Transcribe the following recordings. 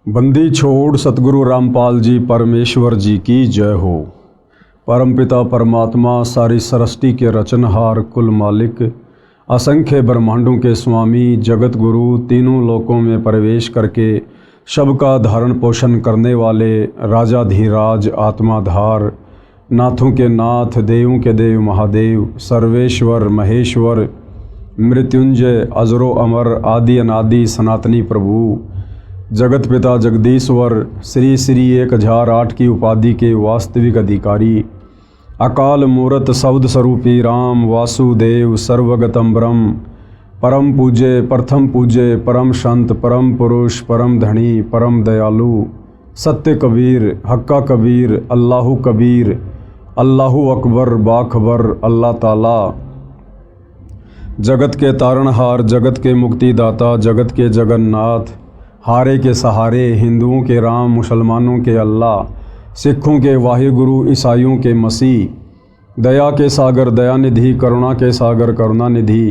बंदी छोड़ सतगुरु रामपाल जी परमेश्वर जी की जय हो। परमपिता परमात्मा सारी सृष्टि के रचनहार कुल मालिक असंख्य ब्रह्मांडों के स्वामी जगत गुरु तीनों लोकों में प्रवेश करके सबका धारण पोषण करने वाले राजाधीराज आत्माधार नाथों के नाथ देवों के देव महादेव सर्वेश्वर महेश्वर मृत्युंजय अजरो अमर आदि अनादि सनातनी प्रभु जगत पिता जगदीश्वर श्री श्री 1008 की उपाधि के वास्तविक अधिकारी अकाल मूरत शब्द स्वरूपी राम वासुदेव सर्वगतम ब्रह्म परम पूज्य प्रथम पूज्य परम संत परम पुरुष परम धनी परम दयालु सत्य कबीर हक्का कबीर अल्लाहु कबीर अल्लाहु अकबर बाखबर अल्लाह ताला जगत के तारणहार जगत के मुक्तिदाता जगत के जगन्नाथ हारे के सहारे हिंदुओं के राम मुसलमानों के अल्लाह सिखों के वाहिगुरु ईसाइयों के मसीह दया के सागर दयानिधि करुणा के सागर करुणानिधि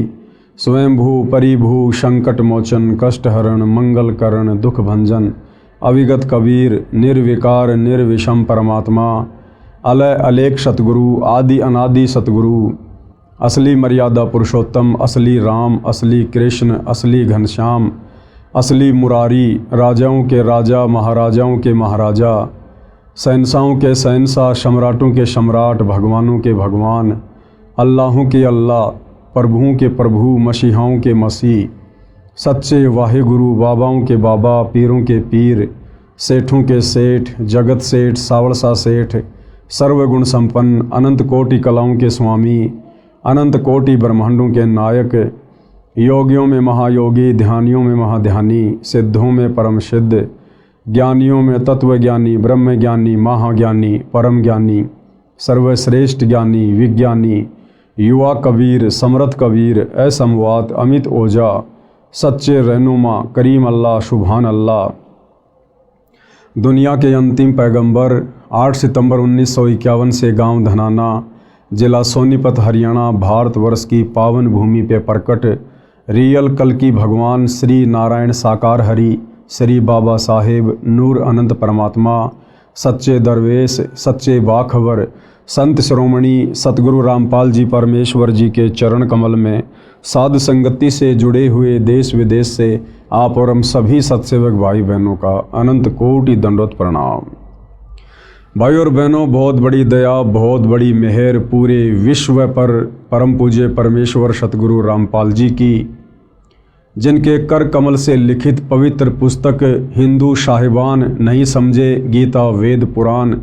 स्वयंभू परिभू संकट मोचन कष्टहरण मंगल करण दुख भंजन अविगत कबीर निर्विकार निर्विषम परमात्मा अलय अलेख सतगुरु आदि अनादि सतगुरु असली मर्यादा पुरुषोत्तम असली राम असली कृष्ण असली घनश्याम असली मुरारी राजाओं के राजा महाराजाओं के महाराजा शहंशाहों के शहंशाह सम्राटों के सम्राट भगवानों के भगवान अल्लाहों के अल्लाह प्रभुओं के प्रभु मसीहाओं के मसीह सच्चे वाहिगुरु बाबाओं के बाबा पीरों के पीर सेठों के सेठ जगत सेठ सावड़सा सेठ सर्वगुण संपन्न अनंत कोटि कलाओं के स्वामी अनंत कोटि ब्रह्मांडों के नायक योगियों में महायोगी ध्यानियों में महाध्यानी सिद्धों में परम सिद्ध ज्ञानियों में तत्वज्ञानी ब्रह्मज्ञानी महाज्ञानी परम ज्ञानी सर्वश्रेष्ठ ज्ञानी विज्ञानी युवा कबीर समर्थ कबीर असमवात अमित ओझा सच्चे रहनुमा करीम अल्लाह सुभान अल्लाह दुनिया के अंतिम पैगंबर 8 सितंबर 1951 से गांव धनाना जिला सोनीपत हरियाणा भारतवर्ष की पावन भूमि पे प्रकट रियल कल की भगवान श्री नारायण साकार हरि श्री बाबा साहेब नूर अनंत परमात्मा सच्चे दरवेश सच्चे बाखबर संत श्रोमणी सतगुरु रामपाल जी परमेश्वर जी के चरण कमल में साध संगति से जुड़े हुए देश विदेश से आप और हम सभी सत्सेवक भाई बहनों का अनंत कोटि दंडोत प्रणाम। भाई और बहनों, बहुत बड़ी दया बहुत बड़ी मेहर पूरे विश्व पर परम पूज्य परमेश्वर सतगुरु रामपाल जी की, जिनके कर कमल से लिखित पवित्र पुस्तक हिंदू साहिबान नहीं समझे गीता वेद पुराण,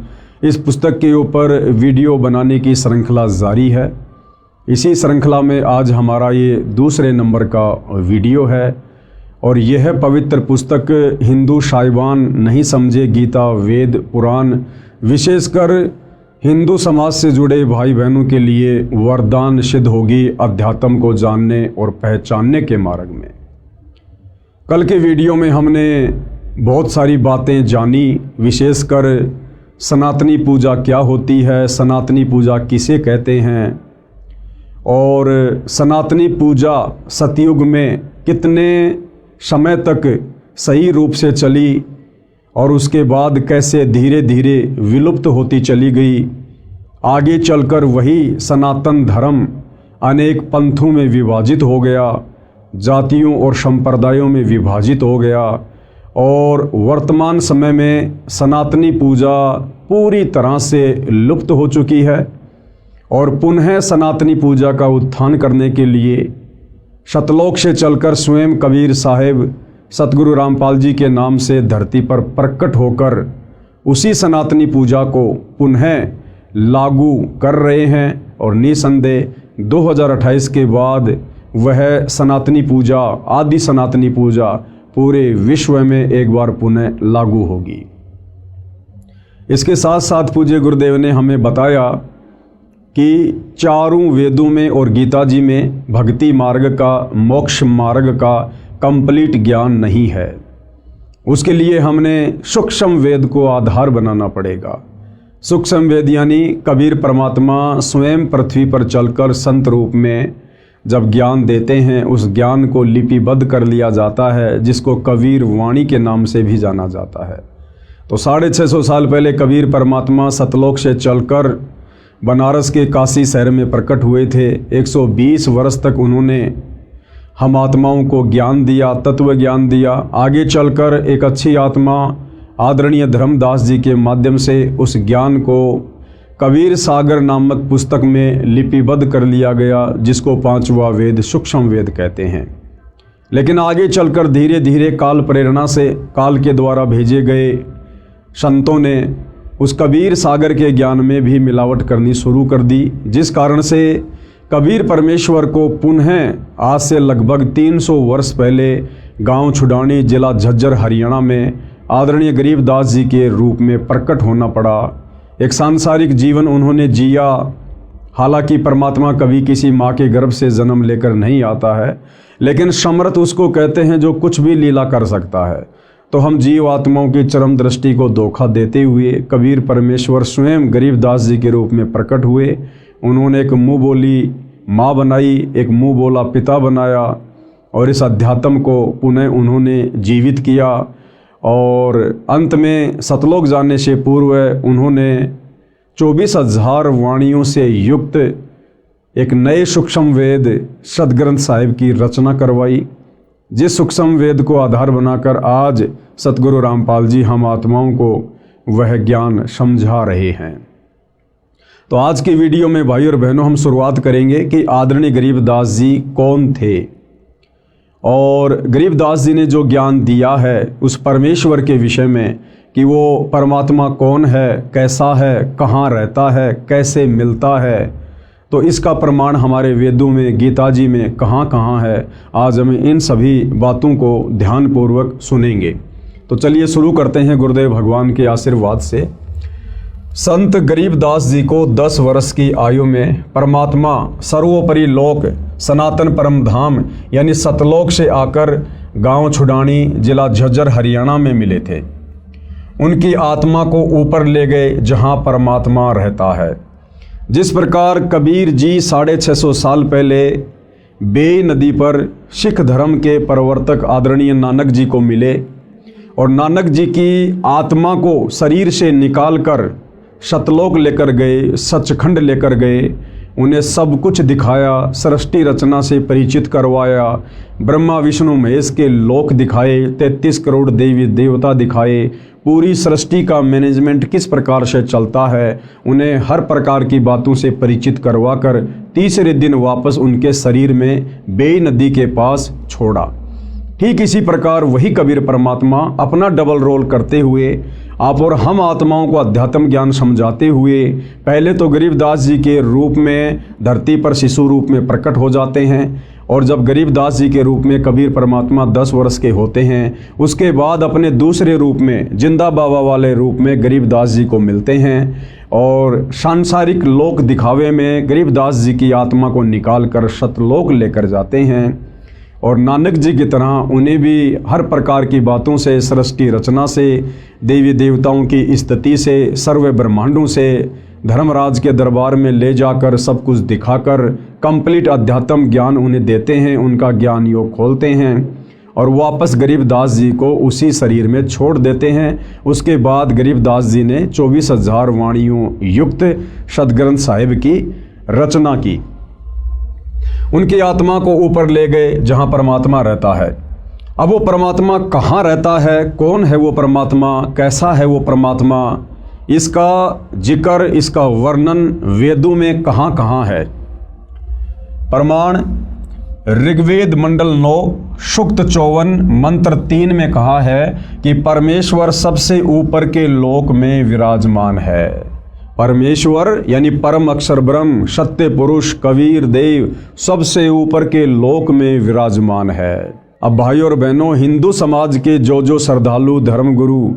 इस पुस्तक के ऊपर वीडियो बनाने की श्रृंखला जारी है। इसी श्रृंखला में आज हमारा ये दूसरे नंबर का वीडियो है और यह पवित्र पुस्तक हिंदू साहिबान नहीं समझे गीता वेद पुराण विशेषकर हिंदू समाज से जुड़े भाई बहनों के लिए वरदान सिद्ध होगी अध्यात्म को जानने और पहचानने के मार्ग में। कल के वीडियो में हमने बहुत सारी बातें जानी, विशेषकर सनातनी पूजा क्या होती है, सनातनी पूजा किसे कहते हैं और सनातनी पूजा सतयुग में कितने समय तक सही रूप से चली और उसके बाद कैसे धीरे धीरे विलुप्त होती चली गई। आगे चलकर वही सनातन धर्म अनेक पंथों में विभाजित हो गया, जातियों और संप्रदायों में विभाजित हो गया और वर्तमान समय में सनातनी पूजा पूरी तरह से लुप्त हो चुकी है और पुनः सनातनी पूजा का उत्थान करने के लिए सतलोक से चलकर स्वयं कबीर साहेब सतगुरु रामपाल जी के नाम से धरती पर प्रकट होकर उसी सनातनी पूजा को पुनः लागू कर रहे हैं और निसंदेह 2028 के बाद वह सनातनी पूजा आदि सनातनी पूजा पूरे विश्व में एक बार पुनः लागू होगी। इसके साथ साथ पूज्य गुरुदेव ने हमें बताया कि चारों वेदों में और गीता जी में भक्ति मार्ग का मोक्ष मार्ग का कंप्लीट ज्ञान नहीं है। उसके लिए हमने सूक्ष्म वेद को आधार बनाना पड़ेगा। सूक्ष्म वेद यानी कबीर परमात्मा स्वयं पृथ्वी पर चलकर संत रूप में जब ज्ञान देते हैं उस ज्ञान को लिपिबद्ध कर लिया जाता है, जिसको कबीर वाणी के नाम से भी जाना जाता है। तो 650 साल पहले कबीर परमात्मा सतलोक से चलकर बनारस के काशी शहर में प्रकट हुए थे। 120 वर्ष तक उन्होंने हम आत्माओं को ज्ञान दिया, तत्व ज्ञान दिया। आगे चलकर एक अच्छी आत्मा आदरणीय धर्मदास जी के माध्यम से उस ज्ञान को कबीर सागर नामक पुस्तक में लिपिबद्ध कर लिया गया, जिसको 5वां वेद सूक्ष्म वेद कहते हैं। लेकिन आगे चलकर धीरे धीरे काल प्रेरणा से, काल के द्वारा भेजे गए संतों ने उस कबीर सागर के ज्ञान में भी मिलावट करनी शुरू कर दी, जिस कारण से कबीर परमेश्वर को पुनः आज से लगभग 300 वर्ष पहले गांव छुडानी, जिला झज्जर, हरियाणा में आदरणीय गरीबदास जी के रूप में प्रकट होना पड़ा। एक सांसारिक जीवन उन्होंने जिया। हालांकि परमात्मा कभी किसी माँ के गर्भ से जन्म लेकर नहीं आता है, लेकिन समर्थ उसको कहते हैं जो कुछ भी लीला कर सकता है। तो हम जीव आत्माओं की चरम दृष्टि को धोखा देते हुए कबीर परमेश्वर स्वयं गरीबदास जी के रूप में प्रकट हुए। उन्होंने एक मुँह बोली माँ बनाई, एक मुँह बोला पिता बनाया, और इस अध्यात्म को पुनः उन्होंने जीवित किया। और अंत में सतलोक जाने से पूर्व उन्होंने 24,000 वाणियों से युक्त एक नए सूक्ष्म वेद सदग्रंथ साहिब की रचना करवाई, जिस सूक्ष्म वेद को आधार बनाकर आज सतगुरु रामपाल जी हम आत्माओं को वह ज्ञान समझा रहे हैं। तो आज की वीडियो में भाई और बहनों हम शुरुआत करेंगे कि आदरणीय गरीबदास जी कौन थे, और गरीबदास जी ने जो ज्ञान दिया है उस परमेश्वर के विषय में कि वो परमात्मा कौन है, कैसा है, कहाँ रहता है, कैसे मिलता है, तो इसका प्रमाण हमारे वेदों में, गीता जी में कहाँ कहाँ है। आज हम इन सभी बातों को ध्यानपूर्वक सुनेंगे। तो चलिए शुरू करते हैं गुरुदेव भगवान के आशीर्वाद से। संत गरीबदास जी को 10 वर्ष की आयु में परमात्मा सर्वोपरि लोक सनातन परम धाम यानी सतलोक से आकर गांव छुडानी, जिला झज्जर, हरियाणा में मिले थे। उनकी आत्मा को ऊपर ले गए जहां परमात्मा रहता है। जिस प्रकार कबीर जी 650 साल पहले बेई नदी पर सिख धर्म के प्रवर्तक आदरणीय नानक जी को मिले और नानक जी की आत्मा को शरीर से निकाल कर सतलोक लेकर गए, सचखंड लेकर गए, उन्हें सब कुछ दिखाया, सृष्टि रचना से परिचित करवाया, ब्रह्मा विष्णु महेश के लोक दिखाए, 33 करोड़ देवी देवता दिखाए, पूरी सृष्टि का मैनेजमेंट किस प्रकार से चलता है, उन्हें हर प्रकार की बातों से परिचित करवाकर तीसरे दिन वापस उनके शरीर में बेई नदी के पास छोड़ा। ठीक इसी प्रकार वही कबीर परमात्मा अपना डबल रोल करते हुए आप और हम आत्माओं को अध्यात्म ज्ञान समझाते हुए पहले तो गरीबदास जी के रूप में धरती पर शिशु रूप में प्रकट हो जाते हैं, और जब गरीबदास जी के रूप में कबीर परमात्मा 10 वर्ष के होते हैं, उसके बाद अपने दूसरे रूप में जिंदा बाबा वाले रूप में गरीबदास जी को मिलते हैं और सांसारिक लोक दिखावे में गरीबदास जी की आत्मा को निकाल कर सतलोक लेकर जाते हैं। और नानक जी की तरह उन्हें भी हर प्रकार की बातों से, सृष्टि रचना से, देवी देवताओं की स्थिति से, सर्व ब्रह्मांडों से धर्मराज के दरबार में ले जाकर सब कुछ दिखाकर कंप्लीट अध्यात्म ज्ञान उन्हें देते हैं, उनका ज्ञान योग खोलते हैं और वापस गरीबदास जी को उसी शरीर में छोड़ देते हैं। उसके बाद गरीबदास जी ने 24,000 वाणियों युक्त सदग्रंथ साहिब की रचना की। उनकी आत्मा को ऊपर ले गए जहां परमात्मा रहता है। अब वो परमात्मा कहाँ रहता है, कौन है वो परमात्मा, कैसा है वो परमात्मा, इसका जिक्र, इसका वर्णन वेदों में कहाँ कहाँ है। प्रमाण ऋग्वेद मंडल 9 सूक्त 54 मंत्र 3 में कहा है कि परमेश्वर सबसे ऊपर के लोक में विराजमान है। परमेश्वर यानी परम अक्षर ब्रह्म, सत्य पुरुष, कबीर देव सबसे ऊपर के लोक में विराजमान है। अब भाई और बहनों, हिंदू समाज के जो श्रद्धालु धर्मगुरु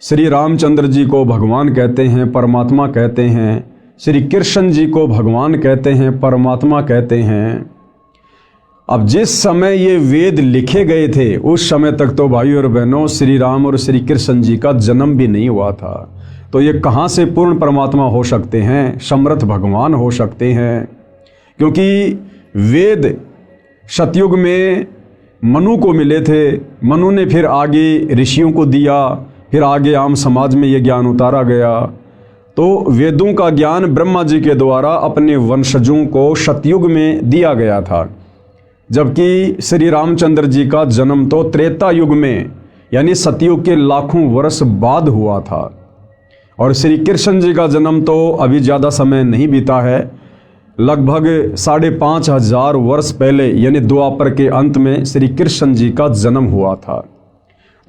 श्री रामचंद्र जी को भगवान कहते हैं, परमात्मा कहते हैं, श्री कृष्ण जी को भगवान कहते हैं, परमात्मा कहते हैं। अब जिस समय ये वेद लिखे गए थे उस समय तक तो भाई और बहनों श्री राम और श्री कृष्ण जी का जन्म भी नहीं हुआ था। तो ये कहाँ से पूर्ण परमात्मा हो सकते हैं, समर्थ भगवान हो सकते हैं? क्योंकि वेद सतयुग में मनु को मिले थे, मनु ने फिर आगे ऋषियों को दिया, फिर आगे आम समाज में ये ज्ञान उतारा गया। तो वेदों का ज्ञान ब्रह्मा जी के द्वारा अपने वंशजों को सतयुग में दिया गया था, जबकि श्री रामचंद्र जी का जन्म तो त्रेता युग में यानी सतयुग के लाखों वर्ष बाद हुआ था, और श्री कृष्ण जी का जन्म तो अभी ज़्यादा समय नहीं बीता है, लगभग 5,500 वर्ष पहले यानी द्वापर के अंत में श्री कृष्ण जी का जन्म हुआ था।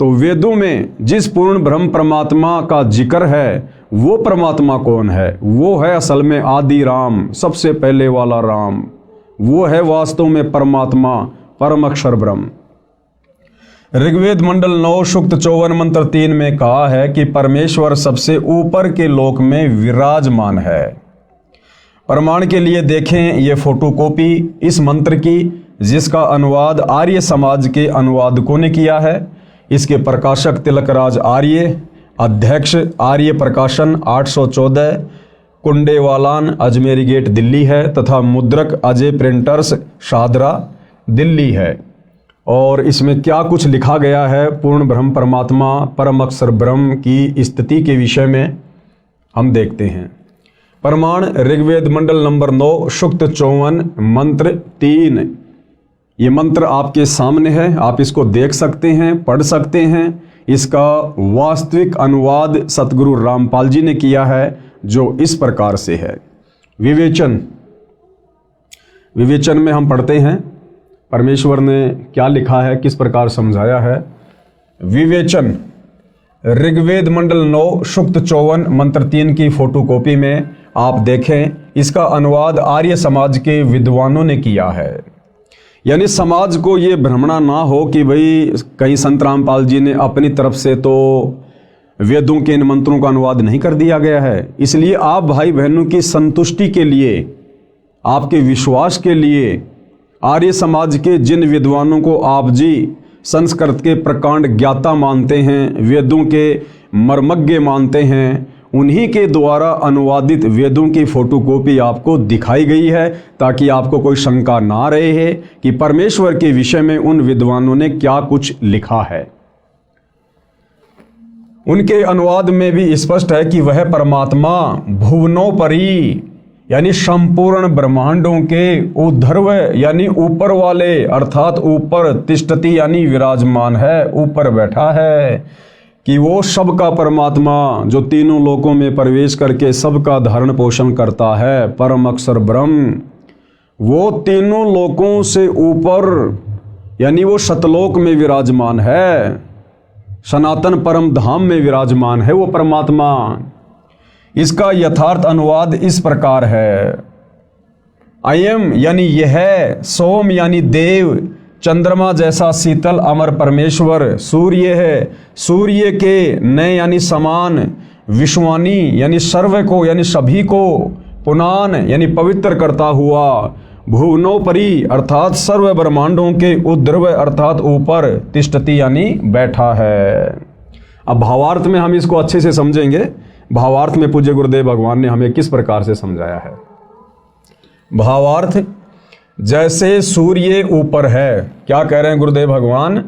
तो वेदों में जिस पूर्ण ब्रह्म परमात्मा का जिक्र है वो परमात्मा कौन है? वो है असल में आदि राम, सबसे पहले वाला राम। वो है वास्तव में परमात्मा, परम अक्षर ब्रह्म। ऋग्वेद मंडल 9 सूक्त 54 मंत्र 3 में कहा है कि परमेश्वर सबसे ऊपर के लोक में विराजमान है। प्रमाण के लिए देखें ये फोटोकॉपी इस मंत्र की, जिसका अनुवाद आर्य समाज के अनुवादकों ने किया है। इसके प्रकाशक तिलकराज आर्य, अध्यक्ष आर्य प्रकाशन 814, कुंडेवालान अजमेरी गेट दिल्ली है, तथा मुद्रक अजय प्रिंटर्स शाहदरा दिल्ली है। और इसमें क्या कुछ लिखा गया है पूर्ण ब्रह्म परमात्मा परम अक्षर ब्रह्म की स्थिति के विषय में हम देखते हैं। प्रमाण ऋग्वेद मंडल नंबर 9 सूक्त 54 मंत्र 3। ये मंत्र आपके सामने है, आप इसको देख सकते हैं, पढ़ सकते हैं। इसका वास्तविक अनुवाद सतगुरु रामपाल जी ने किया है, जो इस प्रकार से है। विवेचन में हम पढ़ते हैं परमेश्वर ने क्या लिखा है, किस प्रकार समझाया है। विवेचन ऋग्वेद मंडल 9 सूक्त 54 मंत्र 3 की फोटोकॉपी में आप देखें, इसका अनुवाद आर्य समाज के विद्वानों ने किया है। यानी समाज को ये भ्रमणा ना हो कि भाई कहीं संत रामपाल जी ने अपनी तरफ से तो वेदों के इन मंत्रों का अनुवाद नहीं कर दिया गया है। इसलिए आप भाई बहनों की संतुष्टि के लिए, आपके विश्वास के लिए आर्य समाज के जिन विद्वानों को आप जी संस्कृत के प्रकांड ज्ञाता मानते हैं, वेदों के मर्मज्ञ मानते हैं, उन्हीं के द्वारा अनुवादित वेदों की फोटोकॉपी आपको दिखाई गई है, ताकि आपको कोई शंका ना रहे है कि परमेश्वर के विषय में उन विद्वानों ने क्या कुछ लिखा है। उनके अनुवाद में भी स्पष्ट है कि वह परमात्मा भुवनोपरि यानी संपूर्ण ब्रह्मांडों के ऊर्ध्व यानी ऊपर वाले, अर्थात ऊपर तिष्ठति यानी विराजमान है, ऊपर बैठा है, कि वो सबका परमात्मा जो तीनों लोकों में प्रवेश करके सबका धारण पोषण करता है, परम अक्षर ब्रह्म, वो तीनों लोकों से ऊपर यानी वो सतलोक में विराजमान है, सनातन परम धाम में विराजमान है वो परमात्मा। इसका यथार्थ अनुवाद इस प्रकार है। अयम यानी यह, सोम यानी देव, चंद्रमा जैसा शीतल अमर परमेश्वर सूर्य है, सूर्य के नए यानी समान, विश्वानी यानी सर्व को यानी सभी को, पुनान यानी पवित्र करता हुआ, भुवनोपरि अर्थात सर्व ब्रह्मांडों के ऊर्ध्व अर्थात ऊपर, तिष्ठति यानी बैठा है। अब भावार्थ में हम इसको अच्छे से समझेंगे। भावार्थ में पूज्य गुरुदेव भगवान ने हमें किस प्रकार से समझाया है। भावार्थ, जैसे सूर्य ऊपर है, क्या कह रहे हैं गुरुदेव भगवान,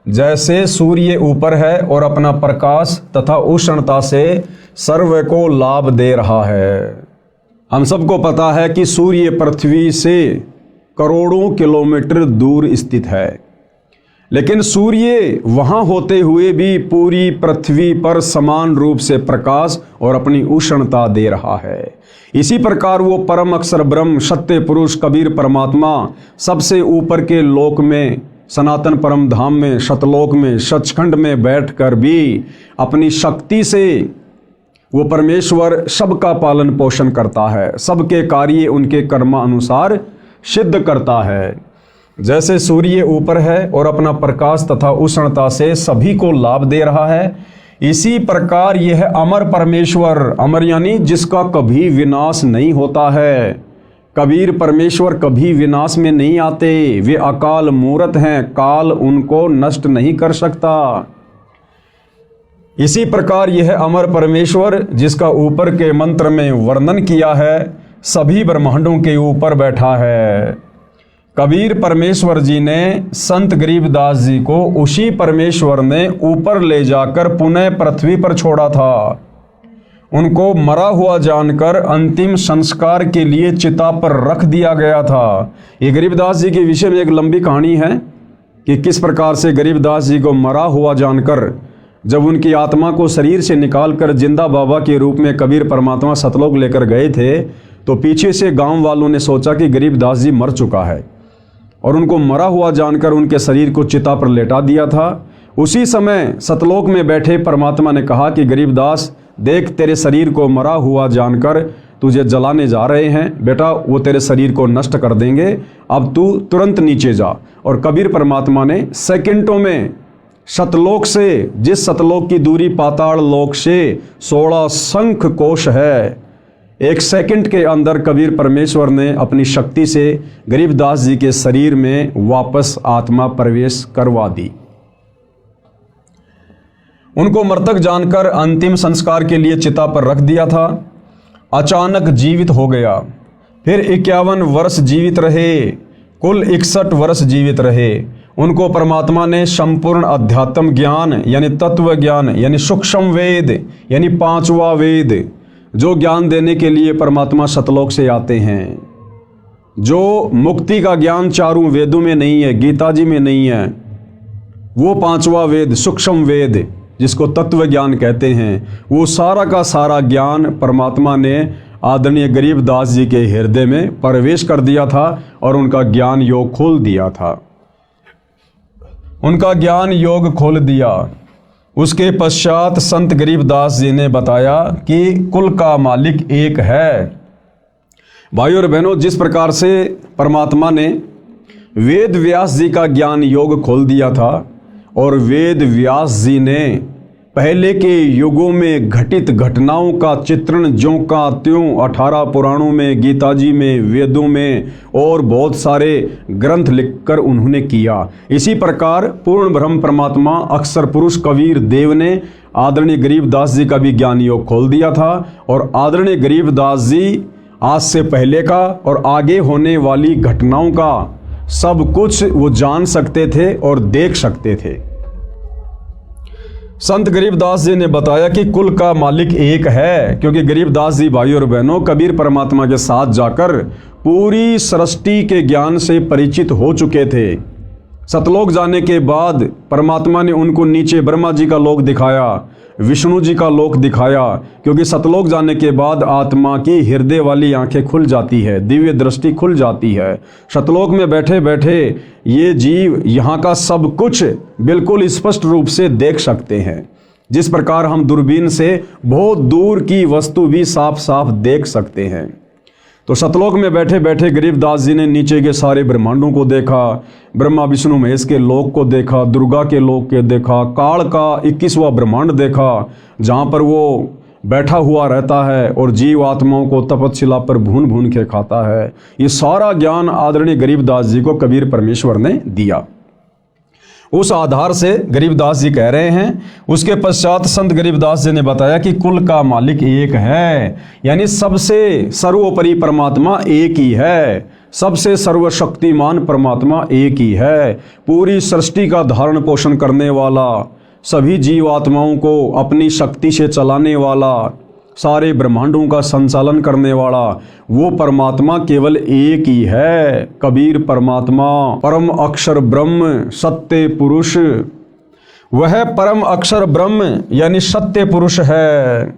जैसे सूर्य ऊपर है और अपना प्रकाश तथा उष्णता से सर्व को लाभ दे रहा है। हम सबको पता है कि सूर्य पृथ्वी से करोड़ों किलोमीटर दूर स्थित है, लेकिन सूर्य वहां होते हुए भी पूरी पृथ्वी पर समान रूप से प्रकाश और अपनी उष्णता दे रहा है। इसी प्रकार वो परम अक्षर ब्रह्म, सत्य पुरुष कबीर परमात्मा सबसे ऊपर के लोक में, सनातन परम धाम में, सतलोक में, सचखंड में बैठकर भी अपनी शक्ति से वो परमेश्वर सबका पालन पोषण करता है, सबके कार्य उनके कर्मानुसार सिद्ध करता है। जैसे सूर्य ऊपर है और अपना प्रकाश तथा उष्णता से सभी को लाभ दे रहा है, इसी प्रकार यह अमर परमेश्वर, अमर यानी जिसका कभी विनाश नहीं होता है, कबीर परमेश्वर कभी विनाश में नहीं आते, वे अकाल मूर्त हैं, काल उनको नष्ट नहीं कर सकता। इसी प्रकार यह अमर परमेश्वर जिसका ऊपर के मंत्र में वर्णन किया है, सभी ब्रह्मांडों के ऊपर बैठा है। कबीर परमेश्वर जी ने संत गरीबदास जी को उसी परमेश्वर ने ऊपर ले जाकर पुनः पृथ्वी पर छोड़ा था। उनको मरा हुआ जानकर अंतिम संस्कार के लिए चिता पर रख दिया गया था। ये गरीबदास जी के विषय में एक लंबी कहानी है कि किस प्रकार से गरीबदास जी को मरा हुआ जानकर जब उनकी आत्मा को शरीर से निकालकर जिंदा बाबा के रूप में कबीर परमात्मा सतलोक लेकर गए थे, तो पीछे से गांव वालों ने सोचा कि गरीबदास जी मर चुका है और उनको मरा हुआ जानकर उनके शरीर को चिता पर लेटा दिया था। उसी समय सतलोक में बैठे परमात्मा ने कहा कि गरीबदास देख, तेरे शरीर को मरा हुआ जानकर तुझे जलाने जा रहे हैं बेटा, वो तेरे शरीर को नष्ट कर देंगे, अब तू तुरंत नीचे जा। और कबीर परमात्मा ने सेकंडों में सतलोक से, जिस सतलोक की दूरी पाताल लोक से 16 शंख कोश है, एक सेकंड के अंदर कबीर परमेश्वर ने अपनी शक्ति से गरीबदास जी के शरीर में वापस आत्मा प्रवेश करवा दी। उनको मृतक जानकर अंतिम संस्कार के लिए चिता पर रख दिया था। अचानक जीवित हो गया। फिर 51 वर्ष जीवित रहे, कुल 61 वर्ष जीवित रहे। उनको परमात्मा ने संपूर्ण अध्यात्म ज्ञान यानी तत्व ज्ञान यानी सूक्ष्म वेद यानी 5वां वेद, जो ज्ञान देने के लिए परमात्मा सतलोक से आते हैं, जो मुक्ति का ज्ञान चारों वेदों में नहीं है, गीता जी में नहीं है, वो 5वां वेद सूक्ष्म वेद जिसको तत्व ज्ञान कहते हैं, वो सारा का सारा ज्ञान परमात्मा ने आदरणीय गरीबदास जी के हृदय में प्रवेश कर दिया था और उनका ज्ञान योग खोल दिया था। उनका ज्ञान योग खोल दिया। उसके पश्चात संत गरीबदास जी ने बताया कि कुल का मालिक एक है। भाइयों और बहनों, जिस प्रकार से परमात्मा ने वेद व्यास जी का ज्ञान योग खोल दिया था और वेद व्यास जी ने पहले के युगों में घटित घटनाओं का चित्रण ज्यों का त्यों 18 पुराणों में, गीता जी में, वेदों में और बहुत सारे ग्रंथ लिखकर उन्होंने किया, इसी प्रकार पूर्ण ब्रह्म परमात्मा अक्षर पुरुष कबीर देव ने आदरणीय गरीबदास जी का भी ज्ञान योग खोल दिया था। और आदरणीय गरीबदास जी आज से पहले का और आगे होने वाली घटनाओं का सब कुछ वो जान सकते थे और देख सकते थे। संत गरीबदास जी ने बताया कि कुल का मालिक एक है, क्योंकि गरीबदास जी भाइयों और बहनों कबीर परमात्मा के साथ जाकर पूरी सृष्टि के ज्ञान से परिचित हो चुके थे। सतलोक जाने के बाद परमात्मा ने उनको नीचे ब्रह्मा जी का लोक दिखाया, विष्णु जी का लोक दिखाया, क्योंकि सतलोक जाने के बाद आत्मा की हृदय वाली आंखें खुल जाती है, दिव्य दृष्टि खुल जाती है। सतलोक में बैठे बैठे ये जीव यहाँ का सब कुछ बिल्कुल स्पष्ट रूप से देख सकते हैं, जिस प्रकार हम दूरबीन से बहुत दूर की वस्तु भी साफ साफ देख सकते हैं। तो सतलोक में बैठे बैठे गरीबदास जी ने नीचे के सारे ब्रह्मांडों को देखा, ब्रह्मा विष्णु महेश के लोक को देखा, दुर्गा के लोक के देखा, काल का 21वां ब्रह्मांड देखा जहाँ पर वो बैठा हुआ रहता है और जीव आत्माओं को तपस्या पर भून भून के खाता है। ये सारा ज्ञान आदरणीय गरीबदास जी को कबीर परमेश्वर ने दिया। उस आधार से गरीबदास जी कह रहे हैं। उसके पश्चात संत गरीबदास जी ने बताया कि कुल का मालिक एक है, यानी सबसे सर्वोपरि परमात्मा एक ही है, सबसे सर्वशक्तिमान परमात्मा एक ही है, पूरी सृष्टि का धारण पोषण करने वाला, सभी जीवात्माओं को अपनी शक्ति से चलाने वाला, सारे ब्रह्मांडों का संचालन करने वाला वो परमात्मा केवल एक ही है, कबीर परमात्मा, परम अक्षर ब्रह्म, सत्य पुरुष। वह परम अक्षर ब्रह्म यानी सत्य पुरुष है।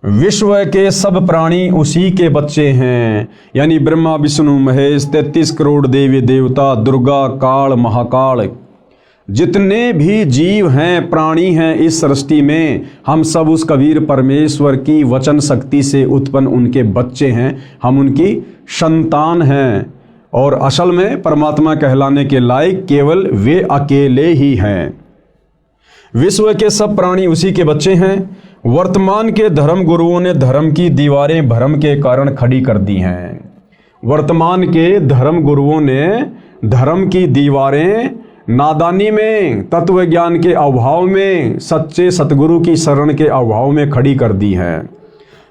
विश्व के सब प्राणी उसी के बच्चे हैं, यानी ब्रह्मा विष्णु महेश, 33 करोड़ देवी देवता, दुर्गा, काल, महाकाल, जितने भी जीव हैं, प्राणी हैं इस सृष्टि में, हम सब उस कबीर परमेश्वर की वचन शक्ति से उत्पन्न उनके बच्चे हैं, हम उनकी संतान हैं। और असल में परमात्मा कहलाने के लायक केवल वे अकेले ही हैं। विश्व के सब प्राणी उसी के बच्चे हैं। वर्तमान के धर्म गुरुओं ने धर्म की दीवारें भ्रम के कारण खड़ी कर दी हैं। वर्तमान के धर्म गुरुओं ने धर्म की दीवारें नादानी में, तत्व ज्ञान के अभाव में, सच्चे सतगुरु की शरण के अभाव में खड़ी कर दी हैं।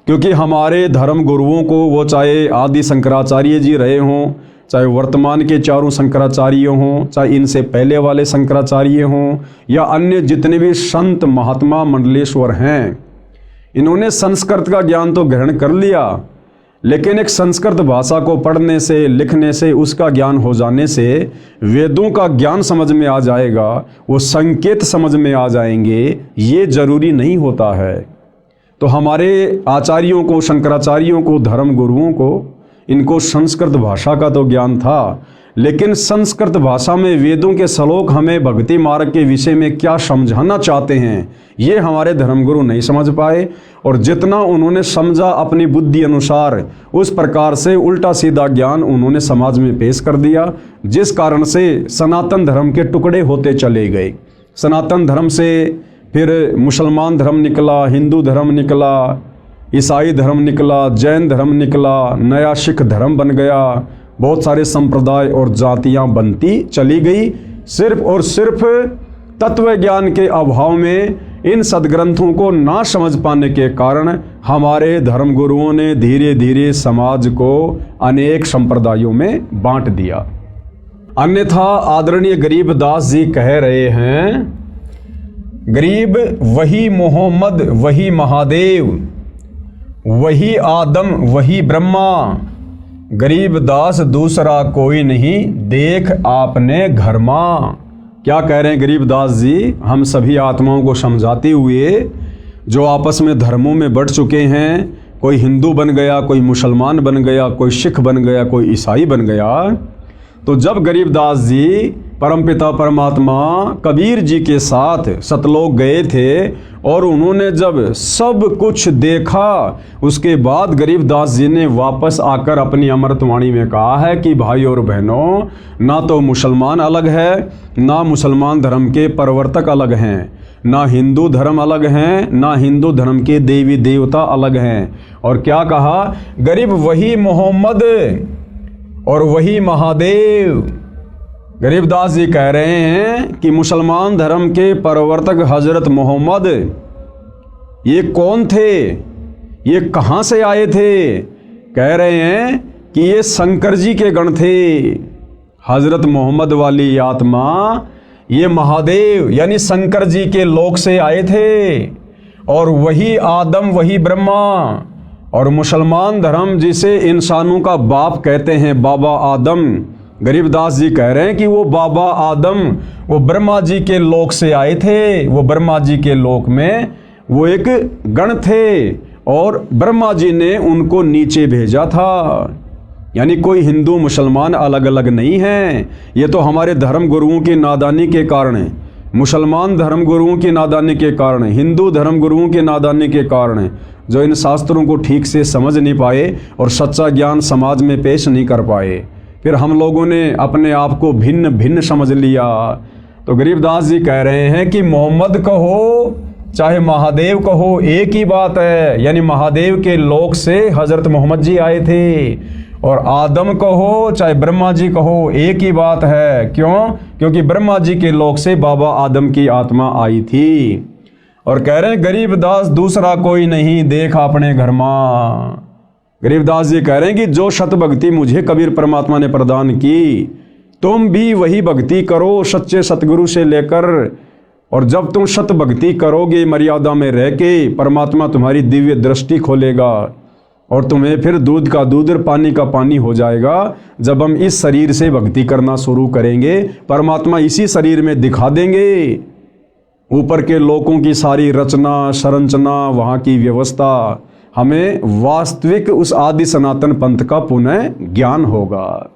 क्योंकि हमारे धर्म गुरुओं को, वो चाहे आदि शंकराचार्य जी रहे हों, चाहे वर्तमान के चारों शंकराचार्य हों, चाहे इनसे पहले वाले शंकराचार्य हों, या अन्य जितने भी संत महात्मा मंडलेश्वर हैं, इन्होंने संस्कृत का ज्ञान तो ग्रहण कर लिया, लेकिन एक संस्कृत भाषा को पढ़ने से, लिखने से, उसका ज्ञान हो जाने से वेदों का ज्ञान समझ में आ जाएगा, वो संकेत समझ में आ जाएंगे, ये जरूरी नहीं होता है। तो हमारे आचार्यों को, शंकराचार्यों को, धर्म गुरुओं को, इनको संस्कृत भाषा का तो ज्ञान था, लेकिन संस्कृत भाषा में वेदों के श्लोक हमें भक्ति मार्ग के विषय में क्या समझाना चाहते हैं, ये हमारे धर्मगुरु नहीं समझ पाए। और जितना उन्होंने समझा अपनी बुद्धि अनुसार, उस प्रकार से उल्टा सीधा ज्ञान उन्होंने समाज में पेश कर दिया, जिस कारण से सनातन धर्म के टुकड़े होते चले गए। सनातन धर्म से फिर मुसलमान धर्म निकला, हिंदू धर्म निकला, ईसाई धर्म निकला, जैन धर्म निकला, नया सिख धर्म बन गया, बहुत सारे संप्रदाय और जातियां बनती चली गई, सिर्फ और सिर्फ तत्व ज्ञान के अभाव में, इन सदग्रंथों को ना समझ पाने के कारण हमारे धर्मगुरुओं ने धीरे धीरे समाज को अनेक संप्रदायों में बांट दिया। अन्यथा आदरणीय गरीबदास जी कह रहे हैं, गरीब वही मोहम्मद, वही महादेव, वही आदम, वही ब्रह्मा, गरीबदास दूसरा कोई नहीं, देख आपने घर मां। क्या कह रहे हैं गरीबदास जी? हम सभी आत्माओं को समझाते हुए, जो आपस में धर्मों में बढ़ चुके हैं, कोई हिंदू बन गया, कोई मुसलमान बन गया, कोई सिख बन गया, कोई ईसाई बन गया, तो जब गरीबदास जी परमपिता परमात्मा कबीर जी के साथ सतलोक गए थे और उन्होंने जब सब कुछ देखा, उसके बाद गरीबदास जी ने वापस आकर अपनी अमृतवाणी में कहा है कि भाई और बहनों, ना तो मुसलमान अलग है, ना मुसलमान धर्म के प्रवर्तक अलग हैं, ना हिंदू धर्म अलग हैं, ना हिंदू धर्म के देवी देवता अलग हैं। और क्या कहा? गरीब वही मोहम्मद और वही महादेव। गरीबदास जी कह रहे हैं कि मुसलमान धर्म के प्रवर्तक हजरत मोहम्मद, ये कौन थे, ये कहाँ से आए थे? कह रहे हैं कि ये शंकर जी के गण थे। हजरत मोहम्मद वाली आत्मा, ये महादेव यानी शंकर जी के लोक से आए थे, और वही आदम, वही ब्रह्मा। और मुसलमान धर्म जिसे इंसानों का बाप कहते हैं, बाबा आदम, गरीबदास जी कह रहे हैं कि वो बाबा आदम, वो ब्रह्मा जी के लोक से आए थे। वो ब्रह्मा जी के लोक में वो एक गण थे और ब्रह्मा जी ने उनको नीचे भेजा था। यानी कोई हिंदू मुसलमान अलग अलग नहीं है। ये तो हमारे धर्म गुरुओं की नादानी के कारण है, मुसलमान धर्म गुरुओं की नादानी के कारण, हिंदू धर्म गुरुओं की नादानी के कारण, जो इन शास्त्रों को ठीक से समझ नहीं पाए और सच्चा ज्ञान समाज में पेश नहीं कर पाए। फिर हम लोगों ने अपने आप को भिन्न भिन्न समझ लिया। तो गरीबदास जी कह रहे हैं कि मोहम्मद कहो चाहे महादेव कहो, एक ही बात है। यानी महादेव के लोक से हजरत मोहम्मद जी आए थे, और आदम कहो चाहे ब्रह्मा जी कहो, एक ही बात है। क्यों? क्योंकि ब्रह्मा जी के लोक से बाबा आदम की आत्मा आई थी। और कह रहे हैं गरीबदास दूसरा कोई नहीं, देख अपने घर मां। गरीबदास जी कह रहे हैं कि जो सत भक्ति मुझे कबीर परमात्मा ने प्रदान की, तुम भी वही भक्ति करो सच्चे सतगुरु से लेकर। और जब तुम सत भक्ति करोगे मर्यादा में रह के, परमात्मा तुम्हारी दिव्य दृष्टि खोलेगा और तुम्हें फिर दूध का दूध और पानी का पानी हो जाएगा। जब हम इस शरीर से भक्ति करना शुरू करेंगे, परमात्मा इसी शरीर में दिखा देंगे। ऊपर के लोकों की सारी रचना संरचना, वहाँ की व्यवस्था, हमें वास्तविक उस आदि सनातन पंथ का पुनः ज्ञान होगा।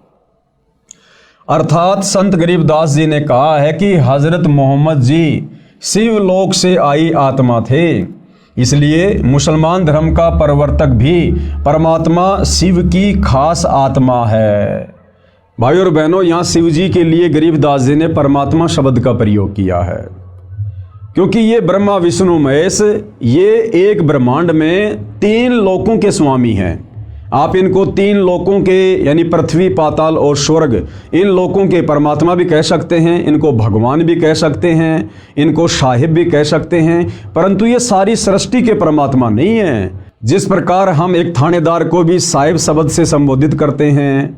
अर्थात संत गरीबदास जी ने कहा है कि हजरत मोहम्मद जी शिव लोक से आई आत्मा थे, इसलिए मुसलमान धर्म का प्रवर्तक भी परमात्मा शिव की खास आत्मा है। भाई और बहनों, यहाँ शिव जी के लिए गरीबदास जी ने परमात्मा शब्द का प्रयोग किया है, क्योंकि ये ब्रह्मा विष्णु महेश, ये एक ब्रह्मांड में 3 लोकों के स्वामी हैं। आप इनको 3 लोकों के यानी पृथ्वी, पाताल और स्वर्ग, इन लोकों के परमात्मा भी कह सकते हैं, इनको भगवान भी कह सकते हैं, इनको साहिब भी कह सकते हैं। परंतु ये सारी सृष्टि के परमात्मा नहीं है। जिस प्रकार हम एक थानेदार को भी साहिब शब्द से संबोधित करते हैं,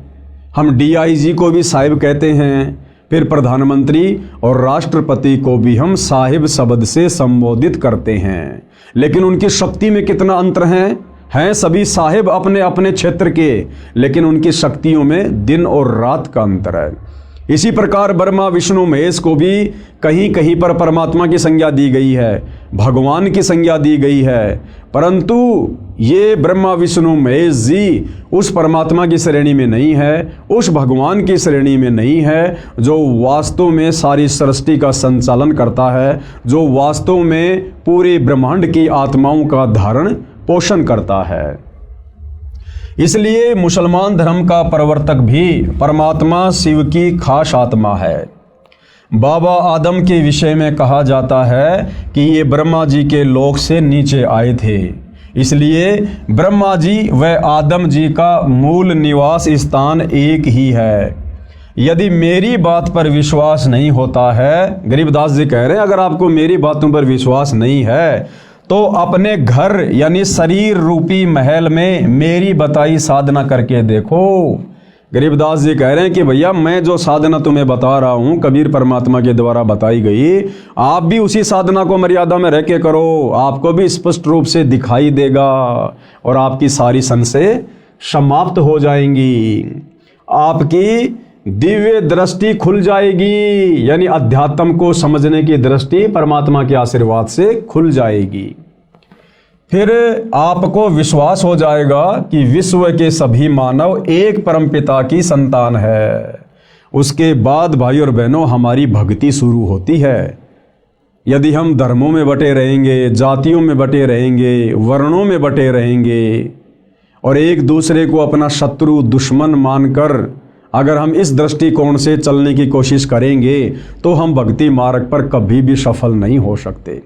हम डीआईजी को भी साहिब कहते हैं, फिर प्रधानमंत्री और राष्ट्रपति को भी हम साहिब शब्द से संबोधित करते हैं। लेकिन उनकी शक्ति में कितना अंतर हैं सभी साहिब अपने अपने क्षेत्र के, लेकिन उनकी शक्तियों में दिन और रात का अंतर है। इसी प्रकार ब्रह्मा विष्णु महेश को भी कहीं कहीं पर परमात्मा की संज्ञा दी गई है, भगवान की संज्ञा दी गई है, परंतु ये ब्रह्मा विष्णु महेश जी उस परमात्मा की श्रेणी में नहीं है, उस भगवान की श्रेणी में नहीं है जो वास्तव में सारी सृष्टि का संचालन करता है, जो वास्तव में पूरे ब्रह्मांड की आत्माओं का धारण पोषण करता है। इसलिए मुसलमान धर्म का प्रवर्तक भी परमात्मा शिव की खास आत्मा है। बाबा आदम के विषय में कहा जाता है कि ये ब्रह्मा जी के लोक से नीचे आए थे, इसलिए ब्रह्मा जी व आदम जी का मूल निवास स्थान एक ही है। यदि मेरी बात पर विश्वास नहीं होता है, गरीबदास जी कह रहे हैं, अगर आपको मेरी बातों पर विश्वास नहीं है तो अपने घर यानी शरीर रूपी महल में मेरी बताई साधना करके देखो। गरीबदास जी कह रहे हैं कि भैया मैं जो साधना तुम्हें बता रहा हूँ कबीर परमात्मा के द्वारा बताई गई, आप भी उसी साधना को मर्यादा में रह के करो, आपको भी स्पष्ट रूप से दिखाई देगा और आपकी सारी संशय समाप्त हो जाएंगी, आपकी दिव्य दृष्टि खुल जाएगी, यानी अध्यात्म को समझने की दृष्टि परमात्मा के आशीर्वाद से खुल जाएगी। फिर आपको विश्वास हो जाएगा कि विश्व के सभी मानव एक परमपिता की संतान है। उसके बाद भाई और बहनों हमारी भक्ति शुरू होती है। यदि हम धर्मों में बटे रहेंगे, जातियों में बटे रहेंगे, वर्णों में बटे रहेंगे और एक दूसरे को अपना शत्रु दुश्मन मानकर अगर हम इस दृष्टिकोण से चलने की कोशिश करेंगे तो हम भक्ति मार्ग पर कभी भी सफल नहीं हो सकते।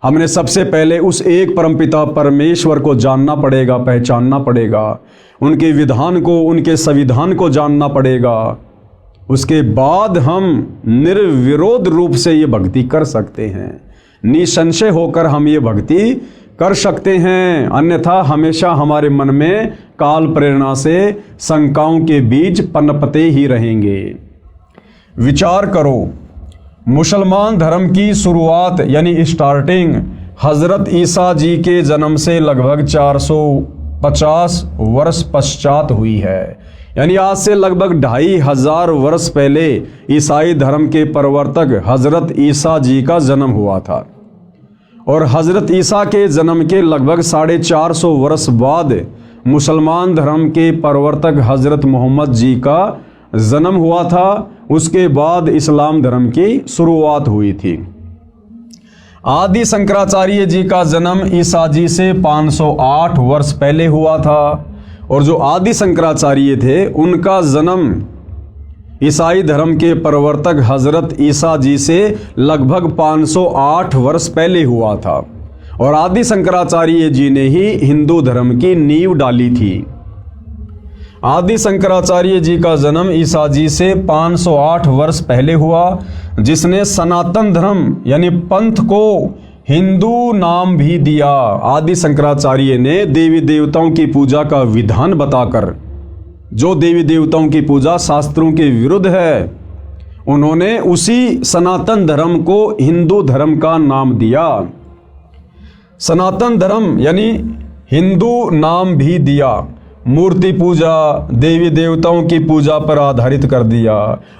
हमने सबसे पहले उस एक परमपिता परमेश्वर को जानना पड़ेगा, पहचानना पड़ेगा, उनके विधान को, उनके संविधान को जानना पड़ेगा। उसके बाद हम निर्विरोध रूप से ये भक्ति कर सकते हैं, निसंशय होकर हम ये भक्ति कर सकते हैं। अन्यथा हमेशा हमारे मन में काल प्रेरणा से शंकाओं के बीज पनपते ही रहेंगे। विचार करो, मुसलमान धर्म की शुरुआत यानी स्टार्टिंग हजरत ईसा जी के जन्म से लगभग 450 वर्ष पश्चात हुई है, यानी आज से लगभग 2500 वर्ष पहले ईसाई धर्म के प्रवर्तक हजरत ईसा जी का जन्म हुआ था और हजरत ईसा के जन्म के लगभग 450 वर्ष बाद मुसलमान धर्म के प्रवर्तक हजरत मोहम्मद जी का जन्म हुआ था। उसके बाद इस्लाम धर्म की शुरुआत हुई थी। आदि शंकराचार्य जी का जन्म ईसा जी से 508 वर्ष पहले हुआ था और जो आदि शंकराचार्य थे उनका जन्म ईसाई धर्म के प्रवर्तक हजरत ईसा जी से लगभग 508 वर्ष पहले हुआ था और आदि शंकराचार्य जी ने ही हिंदू धर्म की नींव डाली थी। आदि शंकराचार्य जी का जन्म ईसा जी से 508 वर्ष पहले हुआ, जिसने सनातन धर्म यानी पंथ को हिंदू नाम भी दिया। आदि शंकराचार्य ने देवी देवताओं की पूजा का विधान बताकर, जो देवी देवताओं की पूजा शास्त्रों के विरुद्ध है, उन्होंने उसी सनातन धर्म को हिंदू धर्म का नाम दिया। सनातन धर्म यानी हिंदू नाम भी दिया। मूर्ति पूजा, देवी देवताओं की पूजा पर आधारित कर दिया।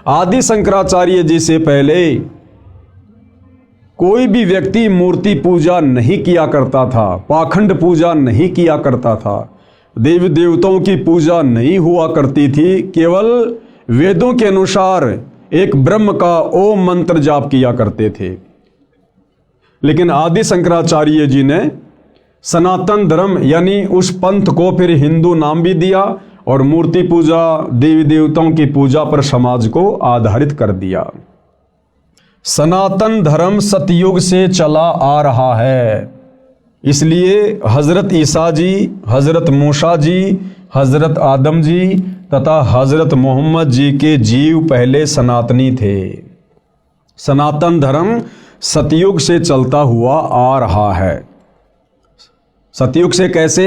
आदि शंकराचार्य जी से पहले कोई भी व्यक्ति मूर्ति पूजा नहीं किया करता था, पाखंड पूजा नहीं किया करता था, देवी देवताओं की पूजा नहीं हुआ करती थी। केवल वेदों के अनुसार एक ब्रह्म का ओम मंत्र जाप किया करते थे। लेकिन आदि शंकराचार्य जी ने सनातन धर्म यानी उस पंथ को फिर हिंदू नाम भी दिया और मूर्ति पूजा, देवी देवताओं की पूजा पर समाज को आधारित कर दिया। सनातन धर्म सतयुग से चला आ रहा है, इसलिए हजरत ईसा जी, हजरत मूसा जी, हजरत आदम जी तथा हजरत मोहम्मद जी के जीव पहले सनातनी थे। सनातन धर्म सतयुग से चलता हुआ आ रहा है। सतयुग से कैसे?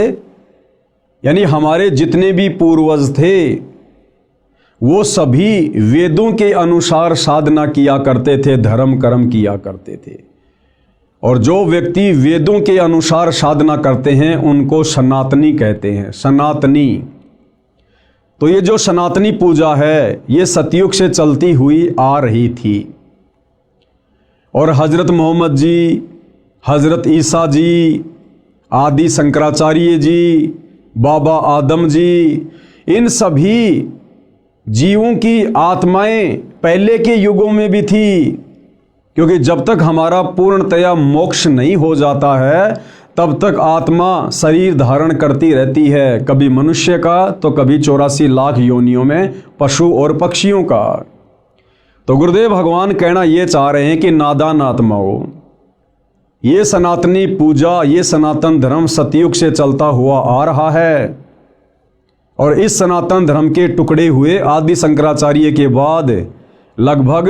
यानी हमारे जितने भी पूर्वज थे वो सभी वेदों के अनुसार साधना किया करते थे, धर्म कर्म किया करते थे। और जो व्यक्ति वेदों के अनुसार साधना करते हैं उनको सनातनी कहते हैं, सनातनी। तो ये जो सनातनी पूजा है ये सतयुग से चलती हुई आ रही थी। और हजरत मोहम्मद जी, हजरत ईसा जी, आदि शंकराचार्य जी, बाबा आदम जी, इन सभी जीवों की आत्माएं पहले के युगों में भी थी, क्योंकि जब तक हमारा पूर्णतया मोक्ष नहीं हो जाता है तब तक आत्मा शरीर धारण करती रहती है, कभी मनुष्य का तो कभी 84 लाख योनियों में पशु और पक्षियों का। तो गुरुदेव भगवान कहना ये चाह रहे हैं कि नादान आत्माओं, ये सनातनी पूजा, ये सनातन धर्म सतयुग से चलता हुआ आ रहा है। और इस सनातन धर्म के टुकड़े हुए आदि शंकराचार्य के बाद लगभग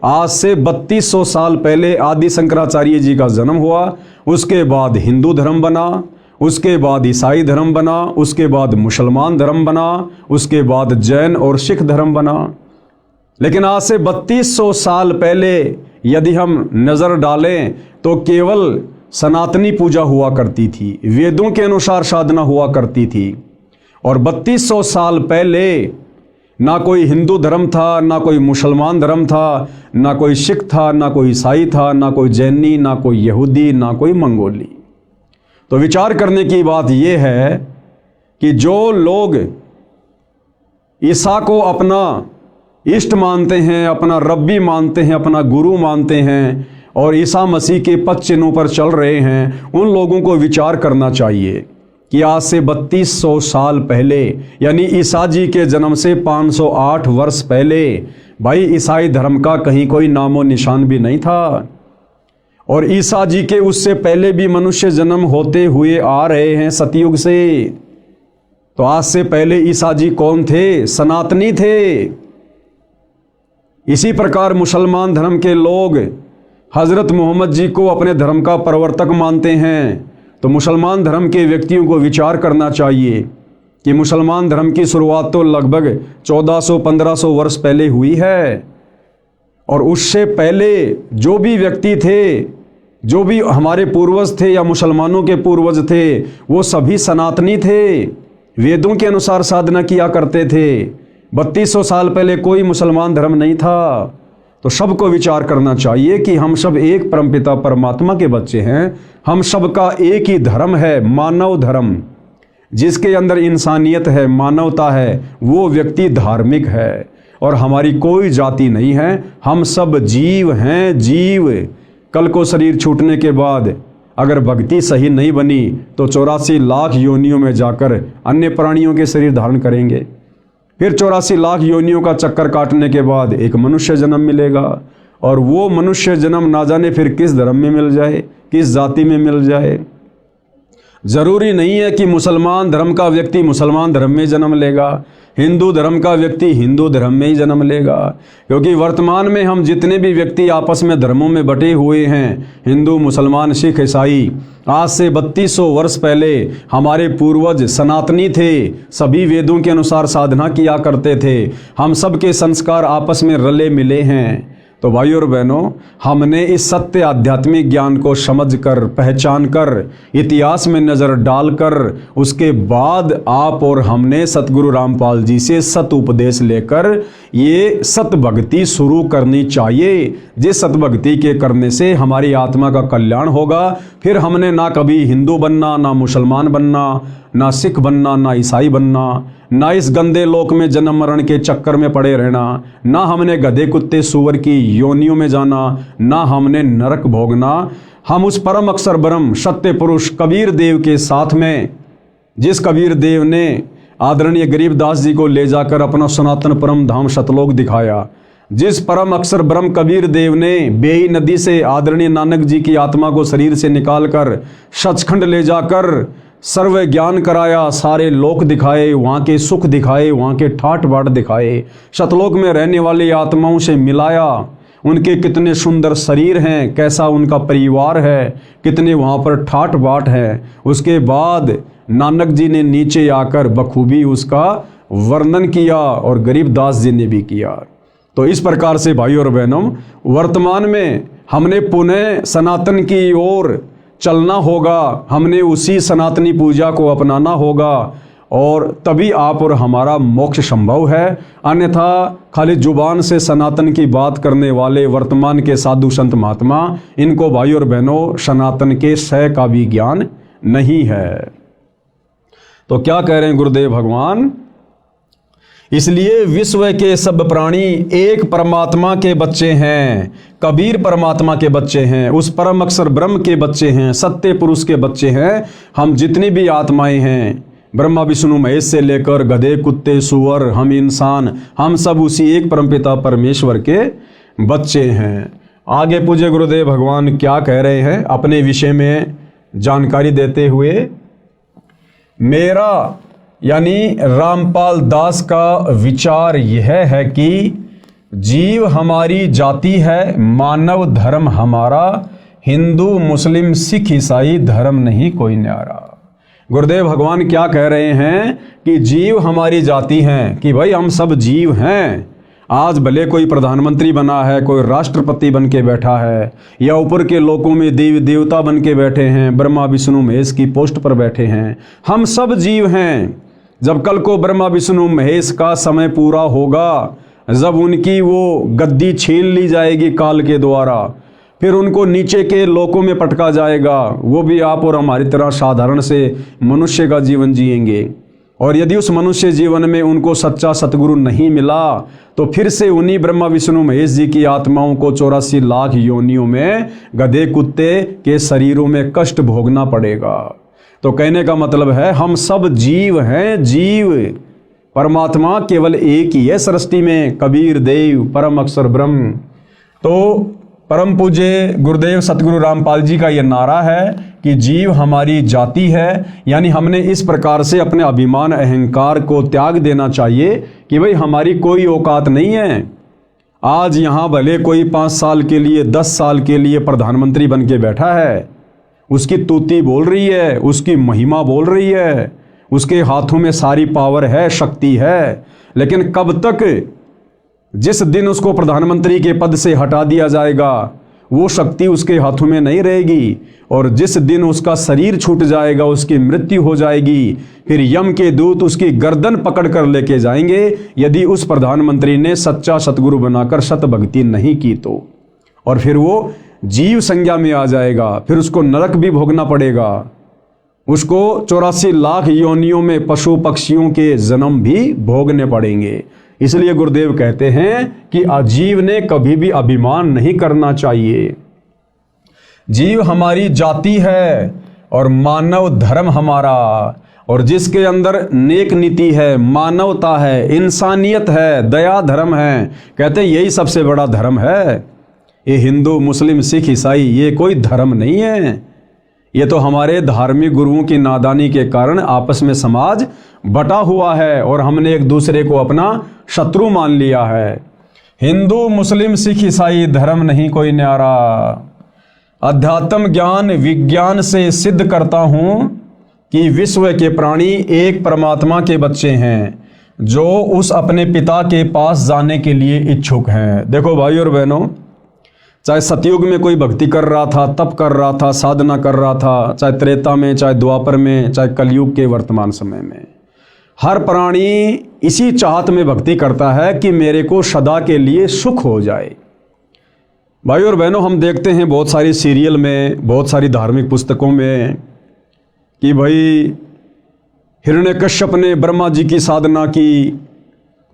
आज से 3200 साल पहले आदि शंकराचार्य जी का जन्म हुआ। उसके बाद हिंदू धर्म बना, उसके बाद ईसाई धर्म बना, उसके बाद मुसलमान धर्म बना, उसके बाद जैन और सिख धर्म बना। लेकिन आज से 3200 साल पहले यदि हम नज़र डालें तो केवल सनातनी पूजा हुआ करती थी, वेदों के अनुसार साधना हुआ करती थी। और 3200 साल पहले ना कोई हिंदू धर्म था, ना कोई मुसलमान धर्म था, ना कोई सिख था, ना कोई ईसाई था, ना कोई जैनी, ना कोई यहूदी, ना कोई मंगोली। तो विचार करने की बात यह है कि जो लोग ईसा को अपना इष्ट मानते हैं, अपना रब्बी मानते हैं, अपना गुरु मानते हैं और ईसा मसीह के पद चिन्हों पर चल रहे हैं, उन लोगों को विचार करना चाहिए कि आज से 3200 साल पहले यानी ईसा जी के जन्म से 508 वर्ष पहले भाई ईसाई धर्म का कहीं कोई नामो निशान भी नहीं था। और ईसा जी के उससे पहले भी मनुष्य जन्म होते हुए आ रहे हैं सतयुग से। तो आज से पहले ईसा जी कौन थे? सनातनी थे। इसी प्रकार मुसलमान धर्म के लोग हजरत मोहम्मद जी को अपने धर्म का प्रवर्तक मानते हैं। तो मुसलमान धर्म के व्यक्तियों को विचार करना चाहिए कि मुसलमान धर्म की शुरुआत तो लगभग 1400-1500 वर्ष पहले हुई है। और उससे पहले जो भी व्यक्ति थे, जो भी हमारे पूर्वज थे या मुसलमानों के पूर्वज थे, वो सभी सनातनी थे, वेदों के अनुसार साधना किया करते थे। 3200 साल पहले कोई मुसलमान धर्म नहीं था। तो सबको विचार करना चाहिए कि हम सब एक परमपिता परमात्मा के बच्चे हैं। हम सबका एक ही धर्म है, मानव धर्म। जिसके अंदर इंसानियत है, मानवता है, वो व्यक्ति धार्मिक है। और हमारी कोई जाति नहीं है, हम सब जीव हैं, जीव। कल को शरीर छूटने के बाद अगर भक्ति सही नहीं बनी तो 84 लाख योनियों में जाकर अन्य प्राणियों के शरीर धारण करेंगे। फिर 84 लाख योनियों का चक्कर काटने के बाद एक मनुष्य जन्म मिलेगा। और वो मनुष्य जन्म ना जाने फिर किस धर्म में मिल जाए, किस जाति में मिल जाए। जरूरी नहीं है कि मुसलमान धर्म का व्यक्ति मुसलमान धर्म में जन्म लेगा, हिंदू धर्म का व्यक्ति हिंदू धर्म में ही जन्म लेगा। क्योंकि वर्तमान में हम जितने भी व्यक्ति आपस में धर्मों में बटे हुए हैं, हिंदू, मुसलमान, सिख, ईसाई, आज से 3200 वर्ष पहले हमारे पूर्वज सनातनी थे, सभी वेदों के अनुसार साधना किया करते थे। हम सब के संस्कार आपस में रले मिले हैं। तो भाइयों और बहनों, हमने इस सत्य आध्यात्मिक ज्ञान को समझकर, पहचान कर, इतिहास में नज़र डालकर, उसके बाद आप और हमने सतगुरु रामपाल जी से सत उपदेश लेकर ये सत भक्ति शुरू करनी चाहिए। जिस सत भक्ति के करने से हमारी आत्मा का कल्याण होगा। फिर हमने ना कभी हिंदू बनना, ना मुसलमान बनना, ना सिख बनना, ना ईसाई बनना, ना इस गंदे लोक में जन्म मरण के चक्कर में पड़े रहना, ना हमने गधे कुत्ते सूअर की योनियों में जाना, ना हमने नरक भोगना। हम उस परम अक्षर ब्रह्म सत्य पुरुष कबीर देव के साथ में, जिस कबीर देव ने आदरणीय गरीबदास जी को ले जाकर अपना सनातन परम धाम सतलोक दिखाया, जिस परम अक्षर ब्रह्म कबीर देव ने बेई नदी से आदरणीय नानक जी की आत्मा को शरीर से निकालकर सचखंड ले जाकर सर्व ज्ञान कराया, सारे लोक दिखाए, वहाँ के सुख दिखाए, वहाँ के ठाट बाट दिखाए, सतलोक में रहने वाली आत्माओं से मिलाया, उनके कितने सुंदर शरीर हैं, कैसा उनका परिवार है, कितने वहाँ पर ठाट बाट है। उसके बाद नानक जी ने नीचे आकर बखूबी उसका वर्णन किया और गरीबदास जी ने भी किया। तो इस प्रकार से भाई और बहनों, वर्तमान में हमने पुनः सनातन की ओर चलना होगा, हमने उसी सनातनी पूजा को अपनाना होगा और तभी आप और हमारा मोक्ष संभव है। अन्यथा खाली जुबान से सनातन की बात करने वाले वर्तमान के साधु संत महात्मा, इनको भाई और बहनों सनातन के सह का भी ज्ञान नहीं है। तो क्या कह रहे हैं गुरुदेव भगवान? इसलिए विश्व के सब प्राणी एक परमात्मा के बच्चे हैं, कबीर परमात्मा के बच्चे हैं, उस परम अक्षर ब्रह्म के बच्चे हैं, सत्य पुरुष के बच्चे हैं। हम जितनी भी आत्माएं हैं, ब्रह्मा विष्णु महेश से लेकर गधे कुत्ते सूअर हम इंसान, हम सब उसी एक परमपिता परमेश्वर के बच्चे हैं। आगे पूज्य गुरुदेव भगवान क्या कह रहे हैं अपने विषय में जानकारी देते हुए? मेरा यानी रामपाल दास का विचार यह है कि जीव हमारी जाति है, मानव धर्म हमारा, हिंदू मुस्लिम सिख ईसाई धर्म नहीं कोई न्यारा। गुरुदेव भगवान क्या कह रहे हैं कि जीव हमारी जाति हैं, कि भाई हम सब जीव हैं। आज भले कोई प्रधानमंत्री बना है, कोई राष्ट्रपति बन के बैठा है, या ऊपर के लोकों में देवी देवता बन के बैठे हैं, ब्रह्मा विष्णु महेश की पोस्ट पर बैठे हैं, हम सब जीव हैं। जब कल को ब्रह्मा विष्णु महेश का समय पूरा होगा, जब उनकी वो गद्दी छीन ली जाएगी काल के द्वारा, फिर उनको नीचे के लोकों में पटका जाएगा, वो भी आप और हमारी तरह साधारण से मनुष्य का जीवन जिएंगे। और यदि उस मनुष्य जीवन में उनको सच्चा सतगुरु नहीं मिला, तो फिर से उन्हीं ब्रह्मा विष्णु महेश जी की आत्माओं को 84 लाख योनियों में गधे कुत्ते के शरीरों में कष्ट भोगना पड़ेगा। तो कहने का मतलब है हम सब जीव हैं, जीव। परमात्मा केवल एक ही है सृष्टि में, कबीर देव परम अक्षर ब्रह्म। तो परम पूज्य गुरुदेव सतगुरु रामपाल जी का यह नारा है कि जीव हमारी जाति है, यानी हमने इस प्रकार से अपने अभिमान अहंकार को त्याग देना चाहिए कि भाई हमारी कोई औकात नहीं है। आज यहाँ भले कोई 5 साल के लिए 10 साल के लिए प्रधानमंत्री बन के बैठा है, उसकी तूती बोल रही है, उसकी महिमा बोल रही है, उसके हाथों में सारी पावर है, शक्ति है, लेकिन कब तक? जिस दिन उसको प्रधानमंत्री के पद से हटा दिया जाएगा, वो शक्ति उसके हाथों में नहीं रहेगी। और जिस दिन उसका शरीर छूट जाएगा, उसकी मृत्यु हो जाएगी, फिर यम के दूत उसकी गर्दन पकड़ कर लेके जाएंगे, यदि उस प्रधानमंत्री ने सच्चा सतगुरु बनाकर सत भक्ति नहीं की तो। और फिर वो जीव संज्ञा में आ जाएगा, फिर उसको नरक भी भोगना पड़ेगा, उसको 84 लाख योनियों में पशु पक्षियों के जन्म भी भोगने पड़ेंगे। इसलिए गुरुदेव कहते हैं कि अजीव ने कभी भी अभिमान नहीं करना चाहिए। जीव हमारी जाति है और मानव धर्म हमारा, और जिसके अंदर नेक नीति है, मानवता है, इंसानियत है, दया धर्म है, कहते हैं यही सबसे बड़ा धर्म है। ये हिंदू मुस्लिम सिख ईसाई ये कोई धर्म नहीं है, ये तो हमारे धार्मिक गुरुओं की नादानी के कारण आपस में समाज बटा हुआ है और हमने एक दूसरे को अपना शत्रु मान लिया है। हिंदू मुस्लिम सिख ईसाई धर्म नहीं कोई न्यारा। अध्यात्म ज्ञान विज्ञान से सिद्ध करता हूं कि विश्व के प्राणी एक परमात्मा के बच्चे हैं, जो उस अपने पिता के पास जाने के लिए इच्छुक हैं। देखो भाई और बहनों, चाहे सतयुग में कोई भक्ति कर रहा था, तप कर रहा था, साधना कर रहा था, चाहे त्रेता में, चाहे द्वापर में, चाहे कलयुग के वर्तमान समय में, हर प्राणी इसी चाहत में भक्ति करता है कि मेरे को सदा के लिए सुख हो जाए। भाई और बहनों, हम देखते हैं बहुत सारी सीरियल में, बहुत सारी धार्मिक पुस्तकों में कि भाई हिरण्यकश्यप ने ब्रह्मा जी की साधना की,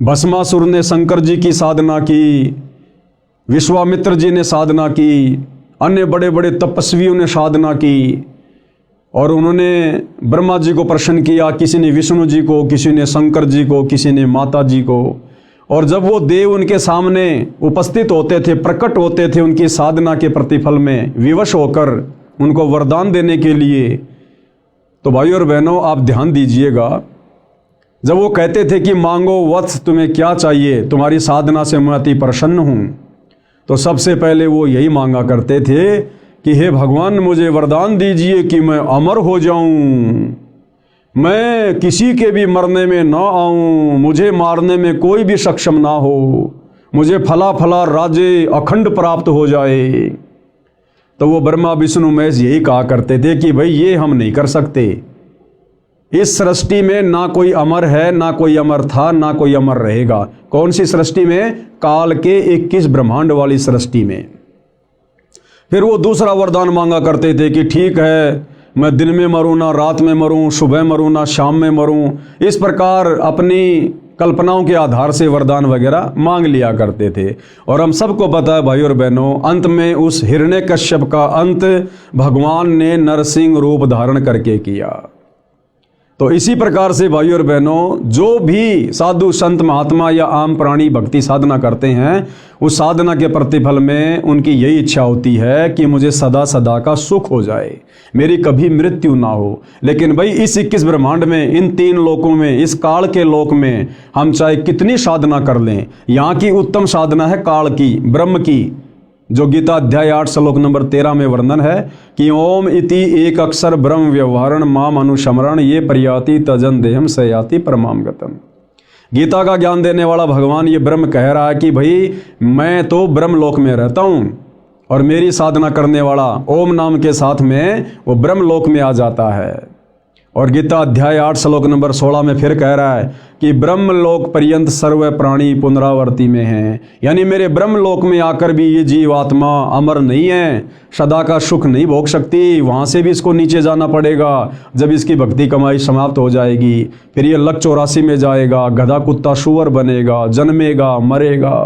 भस्मासुर ने शंकर जी की साधना की, विश्वामित्र जी ने साधना की, अन्य बड़े बड़े तपस्वियों ने साधना की, और उन्होंने ब्रह्मा जी को प्रसन्न किया, किसी ने विष्णु जी को, किसी ने शंकर जी को, किसी ने माता जी को। और जब वो देव उनके सामने उपस्थित होते थे, प्रकट होते थे उनकी साधना के प्रतिफल में विवश होकर उनको वरदान देने के लिए, तो भाई और बहनों आप ध्यान दीजिएगा, जब वो कहते थे कि मांगो वत्स तुम्हें क्या चाहिए, तुम्हारी साधना से मैं अति प्रसन्न हूँ, तो सबसे पहले वो यही मांगा करते थे कि हे भगवान मुझे वरदान दीजिए कि मैं अमर हो जाऊं, मैं किसी के भी मरने में ना आऊं, मुझे मारने में कोई भी सक्षम ना हो, मुझे फला फला राज्य अखंड प्राप्त हो जाए। तो वो ब्रह्मा विष्णु महेश यही कहा करते थे कि भाई ये हम नहीं कर सकते। इस सृष्टि में ना कोई अमर है, ना कोई अमर था, ना कोई अमर रहेगा। कौन सी सृष्टि में? काल के 21 ब्रह्मांड वाली सृष्टि में। फिर वो दूसरा वरदान मांगा करते थे कि ठीक है, मैं दिन में मरूं ना रात में मरूं, सुबह मरूं ना शाम में मरूं। इस प्रकार अपनी कल्पनाओं के आधार से वरदान वगैरह मांग लिया करते थे। और हम सबको पता है भाई और बहनों, अंत में उस हिरण्यकश्यप का अंत भगवान ने नरसिंह रूप धारण करके किया। तो इसी प्रकार से भाई और बहनों, जो भी साधु संत महात्मा या आम प्राणी भक्ति साधना करते हैं, उस साधना के प्रतिफल में उनकी यही इच्छा होती है कि मुझे सदा सदा का सुख हो जाए, मेरी कभी मृत्यु ना हो। लेकिन भाई इस 21 ब्रह्मांड में, इन 3 लोकों में, इस काल के लोक में हम चाहे कितनी साधना कर लें, यहाँ की उत्तम साधना है काल की, ब्रह्म की, जो गीता अध्याय 8 श्लोक नंबर 13 में वर्णन है कि ओम इति एक अक्षर ब्रह्म व्यवहारण माम अनुशमरण ये प्रयाति तजन देहम सयाति परमाम गतम। गीता का ज्ञान देने वाला भगवान ये ब्रह्म कह रहा है कि भाई मैं तो ब्रह्म लोक में रहता हूँ और मेरी साधना करने वाला ओम नाम के साथ में वो ब्रह्म लोक में आ जाता है। और गीता अध्याय 8 श्लोक नंबर 16 में फिर कह रहा है कि ब्रह्म लोक पर्यंत सर्व प्राणी पुनरावर्ती में हैं। यानी मेरे ब्रह्म लोक में आकर भी ये जीवात्मा अमर नहीं है, सदा का सुख नहीं भोग सकती, वहाँ से भी इसको नीचे जाना पड़ेगा। जब इसकी भक्ति कमाई समाप्त हो जाएगी, फिर ये लक 84 में जाएगा, गधा कुत्ता सुअर बनेगा, जन्मेगा, मरेगा।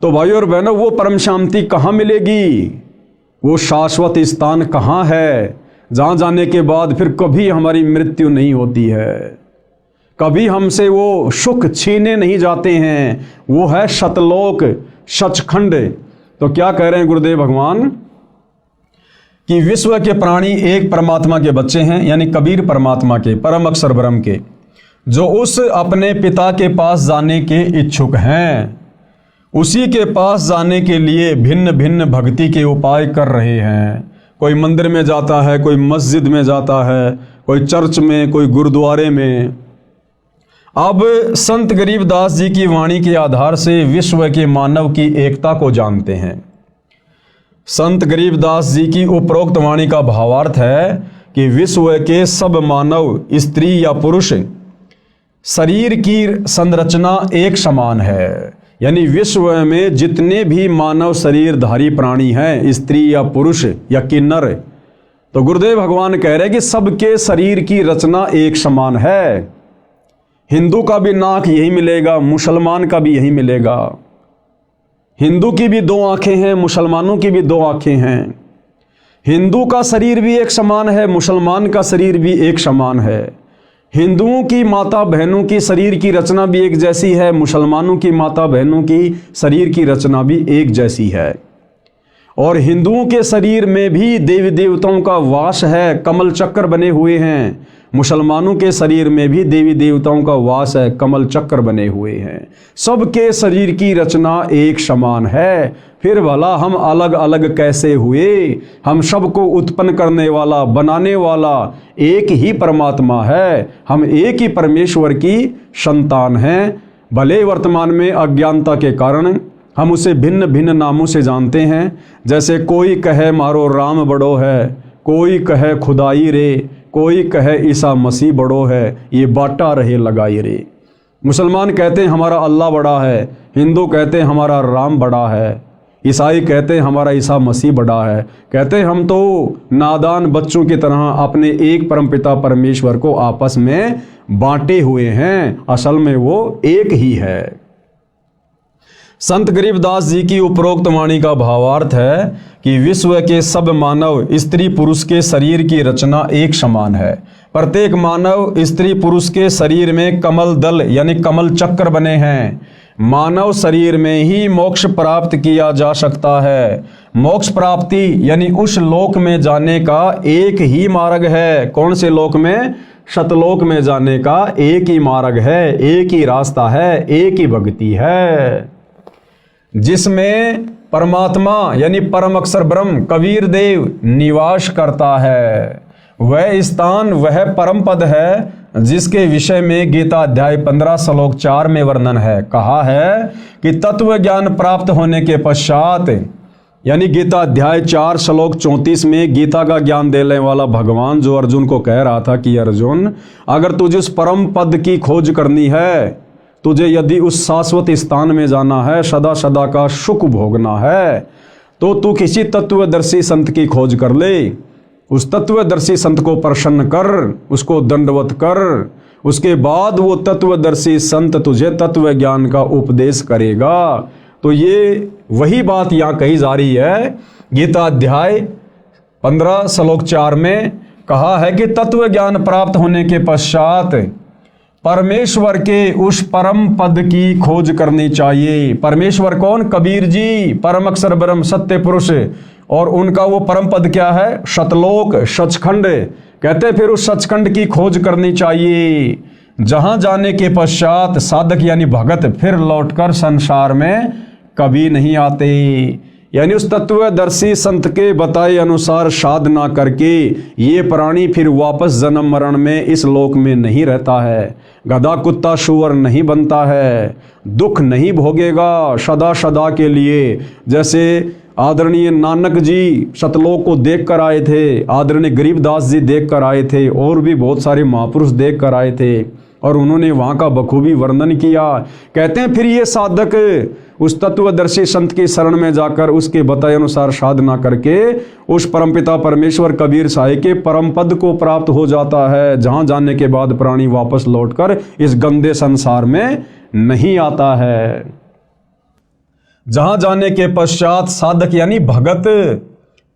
तो भाई और बहनों, वो परम शांति कहाँ मिलेगी? वो शाश्वत स्थान कहाँ है जहाँ जाने के बाद फिर कभी हमारी मृत्यु नहीं होती है, कभी हमसे वो सुख छीने नहीं जाते हैं? वो है सतलोक, सचखंड। तो क्या कह रहे हैं गुरुदेव भगवान कि विश्व के प्राणी एक परमात्मा के बच्चे हैं, यानी कबीर परमात्मा के, परम अक्षर ब्रह्म के, जो उस अपने पिता के पास जाने के इच्छुक हैं, उसी के पास जाने के लिए भिन्न भिन्न भक्ति के उपाय कर रहे हैं। कोई मंदिर में जाता है, कोई मस्जिद में जाता है, कोई चर्च में, कोई गुरुद्वारे में। अब संत गरीबदास जी की वाणी के आधार से विश्व के मानव की एकता को जानते हैं। संत गरीबदास जी की उपरोक्त वाणी का भावार्थ है कि विश्व के सब मानव, स्त्री या पुरुष, शरीर की संरचना एक समान है। यानी विश्व में जितने भी मानव शरीरधारी प्राणी हैं, स्त्री या पुरुष या किन्नर, तो गुरुदेव भगवान कह रहे हैं कि सबके शरीर की रचना एक समान है। हिंदू का भी नाक यही मिलेगा, मुसलमान का भी यही मिलेगा। हिंदू की भी 2 आंखें हैं, मुसलमानों की भी 2 आंखें हैं। हिंदू का शरीर भी एक समान है, मुसलमान का शरीर भी एक समान है। हिंदुओं की माता बहनों की शरीर की रचना भी एक जैसी है, मुसलमानों की माता बहनों की शरीर की रचना भी एक जैसी है। और हिंदुओं के शरीर में भी देवी देवताओं का वास है, कमल चक्र बने हुए हैं। मुसलमानों के शरीर में भी देवी देवताओं का वास है, कमल चक्र बने हुए हैं। सबके शरीर की रचना एक समान है। फिर भला हम अलग अलग कैसे हुए? हम सबको उत्पन्न करने वाला, बनाने वाला एक ही परमात्मा है। हम एक ही परमेश्वर की संतान हैं। भले वर्तमान में अज्ञानता के कारण हम उसे भिन्न भिन्न नामों से जानते हैं। जैसे कोई कहे मारो राम बड़ो है, कोई कहे खुदाई रे, कोई कहे ईसा मसीह बड़ो है, ये बाटा रहे लगाई रे। मुसलमान कहते हैं हमारा अल्लाह बड़ा है, हिंदू कहते हैं हमारा राम बड़ा है, ईसाई कहते हैं हमारा ईसा मसीह बड़ा है। कहते हैं हम तो नादान बच्चों की तरह अपने एक परमपिता परमेश्वर को आपस में बांटे हुए हैं, असल में वो एक ही है। संत गरीबदास जी की उपरोक्त वाणी का भावार्थ है कि विश्व के सब मानव, स्त्री पुरुष के शरीर की रचना एक समान है। प्रत्येक मानव, स्त्री पुरुष के शरीर में कमल दल यानी कमल चक्र बने हैं। मानव शरीर में ही मोक्ष प्राप्त किया जा सकता है। मोक्ष प्राप्ति यानी उस लोक में जाने का एक ही मार्ग है। कौन से लोक में? सतलोक में जाने का एक ही मार्ग है, एक ही रास्ता है, एक ही भक्ति है, जिसमें परमात्मा यानी परम अक्षर ब्रह्म कबीर देव निवास करता है। वह स्थान वह परम पद है जिसके विषय में गीता अध्याय 15 श्लोक 4 में वर्णन है। कहा है कि तत्व ज्ञान प्राप्त होने के पश्चात, यानी गीता अध्याय 4 श्लोक 34 में गीता का ज्ञान देने वाला भगवान जो अर्जुन को कह रहा था कि अर्जुन, अगर तुझे उस परम पद की खोज करनी है, तुझे यदि उस शाश्वत स्थान में जाना है, सदा सदा का सुख भोगना है, तो तू किसी तत्वदर्शी संत की खोज कर ले। उस तत्वदर्शी संत को प्रसन्न कर, उसको दंडवत कर, उसके बाद वो तत्वदर्शी संत तुझे तत्व ज्ञान का उपदेश करेगा। तो ये वही बात यहाँ कही जा रही है। गीता अध्याय 15 श्लोक 4 में कहा है कि तत्व ज्ञान प्राप्त होने के पश्चात परमेश्वर के उस परम पद की खोज करनी चाहिए। परमेश्वर कौन? कबीर जी, परम अक्षर ब्रह्म सत्य पुरुष। और उनका वो परम पद क्या है? सतलोक, सचखंड। कहते हैं फिर उस सचखंड की खोज करनी चाहिए, जहां जाने के पश्चात साधक यानी भगत फिर लौटकर संसार में कभी नहीं आते। यानी उस तत्वदर्शी संत के बताए अनुसार साधना करके ये प्राणी फिर वापस जन्म मरण में इस लोक में नहीं रहता है, गधा कुत्ता सुअर नहीं बनता है, दुख नहीं भोगेगा सदा सदा के लिए। जैसे आदरणीय नानक जी सतलोक को देख कर आए थे, आदरणीय गरीबदास जी देख कर आए थे, और भी बहुत सारे महापुरुष देख कर आए थे, और उन्होंने वहाँ का बखूबी वर्णन किया। कहते हैं फिर ये साधक उस तत्वदर्शी संत की शरण में जाकर उसके बताए अनुसार साधना करके उस परमपिता परमेश्वर कबीर साहिब के परम पद को प्राप्त हो जाता है, जहाँ जाने के बाद प्राणी वापस लौटकर इस गंदे संसार में नहीं आता है। जहाँ जाने के पश्चात साधक यानी भगत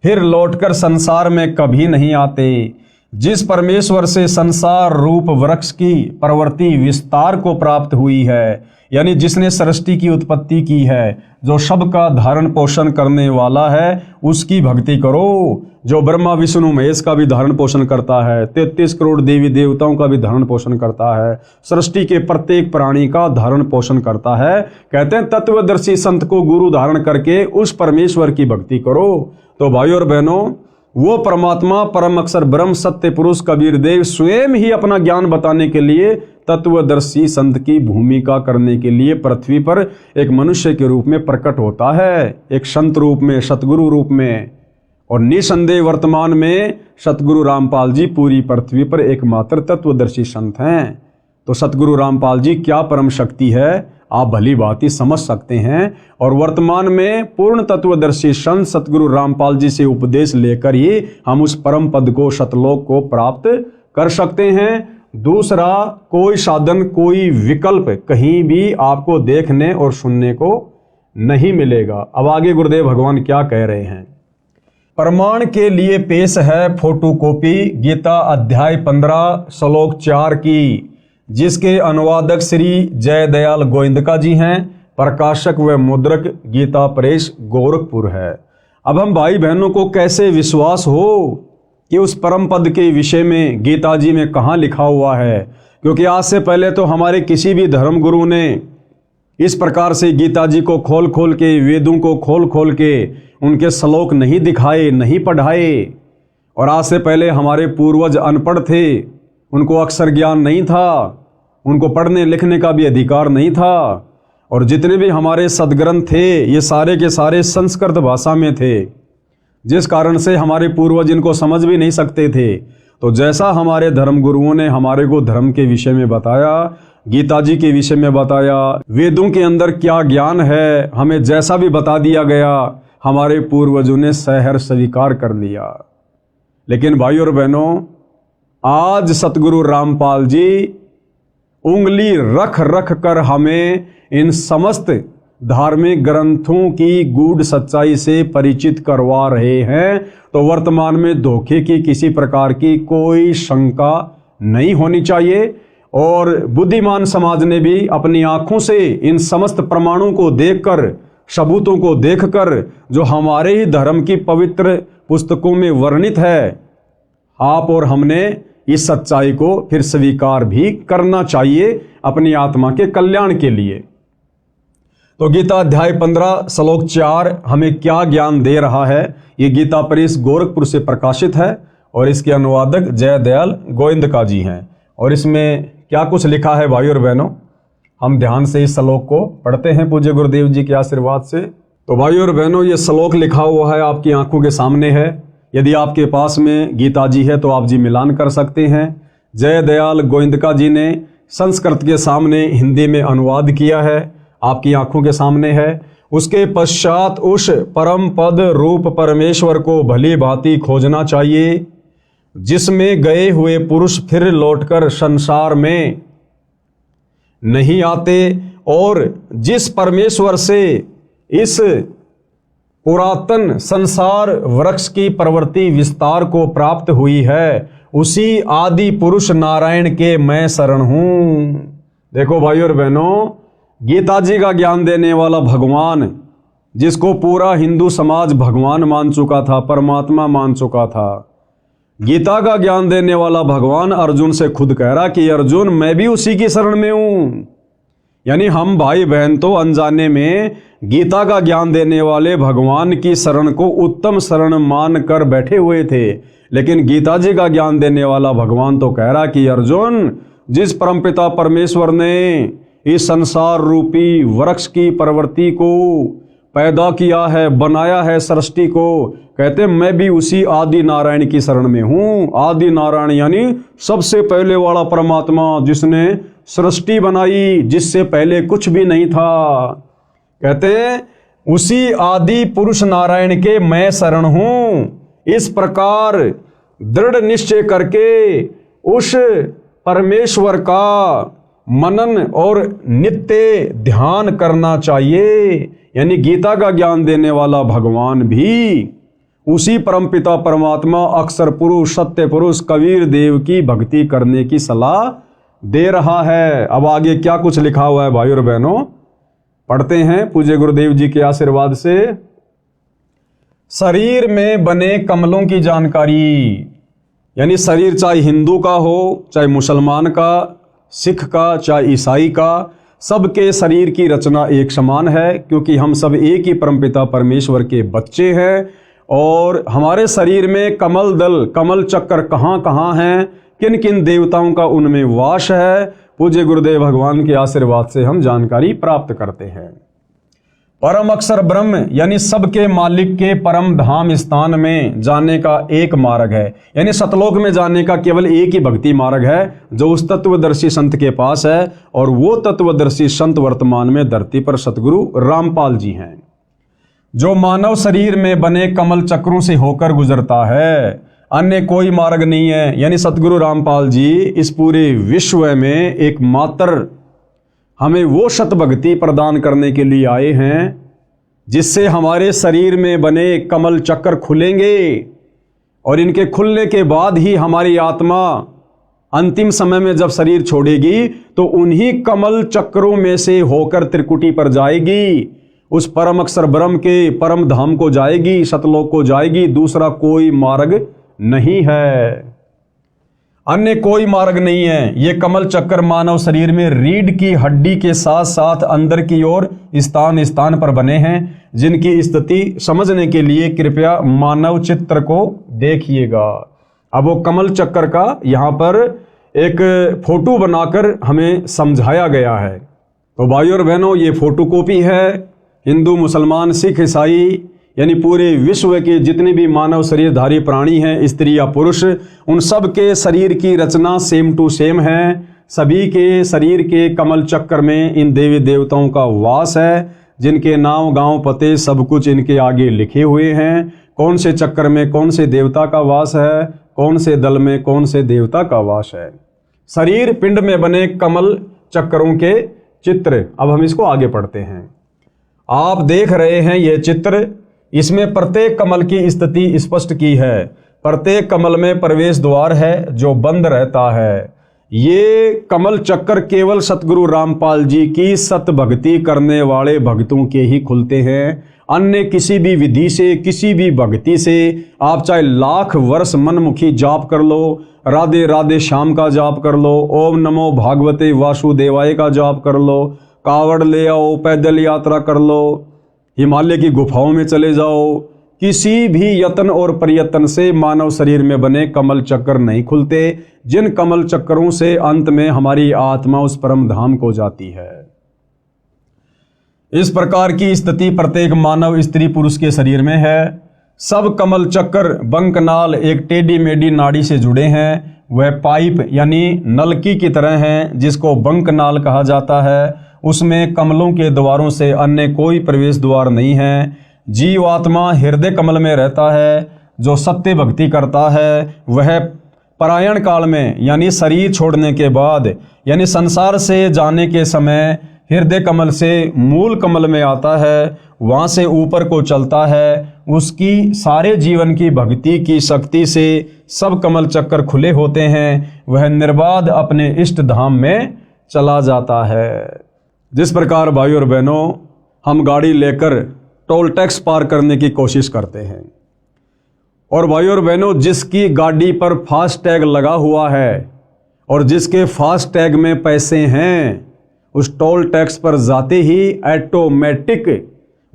फिर लौटकर संसार में कभी नहीं आते। जिस परमेश्वर से संसार रूप वृक्ष की प्रवृत्ति विस्तार को प्राप्त हुई है, यानी जिसने सृष्टि की उत्पत्ति की है, जो सबका धारण पोषण करने वाला है, उसकी भक्ति करो। जो ब्रह्मा विष्णु महेश का भी धारण पोषण करता है, 33 करोड़ देवी देवताओं का भी धारण पोषण करता है, सृष्टि के प्रत्येक प्राणी का धारण पोषण करता है। कहते हैं तत्वदर्शी संत को गुरु धारण करके उस परमेश्वर की भक्ति करो। तो भाइयों और बहनों, वो परमात्मा परम अक्षर ब्रह्म सत्य पुरुष कबीर देव स्वयं ही अपना ज्ञान बताने के लिए तत्वदर्शी संत की भूमिका करने के लिए पृथ्वी पर एक मनुष्य के रूप में प्रकट होता है, एक संत रूप में, सतगुरु रूप में। और निसंदेह वर्तमान में सतगुरु रामपाल जी पूरी पृथ्वी पर एकमात्र तत्वदर्शी संत हैं। तो सतगुरु रामपाल जी क्या परम शक्ति है, आप भली भांति समझ सकते हैं। और वर्तमान में पूर्ण तत्वदर्शी संत सतगुरु रामपाल जी से उपदेश लेकर ही हम उस परम पद को, सतलोक को प्राप्त कर सकते हैं। दूसरा कोई साधन, कोई विकल्प कहीं भी आपको देखने और सुनने को नहीं मिलेगा। अब आगे गुरुदेव भगवान क्या कह रहे हैं। प्रमाण के लिए पेश है फोटोकॉपी गीता अध्याय 15 श्लोक 4 की, जिसके अनुवादक श्री जय दयाल गोविंदका जी हैं। प्रकाशक व मुद्रक गीता प्रेस गोरखपुर है। अब हम भाई बहनों को कैसे विश्वास हो कि उस परम पद के विषय में गीता जी में कहाँ लिखा हुआ है, क्योंकि आज से पहले तो हमारे किसी भी धर्म गुरु ने इस प्रकार से गीता जी को खोल खोल के, वेदों को खोल खोल के उनके श्लोक नहीं दिखाए, नहीं पढ़ाए। और आज से पहले हमारे पूर्वज अनपढ़ थे, उनको अक्षर ज्ञान नहीं था, उनको पढ़ने लिखने का भी अधिकार नहीं था। और जितने भी हमारे सदग्रंथ थे ये सारे के सारे संस्कृत भाषा में थे, जिस कारण से हमारे पूर्वज इनको समझ भी नहीं सकते थे। तो जैसा हमारे धर्म गुरुओं ने हमारे को धर्म के विषय में बताया, गीता जी के विषय में बताया, वेदों के अंदर क्या ज्ञान है हमें जैसा भी बता दिया गया, हमारे पूर्वजों ने सहर स्वीकार कर लिया। लेकिन भाइयों और बहनों, आज सतगुरु रामपाल जी उंगली रख रख कर हमें इन समस्त धार्मिक ग्रंथों की गूढ़ सच्चाई से परिचित करवा रहे हैं। तो वर्तमान में धोखे की किसी प्रकार की कोई शंका नहीं होनी चाहिए। और बुद्धिमान समाज ने भी अपनी आंखों से इन समस्त प्रमाणों को देखकर, सबूतों को देखकर, जो हमारे ही धर्म की पवित्र पुस्तकों में वर्णित है, आप और हमने इस सच्चाई को फिर स्वीकार भी करना चाहिए अपनी आत्मा के कल्याण के लिए। तो गीता अध्याय 15 श्लोक 4 हमें क्या ज्ञान दे रहा है। ये गीता प्रेस गोरखपुर से प्रकाशित है और इसके अनुवादक जयदयाल गोविंदका जी हैं। और इसमें क्या कुछ लिखा है भाई और बहनों, हम ध्यान से इस श्लोक को पढ़ते हैं पूज्य गुरुदेव जी के आशीर्वाद से। तो भाई और बहनों, ये श्लोक लिखा हुआ है, आपकी आंखों के सामने है। यदि आपके पास में गीता जी है तो आप जी मिलान कर सकते हैं। जयदयाल गोविंदका जी ने संस्कृत के सामने हिंदी में अनुवाद किया है, आपकी आंखों के सामने है। उसके पश्चात उस परम पद रूप परमेश्वर को भली भांति खोजना चाहिए, जिसमें गए हुए पुरुष फिर लौटकर संसार में नहीं आते, और जिस परमेश्वर से इस पुरातन संसार वृक्ष की प्रवृत्ति विस्तार को प्राप्त हुई है, उसी आदि पुरुष नारायण के मैं शरण हूं। देखो भाई और बहनों, गीता जी का ज्ञान देने वाला भगवान, जिसको पूरा हिंदू समाज भगवान मान चुका था, परमात्मा मान चुका था, गीता का ज्ञान देने वाला भगवान अर्जुन से खुद कह रहा कि अर्जुन मैं भी उसी की शरण में हूं। यानी हम भाई बहन तो अनजाने में गीता का ज्ञान देने वाले भगवान की शरण को उत्तम शरण मान कर बैठे हुए थे, लेकिन गीता जी का ज्ञान देने वाला भगवान तो कह रहा कि अर्जुन, जिस परमपिता परमेश्वर ने इस संसार रूपी वृक्ष की प्रवृत्ति को पैदा किया है, बनाया है सृष्टि को, कहते मैं भी उसी आदि नारायण की शरण में हूं। आदि नारायण यानी सबसे पहले वाला परमात्मा, जिसने सृष्टि बनाई, जिससे पहले कुछ भी नहीं था। कहते उसी आदि पुरुष नारायण के मैं शरण हूं। इस प्रकार दृढ़ निश्चय करके उस परमेश्वर का मनन और नित्य ध्यान करना चाहिए। यानी गीता का ज्ञान देने वाला भगवान भी उसी परमपिता परमात्मा अक्षर पुरुष सत्य पुरुष कबीर देव की भक्ति करने की सलाह दे रहा है। अब आगे क्या कुछ लिखा हुआ है भाई और बहनों, पढ़ते हैं पूज्य गुरुदेव जी के आशीर्वाद से। शरीर में बने कमलों की जानकारी, यानी शरीर चाहे हिंदू का हो, चाहे मुसलमान का, सिख का, चाहे ईसाई का, सबके शरीर की रचना एक समान है, क्योंकि हम सब एक ही परमपिता परमेश्वर के बच्चे हैं। और हमारे शरीर में कमल दल, कमल चक्कर कहाँ कहाँ हैं, किन किन देवताओं का उनमें वास है, पूज्य गुरुदेव भगवान के आशीर्वाद से हम जानकारी प्राप्त करते हैं। परम अक्षर ब्रह्म यानी सबके मालिक के परम धाम स्थान में जाने का एक मार्ग है, यानी सतलोक में जाने का केवल एक ही भक्ति मार्ग है, जो उस तत्वदर्शी संत के पास है। और वो तत्वदर्शी संत वर्तमान में धरती पर सतगुरु रामपाल जी हैं, जो मानव शरीर में बने कमल चक्रों से होकर गुजरता है। अन्य कोई मार्ग नहीं है। यानी सतगुरु रामपाल जी इस पूरे विश्व में एकमात्र हमें वो सत भक्ति प्रदान करने के लिए आए हैं, जिससे हमारे शरीर में बने कमल चक्र खुलेंगे, और इनके खुलने के बाद ही हमारी आत्मा अंतिम समय में जब शरीर छोड़ेगी तो उन्हीं कमल चक्रों में से होकर त्रिकुटी पर जाएगी, उस परम अक्षर ब्रह्म के परम धाम को जाएगी, सतलोक को जाएगी। दूसरा कोई मार्ग नहीं है, अन्य कोई मार्ग नहीं है। ये कमल चक्कर मानव शरीर में रीढ़ की हड्डी के साथ साथ अंदर की ओर स्थान स्थान पर बने हैं, जिनकी स्थिति समझने के लिए कृपया मानव चित्र को देखिएगा। अब वो कमल चक्कर का यहाँ पर एक फोटो बनाकर हमें समझाया गया है। तो भाई और बहनों, ये फोटो कॉपी है। हिंदू, मुसलमान, सिख, ईसाई यानी पूरे विश्व के जितने भी मानव शरीरधारी प्राणी हैं, स्त्री या पुरुष, उन सब के शरीर की रचना सेम टू सेम है। सभी के शरीर के कमल चक्र में इन देवी देवताओं का वास है, जिनके नाम, गांव, पते सब कुछ इनके आगे लिखे हुए हैं। कौन से चक्र में कौन से देवता का वास है, कौन से दल में कौन से देवता का वास है। शरीर पिंड में बने कमल चक्रों के चित्र। अब हम इसको आगे पढ़ते हैं। आप देख रहे हैं यह चित्र, इसमें प्रत्येक कमल की स्थिति स्पष्ट की है। प्रत्येक कमल में प्रवेश द्वार है जो बंद रहता है। ये कमल चक्कर केवल सतगुरु रामपाल जी की सत भक्ति करने वाले भक्तों के ही खुलते हैं। अन्य किसी भी विधि से, किसी भी भक्ति से आप चाहे लाख वर्ष मनमुखी जाप कर लो, राधे राधे श्याम का जाप कर लो, ओम नमो भागवते वासुदेवाय का जाप कर लो, कावड़ ले आओ, पैदल यात्रा कर लो, हिमालय की गुफाओं में चले जाओ, किसी भी यत्न और प्रयत्न से मानव शरीर में बने कमल चक्र नहीं खुलते, जिन कमल चक्रों से अंत में हमारी आत्मा उस परम धाम को जाती है। इस प्रकार की स्थिति प्रत्येक मानव स्त्री पुरुष के शरीर में है। सब कमल चक्र बंकनाल एक टेढ़ी मेढ़ी नाड़ी से जुड़े हैं। वह पाइप यानी नलकी की तरह हैं, जिसको बंकनाल कहा जाता है। उसमें कमलों के द्वारों से अन्य कोई प्रवेश द्वार नहीं है। जीवात्मा हृदय कमल में रहता है। जो सत्य भक्ति करता है वह परायण काल में यानी शरीर छोड़ने के बाद यानी संसार से जाने के समय हृदय कमल से मूल कमल में आता है, वहाँ से ऊपर को चलता है। उसकी सारे जीवन की भक्ति की शक्ति से सब कमल चक्कर खुले होते हैं। वह निर्बाध अपने इष्ट धाम में चला जाता है। जिस प्रकार भाइयों और बहनों हम गाड़ी लेकर टोल टैक्स पार करने की कोशिश करते हैं, और भाइयों और बहनों जिसकी गाड़ी पर फास्ट टैग लगा हुआ है और जिसके फास्ट टैग में पैसे हैं, उस टोल टैक्स पर जाते ही ऑटोमेटिक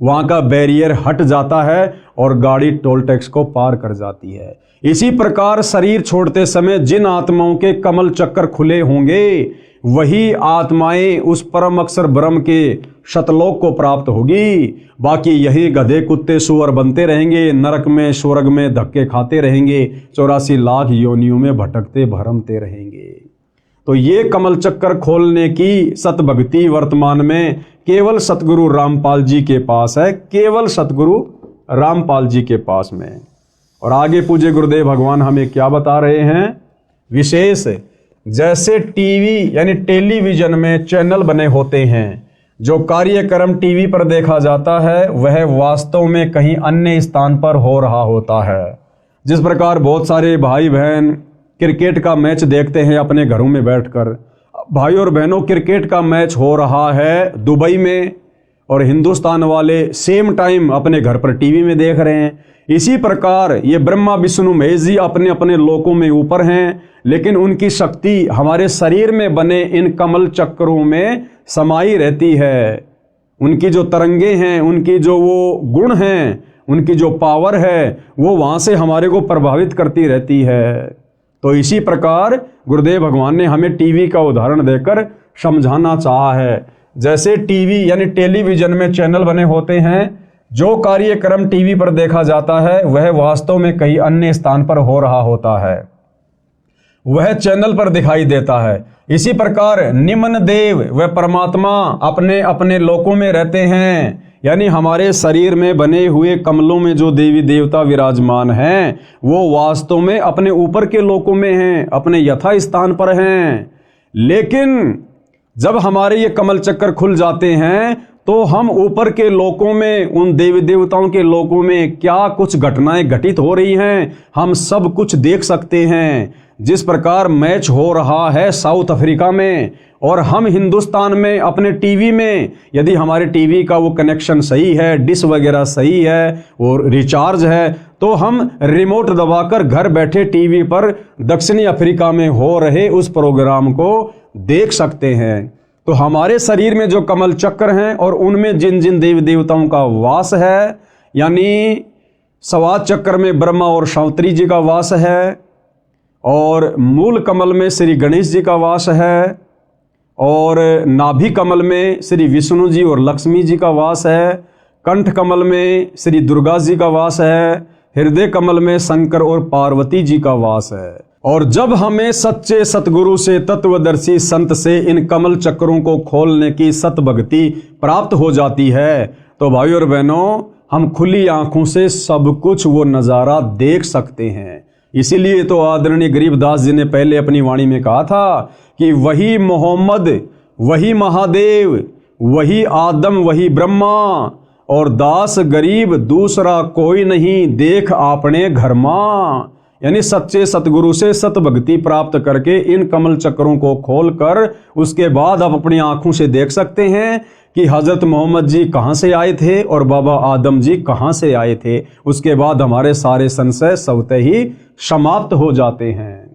वहाँ का बैरियर हट जाता है और गाड़ी टोल टैक्स को पार कर जाती है। इसी प्रकार शरीर छोड़ते समय जिन आत्माओं के कमल चक्कर खुले होंगे वही आत्माएं उस परम अक्षर ब्रह्म के शतलोक को प्राप्त होगी। बाकी यही गधे कुत्ते सुअर बनते रहेंगे, नरक में स्वर्ग में धक्के खाते रहेंगे, 84 लाख योनियों में भटकते भरमते रहेंगे। तो ये कमल चक्कर खोलने की सतभक्ति वर्तमान में केवल सतगुरु रामपाल जी के पास है, केवल सतगुरु रामपाल जी के पास में। और आगे पूज्य गुरुदेव भगवान हमें क्या बता रहे हैं? विशेष जैसे टीवी यानी टेलीविजन में चैनल बने होते हैं, जो कार्यक्रम टीवी पर देखा जाता है वह वास्तव में कहीं अन्य स्थान पर हो रहा होता है। जिस प्रकार बहुत सारे भाई बहन क्रिकेट का मैच देखते हैं अपने घरों में बैठकर। भाई और बहनों, क्रिकेट का मैच हो रहा है दुबई में और हिंदुस्तान वाले सेम टाइम अपने घर पर टीवी में देख रहे हैं। इसी प्रकार ये ब्रह्मा विष्णु महेश जी अपने अपने लोकों में ऊपर हैं, लेकिन उनकी शक्ति हमारे शरीर में बने इन कमल चक्रों में समाई रहती है। उनकी जो तरंगे हैं, उनकी जो वो गुण हैं, उनकी जो पावर है, वो वहाँ से हमारे को प्रभावित करती रहती है। तो इसी प्रकार गुरुदेव भगवान ने हमें टीवी का उदाहरण देकर समझाना चाहा है। जैसे टीवी यानी टेलीविजन में चैनल बने होते हैं, जो कार्यक्रम टीवी पर देखा जाता है वह वास्तव में कहीं अन्य स्थान पर हो रहा होता है, वह चैनल पर दिखाई देता है। इसी प्रकार निम्न देव व परमात्मा अपने अपने लोकों में रहते हैं, यानी हमारे शरीर में बने हुए कमलों में जो देवी देवता विराजमान हैं वो वास्तव में अपने ऊपर के लोकों में हैं, अपने यथा स्थान पर हैं। लेकिन जब हमारे ये कमल चक्कर खुल जाते हैं तो हम ऊपर के लोकों में, उन देवी देवताओं के लोकों में क्या कुछ घटनाएं घटित हो रही हैं हम सब कुछ देख सकते हैं। जिस प्रकार मैच हो रहा है साउथ अफ्रीका में और हम हिंदुस्तान में अपने टीवी में, यदि हमारे टीवी का वो कनेक्शन सही है, डिश वगैरह सही है और रिचार्ज है, तो हम रिमोट दबाकर घर बैठे टीवी पर दक्षिणी अफ्रीका में हो रहे उस प्रोग्राम को देख सकते हैं। तो हमारे शरीर में जो कमल चक्र हैं और उनमें जिन जिन देवी देवताओं का वास है, यानी स्वाद चक्र में ब्रह्मा और शांतरी जी का वास है, और मूल कमल में श्री गणेश जी का वास है, और नाभि कमल में श्री विष्णु जी और लक्ष्मी जी का वास है, कंठ कमल में श्री दुर्गा जी का वास है, हृदय कमल में शंकर और पार्वती जी का वास है। और जब हमें सच्चे सतगुरु से, तत्वदर्शी संत से इन कमल चक्रों को खोलने की सतभक्ति प्राप्त हो जाती है, तो भाइयों और बहनों हम खुली आंखों से सब कुछ वो नज़ारा देख सकते हैं। इसीलिए तो आदरणीय गरीबदास जी ने पहले अपनी वाणी में कहा था कि वही मोहम्मद, वही महादेव, वही आदम, वही ब्रह्मा, और दास गरीब दूसरा कोई नहीं, देख आपने घर मां। यानी सच्चे सतगुरु से सतभक्ति प्राप्त करके इन कमल चक्रों को खोलकर उसके बाद आप अपनी आंखों से देख सकते हैं कि हजरत मोहम्मद जी कहाँ से आए थे और बाबा आदम जी कहाँ से आए थे। उसके बाद हमारे सारे संशय स्वतः ही समाप्त हो जाते हैं।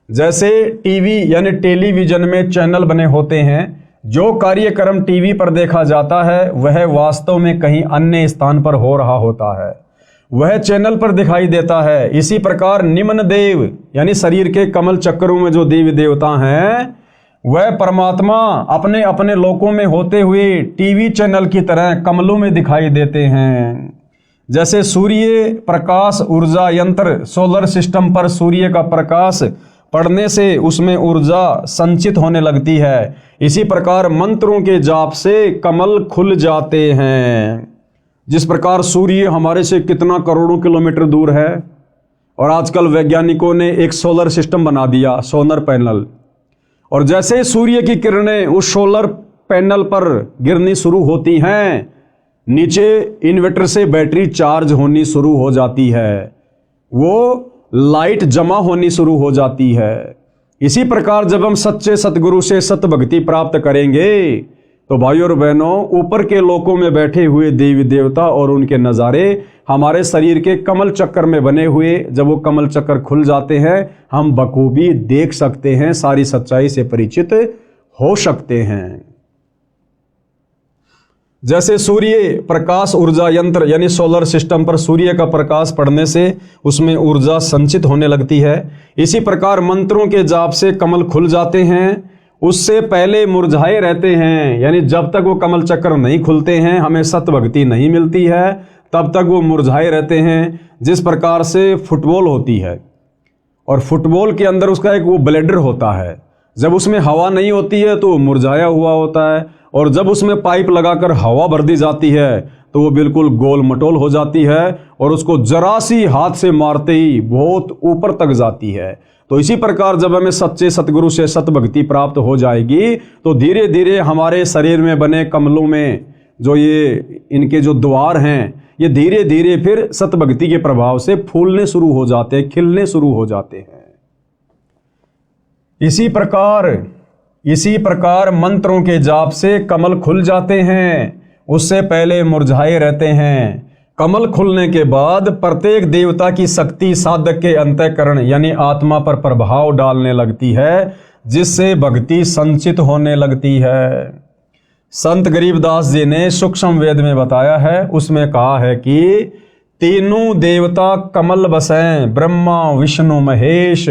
जैसे टीवी यानी टेलीविजन में चैनल बने होते हैं, जो कार्यक्रम टीवी पर देखा जाता है वह वास्तव में कहीं अन्य स्थान पर हो रहा होता है। वह चैनल पर दिखाई देता है। इसी प्रकार निम्न देव यानी शरीर के कमल चक्रों में जो देवी देवता हैं वह परमात्मा अपने अपने लोकों में होते हुए टीवी चैनल की तरह कमलों में दिखाई देते हैं। जैसे सूर्य प्रकाश ऊर्जा यंत्र सोलर सिस्टम पर सूर्य का प्रकाश पड़ने से उसमें ऊर्जा संचित होने लगती है, इसी प्रकार मंत्रों के जाप से कमल खुल जाते हैं। जिस प्रकार सूर्य हमारे से कितना करोड़ों किलोमीटर दूर है और आजकल वैज्ञानिकों ने एक सोलर सिस्टम बना दिया, सोलर पैनल, और जैसे सूर्य की किरणें उस सोलर पैनल पर गिरनी शुरू होती हैं, नीचे इन्वर्टर से बैटरी चार्ज होनी शुरू हो जाती है, वो लाइट जमा होनी शुरू हो जाती है। इसी प्रकार जब हम सच्चे सतगुरु से सत भक्ति प्राप्त करेंगे तो भाइयों और बहनों, ऊपर के लोकों में बैठे हुए देवी देवता और उनके नज़ारे हमारे शरीर के कमल चक्कर में बने हुए, जब वो कमल चक्कर खुल जाते हैं हम बखूबी देख सकते हैं, सारी सच्चाई से परिचित हो सकते हैं। जैसे सूर्य प्रकाश ऊर्जा यंत्र यानी सोलर सिस्टम पर सूर्य का प्रकाश पड़ने से उसमें ऊर्जा संचित होने लगती है, इसी प्रकार मंत्रों के जाप से कमल खुल जाते हैं। उससे पहले मुरझाए रहते हैं, यानी जब तक वो कमल चक्र नहीं खुलते हैं, हमें सत भक्ति नहीं मिलती है, तब तक वो मुरझाए रहते हैं। जिस प्रकार से फुटबॉल होती है और फुटबॉल के अंदर उसका एक वो ब्लेडर होता है, जब उसमें हवा नहीं होती है तो वो मुरझाया हुआ होता है, और जब उसमें पाइप लगाकर हवा भर दी जाती है तो वो बिल्कुल गोल मटोल हो जाती है और उसको जरा सी हाथ से मारते ही बहुत ऊपर तक जाती है। तो इसी प्रकार जब हमें सच्चे सतगुरु से सत भक्ति प्राप्त हो जाएगी तो धीरे धीरे हमारे शरीर में बने कमलों में जो ये इनके जो द्वार हैं, ये धीरे धीरे फिर सत भक्ति के प्रभाव से फूलने शुरू हो जाते हैं, खिलने शुरू हो जाते हैं। इसी प्रकार मंत्रों के जाप से कमल खुल जाते हैं, उससे पहले मुरझाए रहते हैं। कमल खुलने के बाद प्रत्येक देवता की शक्ति साधक के अंतःकरण यानी आत्मा पर प्रभाव डालने लगती है, जिससे भक्ति संचित होने लगती है। संत गरीबदास जी ने सूक्ष्म वेद में बताया है, उसमें कहा है कि तीनों देवता कमल बसें ब्रह्मा विष्णु महेश,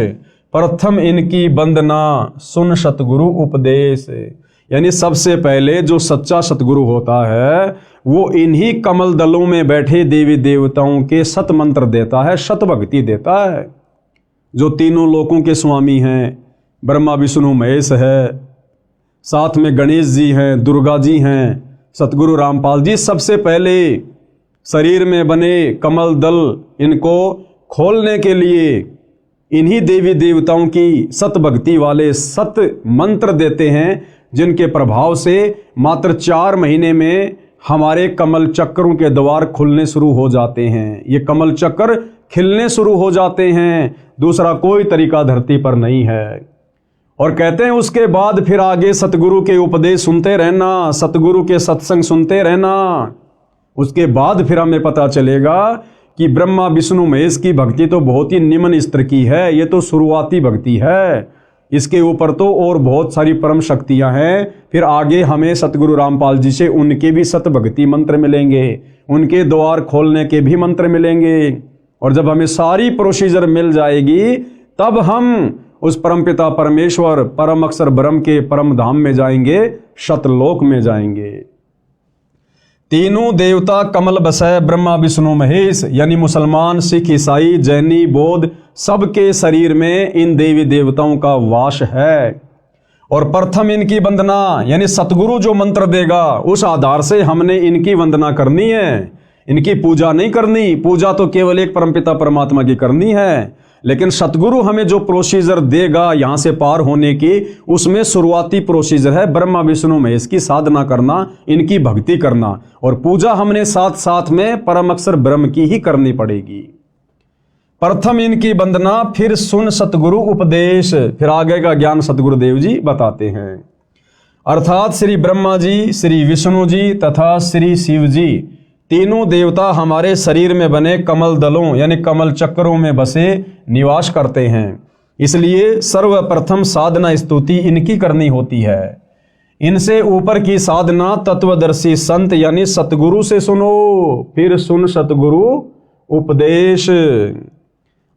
प्रथम इनकी वंदना सुन सतगुरु उपदेश। यानी सबसे पहले जो सच्चा सतगुरु होता है वो इन्हीं कमल दलों में बैठे देवी देवताओं के सत मंत्र देता है, सत भक्ति देता है। जो तीनों लोकों के स्वामी हैं, ब्रह्मा विष्णु महेश है, साथ में गणेश जी हैं, दुर्गा जी हैं, सतगुरु रामपाल जी, सबसे पहले शरीर में बने कमल दल इनको खोलने के लिए इन्हीं देवी देवताओं की सत भक्ति वाले सत मंत्र देते हैं, जिनके प्रभाव से मात्र 4 महीने में हमारे कमल चक्रों के द्वार खुलने शुरू हो जाते हैं। ये कमल चक्र खिलने शुरू हो जाते हैं, दूसरा कोई तरीका धरती पर नहीं है। और कहते हैं उसके बाद फिर आगे सतगुरु के उपदेश सुनते रहना, सतगुरु के सत्संग सुनते रहना। उसके बाद फिर हमें पता चलेगा कि ब्रह्मा विष्णु महेश की भक्ति तो बहुत ही निम्न स्तर की है, ये तो शुरुआती भक्ति है, इसके ऊपर तो और बहुत सारी परम शक्तियां हैं। फिर आगे हमें सतगुरु रामपाल जी से उनके भी सत भक्ति मंत्र मिलेंगे, उनके द्वार खोलने के भी मंत्र मिलेंगे, और जब हमें सारी प्रोसीजर मिल जाएगी तब हम उस परमपिता परमेश्वर परम अक्षर ब्रह्म के परम धाम में जाएंगे, शतलोक में जाएंगे। तीनों देवता कमल बसै ब्रह्मा विष्णु महेश, यानी मुसलमान सिख ईसाई जैनी बौद्ध सबके शरीर में इन देवी देवताओं का वास है। और प्रथम इनकी वंदना यानी सतगुरु जो मंत्र देगा उस आधार से हमने इनकी वंदना करनी है, इनकी पूजा नहीं करनी। पूजा तो केवल एक परमपिता परमात्मा की करनी है, लेकिन सतगुरु हमें जो प्रोसीजर देगा यहाँ से पार होने की, उसमें शुरुआती प्रोसीजर है ब्रह्मा विष्णु महेश की साधना करना, इनकी भक्ति करना, और पूजा हमने साथ साथ में परम अक्षर ब्रह्म की ही करनी पड़ेगी। प्रथम इनकी वंदना फिर सुन सतगुरु उपदेश, फिर आगे का ज्ञान सतगुरुदेव जी बताते हैं। अर्थात श्री ब्रह्मा जी, श्री विष्णु जी तथा श्री शिव जी तीनों देवता हमारे शरीर में बने कमल दलों यानी कमल चक्रों में बसे निवास करते हैं। इसलिए सर्वप्रथम साधना स्तुति इनकी करनी होती है। इनसे ऊपर की साधना तत्वदर्शी संत यानी सतगुरु से सुनो, फिर सुन सतगुरु उपदेश।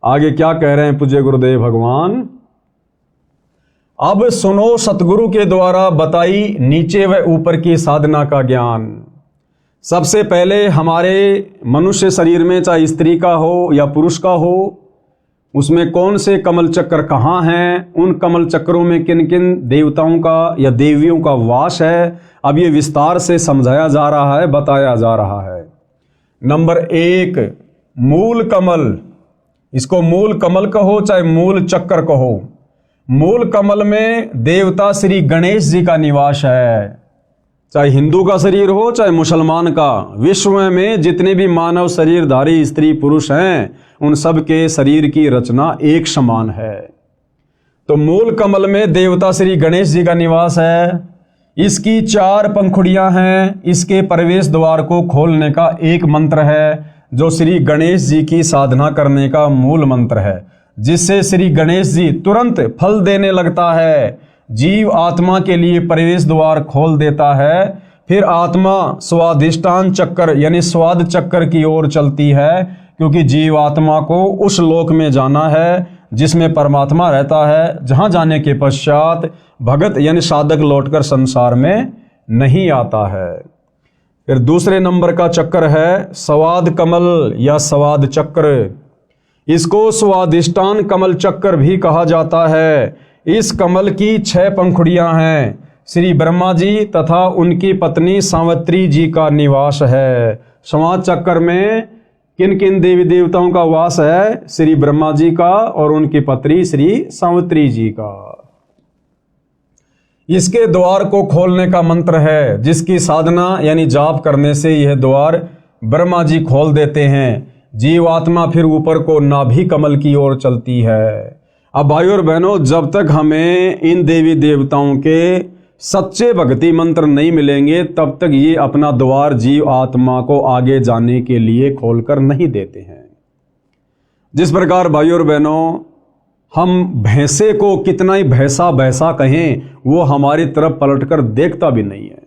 आगे क्या कह रहे हैं पूज्य गुरुदेव भगवान? अब सुनो सतगुरु के द्वारा बताई नीचे व ऊपर की साधना का ज्ञान। सबसे पहले हमारे मनुष्य शरीर में, चाहे स्त्री का हो या पुरुष का हो, उसमें कौन से कमल चक्र कहाँ हैं, उन कमल चक्रों में किन किन देवताओं का या देवियों का वास है, अब ये विस्तार से समझाया जा रहा है, बताया जा रहा है। नंबर 1, मूल कमल। इसको मूल कमल कहो चाहे मूल चक्र कहो। मूल कमल में देवता श्री गणेश जी का निवास है। चाहे हिंदू का शरीर हो चाहे मुसलमान का, विश्व में जितने भी मानव शरीरधारी स्त्री पुरुष हैं, उन सब के शरीर की रचना एक समान है। तो मूल कमल में देवता श्री गणेश जी का निवास है। इसकी 4 पंखुड़ियां हैं। इसके प्रवेश द्वार को खोलने का एक मंत्र है, जो श्री गणेश जी की साधना करने का मूल मंत्र है, जिससे श्री गणेश जी तुरंत फल देने लगता है। जीव आत्मा के लिए प्रवेश द्वार खोल देता है। फिर आत्मा स्वादिष्टान चक्र यानी स्वाद चक्र की ओर चलती है, क्योंकि जीव आत्मा को उस लोक में जाना है जिसमें परमात्मा रहता है, जहां जाने के पश्चात भगत यानी साधक लौटकर संसार में नहीं आता है। फिर दूसरे नंबर का चक्र है स्वाद कमल या स्वाद चक्र। इसको स्वादिष्टान कमल चक्र भी कहा जाता है। इस कमल की 6 पंखुड़ियां हैं। श्री ब्रह्मा जी तथा उनकी पत्नी सावित्री जी का निवास है। स्वाद चक्र में किन किन देवी देवताओं का वास है? श्री ब्रह्मा जी का और उनकी पत्नी श्री सावित्री जी का। इसके द्वार को खोलने का मंत्र है, जिसकी साधना यानी जाप करने से यह द्वार ब्रह्मा जी खोल देते हैं। जीवात्मा फिर ऊपर को नाभि कमल की ओर चलती है। अब भाइयों और बहनों, जब तक हमें इन देवी देवताओं के सच्चे भक्ति मंत्र नहीं मिलेंगे, तब तक ये अपना द्वार जीव आत्मा को आगे जाने के लिए खोलकर नहीं देते हैं। जिस प्रकार भाइयों और बहनों, हम भैंसे को कितना ही भैंसा भैंसा कहें, वो हमारी तरफ पलटकर देखता भी नहीं है,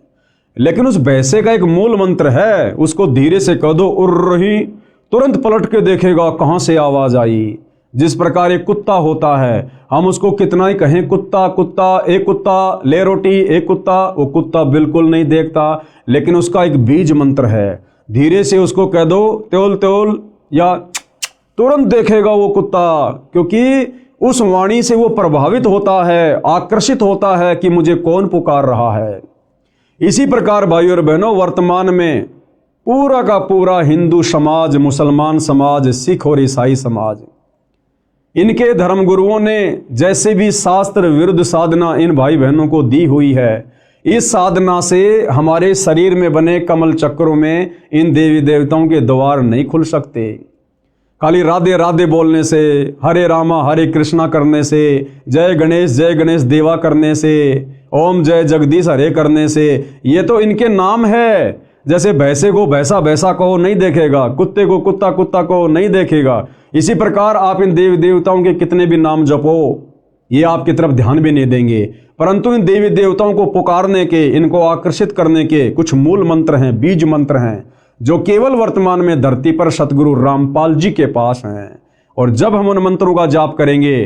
लेकिन उस भैंसे का एक मूल मंत्र है। उसको धीरे से कह दो उर्र ही, तुरंत पलट के देखेगा कहां से आवाज आई। जिस प्रकार एक कुत्ता होता है, हम उसको कितना ही कहें कुत्ता कुत्ता, एक कुत्ता ले रोटी, एक कुत्ता, वो कुत्ता बिल्कुल नहीं देखता, लेकिन उसका एक बीज मंत्र है। धीरे से उसको कह दो त्योल त्योल या तुरंत देखेगा वो कुत्ता, क्योंकि उस वाणी से वो प्रभावित होता है, आकर्षित होता है कि मुझे कौन पुकार रहा है। इसी प्रकार भाइयों और बहनों, वर्तमान में पूरा का पूरा हिंदू समाज, मुसलमान समाज, सिख और ईसाई समाज, इनके धर्मगुरुओं ने जैसे भी शास्त्र विरुद्ध साधना इन भाई बहनों को दी हुई है, इस साधना से हमारे शरीर में बने कमल चक्रों में इन देवी देवताओं के द्वार नहीं खुल सकते। खाली राधे राधे बोलने से, हरे रामा हरे कृष्णा करने से, जय गणेश देवा करने से, ओम जय जगदीश हरे करने से, ये तो इनके नाम है। जैसे भैंसे को भैंसा भैंसा को नहीं देखेगा, कुत्ते को कुत्ता कुत्ता को नहीं देखेगा, इसी प्रकार आप इन देवी देवताओं के कितने भी नाम जपो, ये आपकी तरफ ध्यान भी नहीं देंगे। परंतु इन देवी देवताओं को पुकारने के, इनको आकर्षित करने के कुछ मूल मंत्र हैं, बीज मंत्र हैं, जो केवल वर्तमान में धरती पर सतगुरु रामपाल जी के पास हैं। और जब हम उन मंत्रों का जाप करेंगे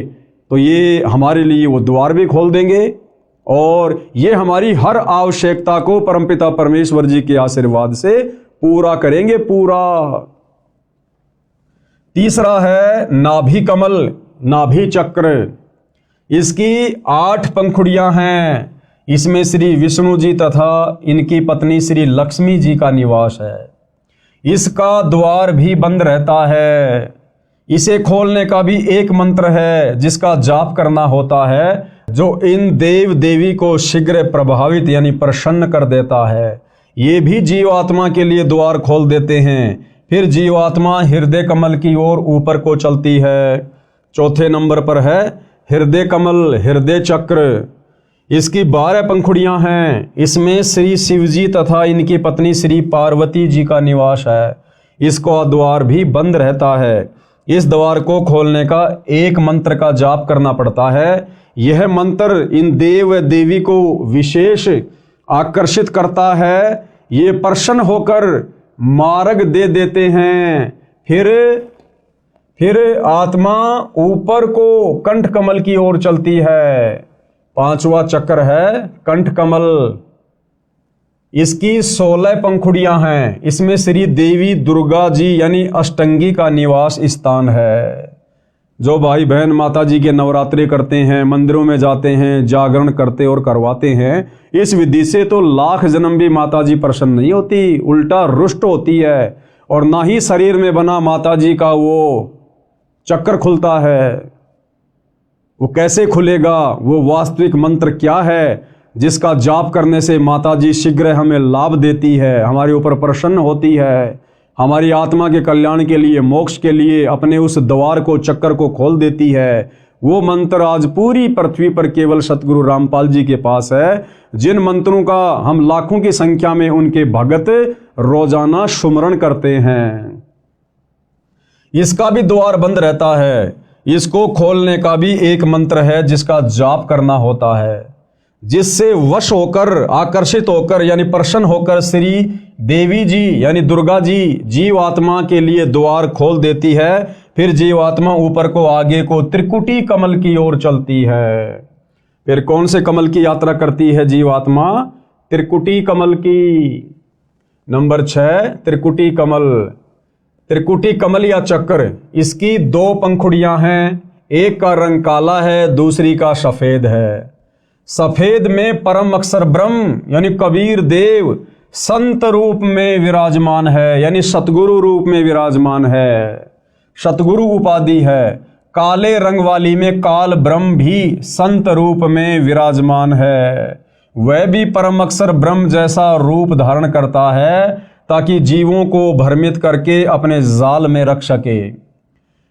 तो ये हमारे लिए वो द्वार भी खोल देंगे, और ये हमारी हर आवश्यकता को परमपिता परमेश्वर जी के आशीर्वाद से पूरा करेंगे, पूरा। तीसरा है नाभि कमल, नाभि चक्र। इसकी 8 पंखुड़ियां हैं। इसमें श्री विष्णु जी तथा इनकी पत्नी श्री लक्ष्मी जी का निवास है। इसका द्वार भी बंद रहता है। इसे खोलने का भी एक मंत्र है, जिसका जाप करना होता है, जो इन देव देवी को शीघ्र प्रभावित यानी प्रसन्न कर देता है। ये भी जीवात्मा के लिए द्वार खोल देते हैं। फिर जीवात्मा हृदय कमल की ओर ऊपर को चलती है। चौथे नंबर पर है हृदय कमल, हृदय चक्र। इसकी 12 पंखुड़ियां हैं। इसमें श्री शिव जी तथा इनकी पत्नी श्री पार्वती जी का निवास है। इसका द्वार भी बंद रहता है। इस द्वार को खोलने का एक मंत्र का जाप करना पड़ता है। यह मंत्र इन देव देवी को विशेष आकर्षित करता है। ये प्रसन्न होकर मार्ग दे देते हैं। फिर आत्मा ऊपर को कंठ कमल की ओर चलती है। पांचवा चक्र है कंठ कमल। इसकी 16 पंखुड़ियां हैं। इसमें श्री देवी दुर्गा जी यानी अष्टंगी का निवास स्थान है। जो भाई बहन माता जी के नवरात्रि करते हैं, मंदिरों में जाते हैं, जागरण करते और करवाते हैं, इस विधि से तो लाख जन्म भी माता जी प्रसन्न नहीं होती, उल्टा रुष्ट होती है। और ना ही शरीर में बना माता जी का वो चक्र खुलता है। वो कैसे खुलेगा? वो वास्तविक मंत्र क्या है जिसका जाप करने से माता जी शीघ्र हमें लाभ देती है, हमारे ऊपर प्रसन्न होती है, हमारी आत्मा के कल्याण के लिए, मोक्ष के लिए अपने उस द्वार को, चक्कर को खोल देती है। वो मंत्र आज पूरी पृथ्वी पर केवल सतगुरु रामपाल जी के पास है, जिन मंत्रों का हम लाखों की संख्या में उनके भगत रोजाना सुमरण करते हैं। इसका भी द्वार बंद रहता है। इसको खोलने का भी एक मंत्र है जिसका जाप करना होता है, जिससे वश होकर, आकर्षित होकर यानी प्रसन्न होकर श्री देवी जी यानी दुर्गा जी जीवात्मा के लिए द्वार खोल देती है। फिर जीवात्मा ऊपर को, आगे को त्रिकुटी कमल की ओर चलती है। फिर कौन से कमल की यात्रा करती है जीवात्मा? त्रिकुटी कमल की। नंबर 6 त्रिकुटी कमल। त्रिकुटी कमल या चक्र, इसकी 2 पंखुड़ियां हैं। एक का रंग काला है, दूसरी का सफेद है। सफेद में परम अक्षर ब्रह्म यानी कबीर देव संत रूप में विराजमान है, यानी सतगुरु रूप में विराजमान है, सतगुरु उपाधि है। काले रंग वाली में काल ब्रह्म भी संत रूप में विराजमान है। वह भी परम अक्षर ब्रह्म जैसा रूप धारण करता है ताकि जीवों को भ्रमित करके अपने जाल में रख सके।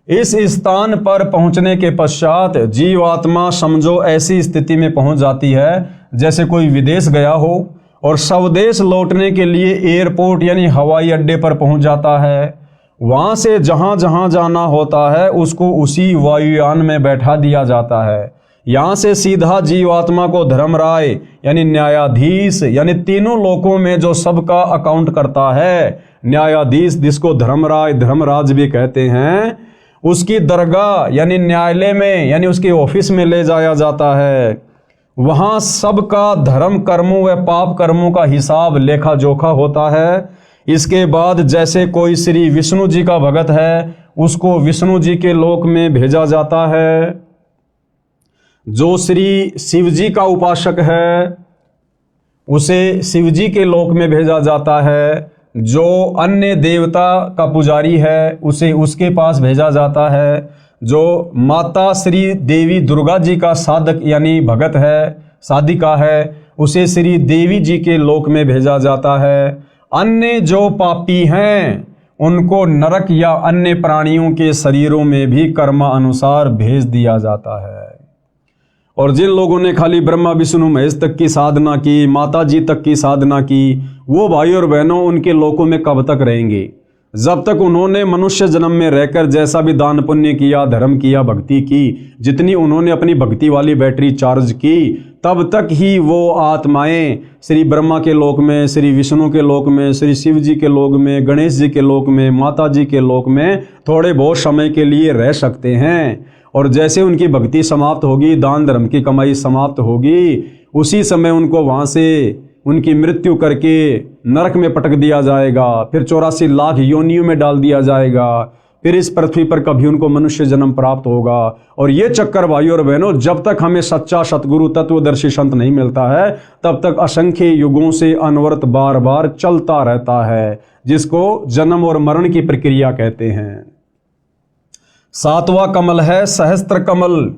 इस स्थान पर पहुंचने के पश्चात जीवात्मा समझो ऐसी स्थिति में पहुंच जाती है जैसे कोई विदेश गया हो और स्वदेश लौटने के लिए एयरपोर्ट यानी हवाई अड्डे पर पहुंच जाता है। वहां से जहां जहां जाना होता है उसको उसी वायुयान में बैठा दिया जाता है। यहां से सीधा जीवात्मा को धर्मराय यानी न्यायाधीश यानी तीनों लोकों में जो सबका अकाउंट करता है, न्यायाधीश जिसको धर्मराय धर्मराज भी कहते हैं, उसकी दरगाह यानी न्यायालय में यानी उसके ऑफिस में ले जाया जाता है। वहां सबका धर्म कर्मों व पाप कर्मों का हिसाब लेखा जोखा होता है। इसके बाद जैसे कोई श्री विष्णु जी का भगत है उसको विष्णु जी के लोक में भेजा जाता है। जो श्री शिव जी का उपासक है उसे शिव जी के लोक में भेजा जाता है। जो अन्य देवता का पुजारी है उसे उसके पास भेजा जाता है। जो माता श्री देवी दुर्गा जी का साधक यानी भगत है, साधिका है, उसे श्री देवी जी के लोक में भेजा जाता है। अन्य जो पापी हैं उनको नरक या अन्य प्राणियों के शरीरों में भी कर्मानुसार भेज दिया जाता है। और जिन लोगों ने खाली ब्रह्मा विष्णु महेश तक की साधना की, माता जी तक की साधना की, वो भाई और बहनों उनके लोकों में कब तक रहेंगे? जब तक उन्होंने मनुष्य जन्म में रहकर जैसा भी दान पुण्य किया, धर्म किया, भक्ति की, जितनी उन्होंने अपनी भक्ति वाली बैटरी चार्ज की, तब तक ही वो आत्माएं श्री ब्रह्मा के लोक में, श्री विष्णु के लोक में, श्री शिव जी के लोक में, गणेश जी के लोक में, माता जी के लोक में थोड़े बहुत समय के लिए रह सकते हैं। और जैसे उनकी भक्ति समाप्त होगी, दान धर्म की कमाई समाप्त होगी, उसी समय उनको वहाँ से उनकी मृत्यु करके नरक में पटक दिया जाएगा। फिर 84 लाख योनियों में डाल दिया जाएगा। फिर इस पृथ्वी पर कभी उनको मनुष्य जन्म प्राप्त होगा। और ये चक्कर भाइयों और बहनों जब तक हमें सच्चा सतगुरु तत्वदर्शी संत नहीं मिलता है तब तक असंख्य युगों से अनवरत बार बार चलता रहता है, जिसको जन्म और मरण की प्रक्रिया कहते हैं। 7वां कमल है सहस्त्र कमल।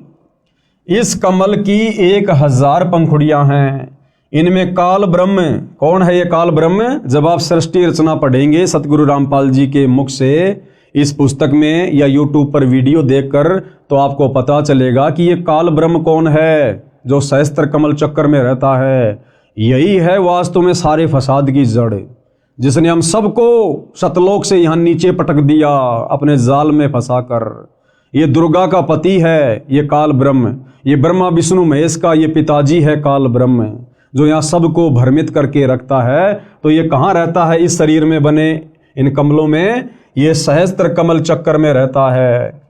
इस कमल की 1000 पंखुड़ियां हैं। इनमें काल ब्रह्म, कौन है ये काल ब्रह्म? जब आप सृष्टि रचना पढ़ेंगे सतगुरु रामपाल जी के मुख से इस पुस्तक में या यूट्यूब पर वीडियो देखकर, तो आपको पता चलेगा कि ये काल ब्रह्म कौन है जो सहस्त्र कमल चक्कर में रहता है। यही है वास्तव में सारे फसाद की जड़, जिसने हम सबको सतलोक से यहाँ नीचे पटक दिया अपने जाल में फंसाकर। ये दुर्गा का पति है ये काल ब्रह्म, ये ब्रह्मा विष्णु महेश का ये पिताजी है काल ब्रह्म, जो यहाँ सबको भ्रमित करके रखता है। तो ये कहाँ रहता है? इस शरीर में बने इन कमलों में। ये सहस्त्र कमल चक्कर में रहता है।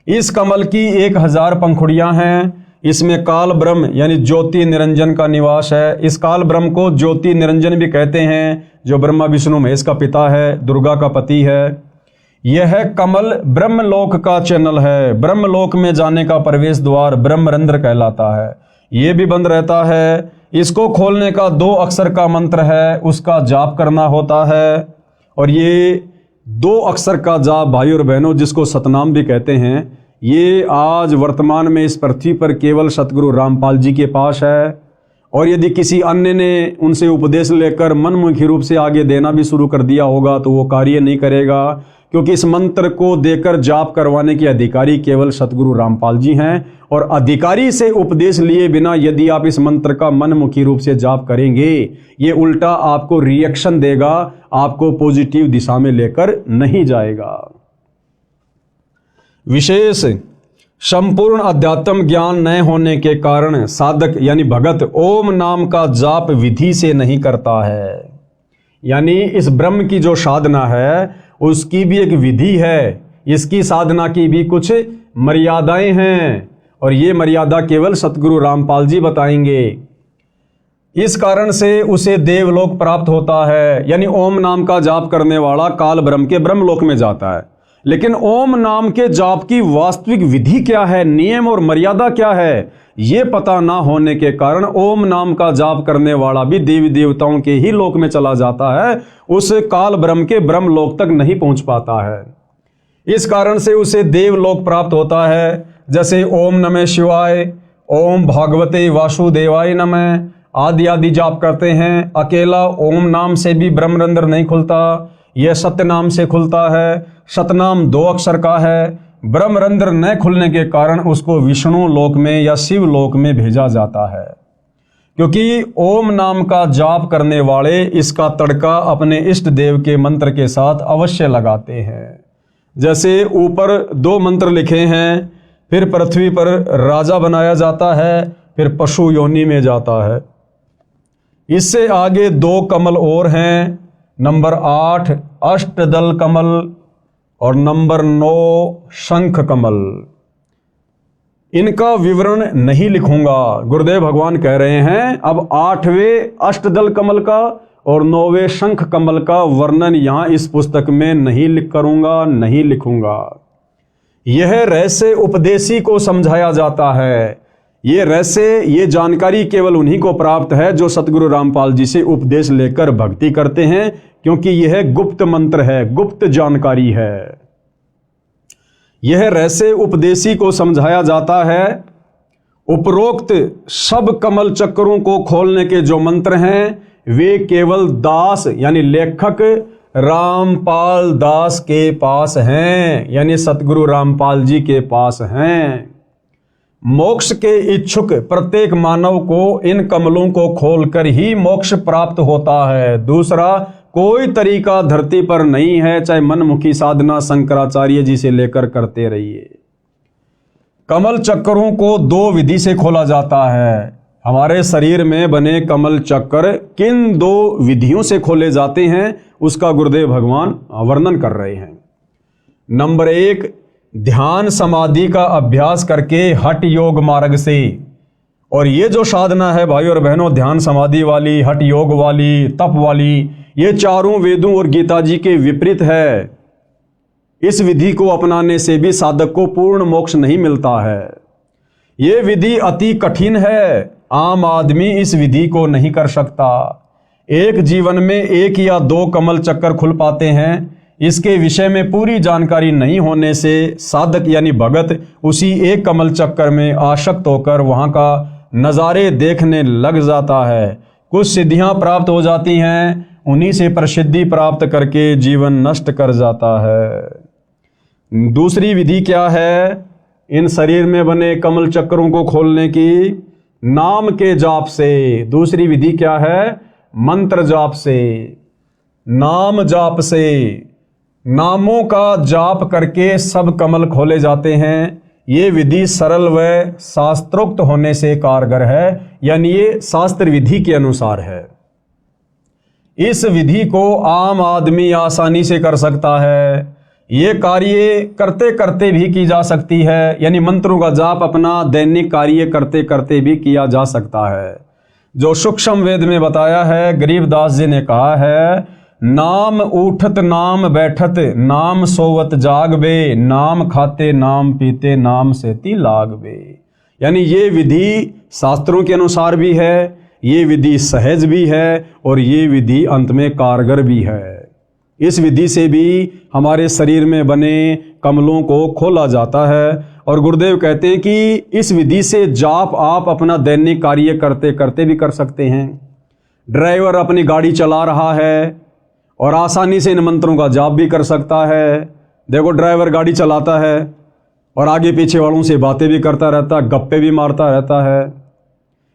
इस कमल की 1000 पंखुड़ियां हैं। इसमें काल ब्रह्म यानी ज्योति निरंजन का निवास है। इस काल ब्रह्म को ज्योति निरंजन भी कहते हैं, जो ब्रह्मा विष्णु महेश का पिता है, दुर्गा का पति है। यह कमल ब्रह्मलोक का चैनल है। ब्रह्मलोक में जाने का प्रवेश द्वार ब्रह्मरंध्र कहलाता है। ये भी बंद रहता है। इसको खोलने का 2 अक्षर का मंत्र है, उसका जाप करना होता है। और ये 2 अक्षर का जाप भाई और बहनों, जिसको सतनाम भी कहते हैं, ये आज वर्तमान में इस पृथ्वी पर केवल सतगुरु रामपाल जी के पास है। और यदि किसी अन्य ने उनसे उपदेश लेकर मनमुखी रूप से आगे देना भी शुरू कर दिया होगा तो वो कार्य नहीं करेगा, क्योंकि इस मंत्र को देकर जाप करवाने के अधिकारी केवल सतगुरु रामपाल जी हैं। और अधिकारी से उपदेश लिए बिना यदि आप इस मंत्र का मनमुखी रूप से जाप करेंगे, ये उल्टा आपको रिएक्शन देगा, आपको पॉजिटिव दिशा में लेकर नहीं जाएगा। विशेष संपूर्ण अध्यात्म ज्ञान न होने के कारण साधक यानी भगत ओम नाम का जाप विधि से नहीं करता है। यानी इस ब्रह्म की जो साधना है उसकी भी एक विधि है, इसकी साधना की भी कुछ मर्यादाएं हैं, और ये मर्यादा केवल सतगुरु रामपाल जी बताएंगे। इस कारण से उसे देवलोक प्राप्त होता है। यानी ओम नाम का जाप करने वाला काल ब्रह्म के ब्रह्मलोक में जाता है। लेकिन ओम नाम के जाप की वास्तविक विधि क्या है, नियम और मर्यादा क्या है, ये पता ना होने के कारण ओम नाम का जाप करने वाला भी देवी देवताओं के ही लोक में चला जाता है, उस काल ब्रह्म के ब्रह्मलोक तक नहीं पहुंच पाता है। इस कारण से उसे देवलोक प्राप्त होता है। जैसे ओम नमः शिवाय, ओम भागवते वासुदेवाय नमः आदि आदि जाप करते हैं। अकेला ओम नाम से भी ब्रह्मरंध्र नहीं खुलता, यह सत्य नाम से खुलता है। सतनाम 2 अक्षर का है। ब्रह्मरंध्र न खुलने के कारण उसको विष्णु लोक में या शिव लोक में भेजा जाता है, क्योंकि ओम नाम का जाप करने वाले इसका तड़का अपने इष्ट देव के मंत्र के साथ अवश्य लगाते हैं। जैसे ऊपर 2 मंत्र लिखे हैं, फिर पृथ्वी पर राजा बनाया जाता है, फिर पशु योनि में जाता है। इससे आगे 2 कमल और हैं, नंबर 8 अष्टदल कमल और नंबर 9 शंख कमल। इनका विवरण नहीं लिखूंगा, गुरुदेव भगवान कह रहे हैं अब 8वें अष्टदल कमल का और 9वें शंख कमल का वर्णन यहां इस पुस्तक में नहीं लिखूंगा। यह रहस्य उपदेशी को समझाया जाता है। ये रहस्य, ये जानकारी केवल उन्हीं को प्राप्त है जो सतगुरु रामपाल जी से उपदेश लेकर भक्ति करते हैं, क्योंकि यह गुप्त मंत्र है, गुप्त जानकारी है। यह रहस्य उपदेशी को समझाया जाता है। उपरोक्त सब कमल चक्रों को खोलने के जो मंत्र हैं वे केवल दास यानी लेखक रामपाल दास के पास हैं, यानी सतगुरु रामपाल जी के पास हैं। मोक्ष के इच्छुक प्रत्येक मानव को इन कमलों को खोलकर ही मोक्ष प्राप्त होता है। दूसरा कोई तरीका धरती पर नहीं है, चाहे मनमुखी साधना शंकराचार्य जी से लेकर करते रहिए। कमल चक्रों को 2 विधि से खोला जाता है। हमारे शरीर में बने कमल चक्र किन 2 विधियों से खोले जाते हैं उसका गुरुदेव भगवान वर्णन कर रहे हैं। नंबर 1 ध्यान समाधि का अभ्यास करके हठ योग मार्ग से। और ये जो साधना है भाई और बहनों, ध्यान समाधि वाली, हठ योग वाली, तप वाली, ये चारों वेदों और गीता जी के विपरीत है। इस विधि को अपनाने से भी साधक को पूर्ण मोक्ष नहीं मिलता है। ये विधि अति कठिन है, आम आदमी इस विधि को नहीं कर सकता। एक जीवन में 1 या 2 कमल चक्कर खुल पाते हैं। इसके विषय में पूरी जानकारी नहीं होने से साधक यानी भगत उसी एक कमल चक्कर में आसक्त होकर वहां का नज़ारे देखने लग जाता है। कुछ सिद्धियां प्राप्त हो जाती हैं, उन्हीं से प्रसिद्धि प्राप्त करके जीवन नष्ट कर जाता है। दूसरी विधि क्या है इन शरीर में बने कमल चक्रों को खोलने की? नाम के जाप से। दूसरी विधि क्या है? मंत्र जाप से, नाम जाप से। नामों का जाप करके सब कमल खोले जाते हैं। ये विधि सरल व शास्त्रोक्त होने से कारगर है, यानी ये शास्त्र विधि के अनुसार है। इस विधि को आम आदमी आसानी से कर सकता है। ये कार्य करते करते भी की जा सकती है, यानी मंत्रों का जाप अपना दैनिक कार्य करते करते भी किया जा सकता है। जो सूक्ष्म वेद में बताया है, गरीबदास जी ने कहा है, नाम उठत नाम बैठत नाम सोवत जागबे, नाम खाते नाम पीते नाम सेती लागबे। यानी ये विधि शास्त्रों के अनुसार भी है, ये विधि सहज भी है और ये विधि अंत में कारगर भी है। इस विधि से भी हमारे शरीर में बने कमलों को खोला जाता है। और गुरुदेव कहते हैं कि इस विधि से जाप आप अपना दैनिक कार्य करते करते भी कर सकते हैं। ड्राइवर अपनी गाड़ी चला रहा है और आसानी से इन मंत्रों का जाप भी कर सकता है। देखो, ड्राइवर गाड़ी चलाता है और आगे पीछे वालों से बातें भी करता रहता है, गप्पे भी मारता रहता है।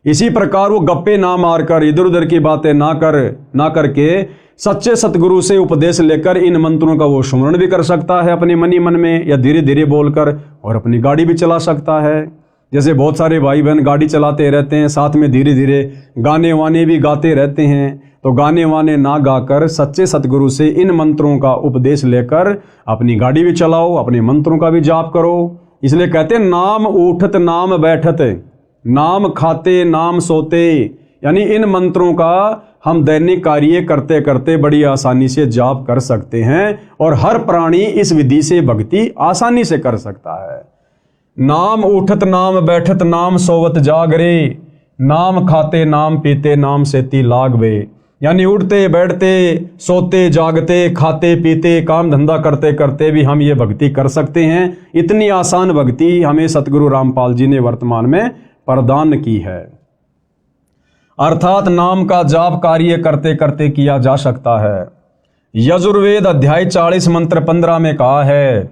इसी प्रकार वो गप्पे ना मारकर, इधर उधर की बातें ना करके सच्चे सतगुरु से उपदेश लेकर इन मंत्रों का वो सुमरण भी कर सकता है अपने मनी मन में, या धीरे धीरे बोलकर, और अपनी गाड़ी भी चला सकता है। जैसे बहुत सारे भाई बहन गाड़ी चलाते रहते हैं, साथ में धीरे धीरे गाने वाने भी गाते रहते हैं। तो गाने वाने ना गाकर सच्चे सतगुरु से इन मंत्रों का उपदेश लेकर अपनी गाड़ी भी चलाओ, अपने मंत्रों का भी जाप करो। इसलिए कहते हैं, नाम उठत नाम बैठत नाम खाते नाम सोते, यानी इन मंत्रों का हम दैनिक कार्य करते करते बड़ी आसानी से जाप कर सकते हैं और हर प्राणी इस विधि से भक्ति आसानी से कर सकता है। नाम उठत नाम बैठत नाम सोवत जागरे, नाम खाते नाम पीते नाम सेती लागबे। यानी उठते बैठते सोते जागते खाते पीते काम धंधा करते करते भी हम ये भक्ति कर सकते हैं। इतनी आसान भक्ति हमें सतगुरु रामपाल जी ने वर्तमान में प्रदान की है। अर्थात नाम का जाप कार्य करते करते किया जा सकता है। यजुर्वेद अध्याय 40 मंत्र 15 में कहा है।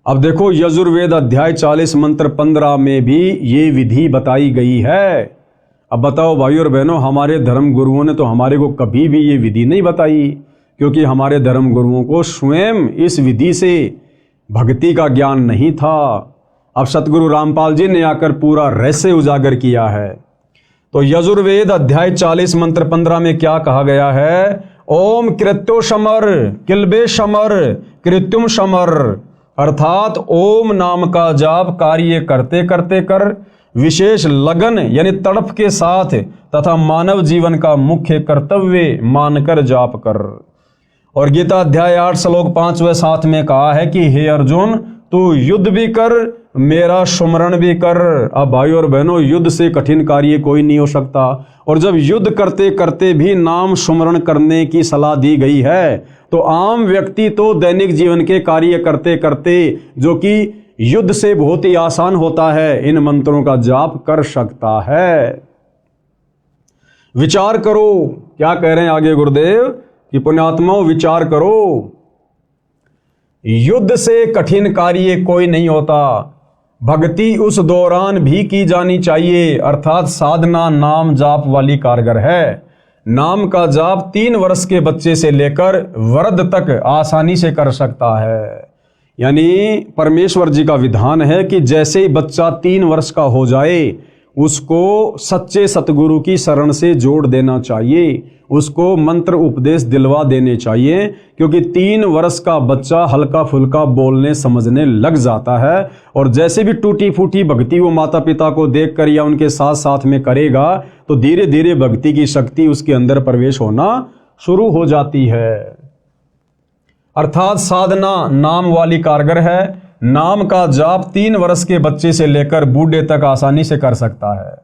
अब देखो, यजुर्वेद अध्याय 40 मंत्र 15 में भी ये विधि बताई गई है। अब बताओ भाइयों और बहनों, हमारे धर्म गुरुओं ने तो हमारे को कभी भी ये विधि नहीं बताई, क्योंकि हमारे धर्म गुरुओं को स्वयं इस विधि से भक्ति का ज्ञान नहीं था। अब सतगुरु रामपाल जी ने आकर पूरा रहस्य उजागर किया है। तो यजुर्वेद अध्याय 40 मंत्र 15 में क्या कहा गया है? ओम कृत्यो समर किल्बे समर कृत्युम समर, अर्थात ओम नाम का जाप कार्य करते करते कर, विशेष लगन यानी तड़प के साथ तथा मानव जीवन का मुख्य कर्तव्य मानकर जाप कर। और गीता अध्याय 8 श्लोक 5 व 7 में कहा है कि हे अर्जुन, तू युद्ध भी कर मेरा सुमरण भी कर। अब भाइयों और बहनों, युद्ध से कठिन कार्य कोई नहीं हो सकता। और जब युद्ध करते करते भी नाम सुमरण करने की सलाह दी गई है, तो आम व्यक्ति तो दैनिक जीवन के कार्य करते करते, जो कि युद्ध से बहुत ही आसान होता है, इन मंत्रों का जाप कर सकता है। विचार करो, क्या कह रहे हैं आगे गुरुदेव कि पुण्यात्माओं विचार करो, युद्ध से कठिन कार्य कोई नहीं होता। भक्ति उस दौरान भी की जानी चाहिए, अर्थात साधना नाम जाप वाली कारगर है। नाम का जाप 3 वर्ष के बच्चे से लेकर वृद्ध तक आसानी से कर सकता है। यानी परमेश्वर जी का विधान है कि जैसे ही बच्चा 3 वर्ष का हो जाए, उसको सच्चे सतगुरु की शरण से जोड़ देना चाहिए, उसको मंत्र उपदेश दिलवा देने चाहिए, क्योंकि 3 वर्ष का बच्चा हल्का फुल्का बोलने समझने लग जाता है। और जैसे भी टूटी फूटी भक्ति वो माता पिता को देखकर या उनके साथ साथ में करेगा, तो धीरे धीरे भक्ति की शक्ति उसके अंदर प्रवेश होना शुरू हो जाती है। अर्थात साधना नाम वाली कारगर है। नाम का जाप 3 वर्ष के बच्चे से लेकर बूढ़े तक आसानी से कर सकता है।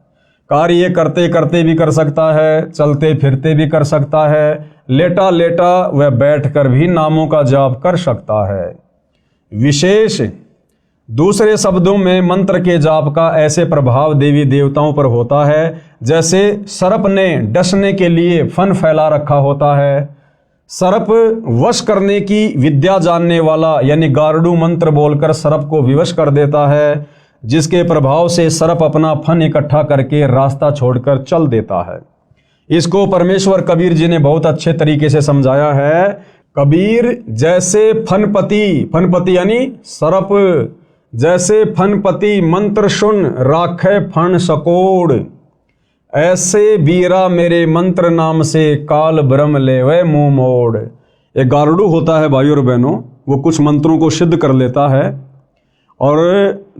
कार्य करते करते भी कर सकता है, चलते फिरते भी कर सकता है, लेटा लेटा व बैठकर भी नामों का जाप कर सकता है। विशेष दूसरे शब्दों में मंत्र के जाप का ऐसे प्रभाव देवी देवताओं पर होता है जैसे सर्प ने डसने के लिए फन फैला रखा होता है। सर्प वश करने की विद्या जानने वाला यानी गारुड़ मंत्र बोलकर सर्प को विवश कर देता है, जिसके प्रभाव से सर्प अपना फन इकट्ठा करके रास्ता छोड़कर चल देता है। इसको परमेश्वर कबीर जी ने बहुत अच्छे तरीके से समझाया है। कबीर जैसे फनपति यानी सर्प, जैसे फनपति मंत्र सुन राखे फन सकोड़, ऐसे बीरा मेरे मंत्र नाम से काल ब्रह्म लेवे मुंह मोड़। एक गारुड़ होता है भाइयों और बहनों, वो कुछ मंत्रों को सिद्ध कर लेता है, और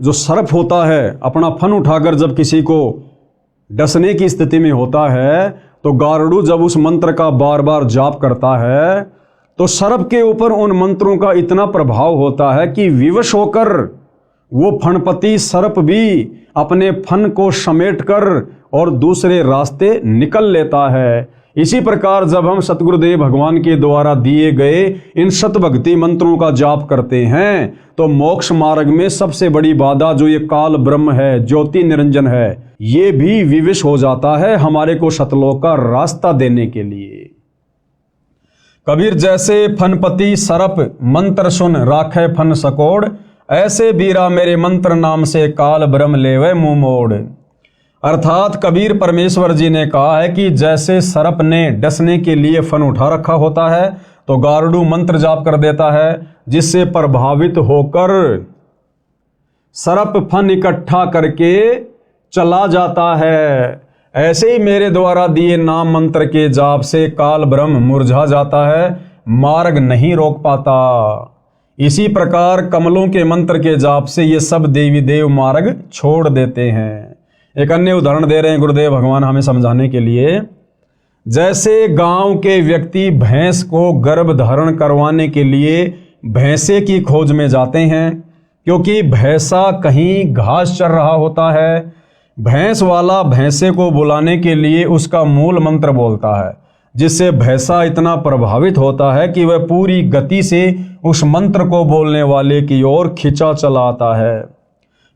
जो सर्प होता है अपना फन उठाकर जब किसी को डसने की स्थिति में होता है, तो गारुड़ जब उस मंत्र का बार बार जाप करता है तो सर्प के ऊपर उन मंत्रों का इतना प्रभाव होता है कि विवश होकर वो फणपति सर्प भी अपने फन को समेटकर और दूसरे रास्ते निकल लेता है। इसी प्रकार जब हम सतगुरुदेव भगवान के द्वारा दिए गए इन शतभक्ति मंत्रों का जाप करते हैं तो मोक्ष मार्ग में सबसे बड़ी बाधा जो ये काल ब्रह्म है, ज्योति निरंजन है, ये भी विवश हो जाता है हमारे को सतलोक का रास्ता देने के लिए। कबीर जैसे फनपति सरप मंत्र सुन राखे फन सकोड़, ऐसे बीरा मेरे मंत्र नाम से काल ब्रह्म लेवे मुंह मोड़। अर्थात कबीर परमेश्वर जी ने कहा है कि जैसे सरप ने डसने के लिए फन उठा रखा होता है तो गारुड़ मंत्र जाप कर देता है, जिससे प्रभावित होकर सरप फन इकट्ठा करके चला जाता है। ऐसे ही मेरे द्वारा दिए नाम मंत्र के जाप से काल ब्रह्म मुरझा जाता है, मार्ग नहीं रोक पाता। इसी प्रकार कमलों के मंत्र के जाप से ये सब देवी देव मार्ग छोड़ देते हैं। एक अन्य उदाहरण दे रहे हैं गुरुदेव भगवान हमें समझाने के लिए। जैसे गांव के व्यक्ति भैंस को गर्भ धारण करवाने के लिए भैंसे की खोज में जाते हैं, क्योंकि भैंसा कहीं घास चर रहा होता है। भैंस वाला भैंसे को बुलाने के लिए उसका मूल मंत्र बोलता है, जिससे भैंसा इतना प्रभावित होता है कि वह पूरी गति से उस मंत्र को बोलने वाले की ओर खिंचा चला आता है।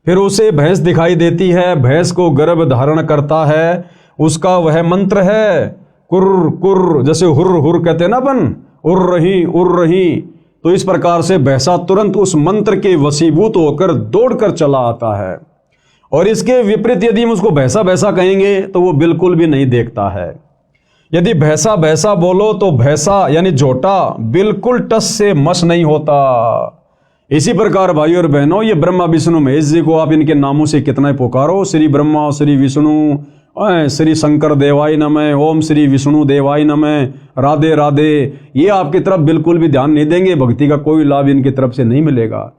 फिर उसे भैंस दिखाई देती है, भैंस को गर्भ धारण करता है, उसका वह मंत्र है कुर्र कुर्र, जैसे हुर्र हुर्र कहते हैं ना अपन, उड़ रही। तो इस प्रकार से भैंसा तुरंत उस मंत्र के वशीभूत होकर दौड़कर चला आता है। और इसके विपरीत यदि हम उसको भैंसा भैंसा कहेंगे तो वो बिल्कुल भी नहीं देखता है। यदि भैंसा भैंसा बोलो तो भैंसा यानी झोटा बिल्कुल टस से मस नहीं होता। इसी प्रकार भाई और बहनों, ये ब्रह्मा विष्णु महेश जी को आप इनके नामों से कितना ही पुकारो, श्री ब्रह्मा, श्री विष्णु, श्री शंकर देवाय नमः, ओम श्री विष्णु देवाय नमः, राधे राधे, ये आपकी तरफ बिल्कुल भी ध्यान नहीं देंगे, भक्ति का कोई लाभ इनकी तरफ से नहीं मिलेगा।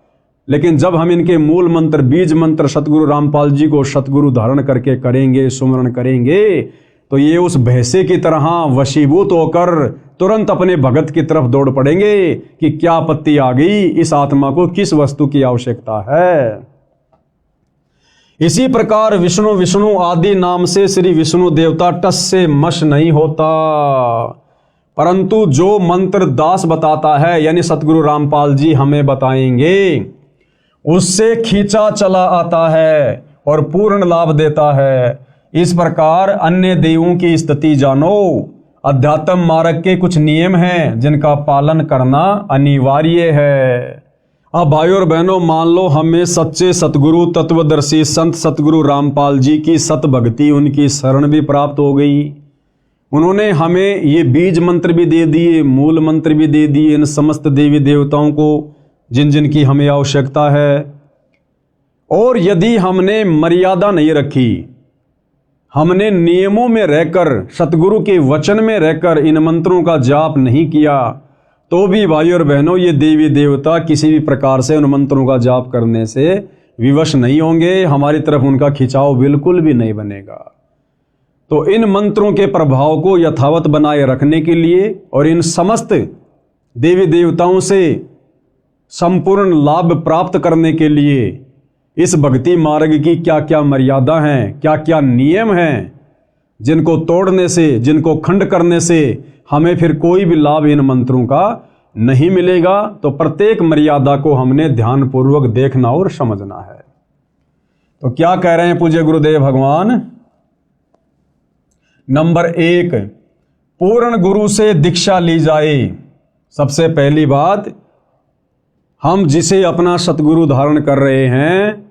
लेकिन जब हम इनके मूल मंत्र, बीज मंत्र सतगुरु रामपाल जी को सतगुरु धारण करके करेंगे, सुमरण करेंगे, तो ये उस भैंसे की तरह वशीभूत होकर तुरंत अपने भगत की तरफ दौड़ पड़ेंगे कि क्या आपत्ति आ गई, इस आत्मा को किस वस्तु की आवश्यकता है। इसी प्रकार विष्णु विष्णु आदि नाम से श्री विष्णु देवता टस से मश नहीं होता, परंतु जो मंत्र दास बताता है यानी सतगुरु रामपाल जी हमें बताएंगे, उससे खींचा चला आता है और पूर्ण लाभ देता है। इस प्रकार अन्य देवों की स्थिति जानो। अध्यात्म मार्ग के कुछ नियम हैं जिनका पालन करना अनिवार्य है। अब भाई और बहनों, मान लो हमें सच्चे सतगुरु तत्वदर्शी संत सतगुरु रामपाल जी की सत भक्ति, उनकी शरण भी प्राप्त हो गई। उन्होंने हमें ये बीज मंत्र भी दे दिए, मूल मंत्र भी दे दिए इन समस्त देवी देवताओं को जिन जिन की हमें आवश्यकता है। और यदि हमने मर्यादा नहीं रखी, हमने नियमों में रहकर, सतगुरु के वचन में रहकर इन मंत्रों का जाप नहीं किया, तो भी भाई और बहनों ये देवी देवता किसी भी प्रकार से उन मंत्रों का जाप करने से विवश नहीं होंगे, हमारी तरफ उनका खिंचाव बिल्कुल भी नहीं बनेगा। तो इन मंत्रों के प्रभाव को यथावत बनाए रखने के लिए और इन समस्त देवी देवताओं से संपूर्ण लाभ प्राप्त करने के लिए इस भक्ति मार्ग की क्या क्या मर्यादा हैं, क्या क्या नियम हैं, जिनको तोड़ने से, जिनको खंड करने से हमें फिर कोई भी लाभ इन मंत्रों का नहीं मिलेगा, तो प्रत्येक मर्यादा को हमने ध्यानपूर्वक देखना और समझना है। तो क्या कह रहे हैं पूज्य गुरुदेव भगवान? नंबर 1, पूर्ण गुरु से दीक्षा ली जाए। सबसे पहली बात, हम जिसे अपना सतगुरु धारण कर रहे हैं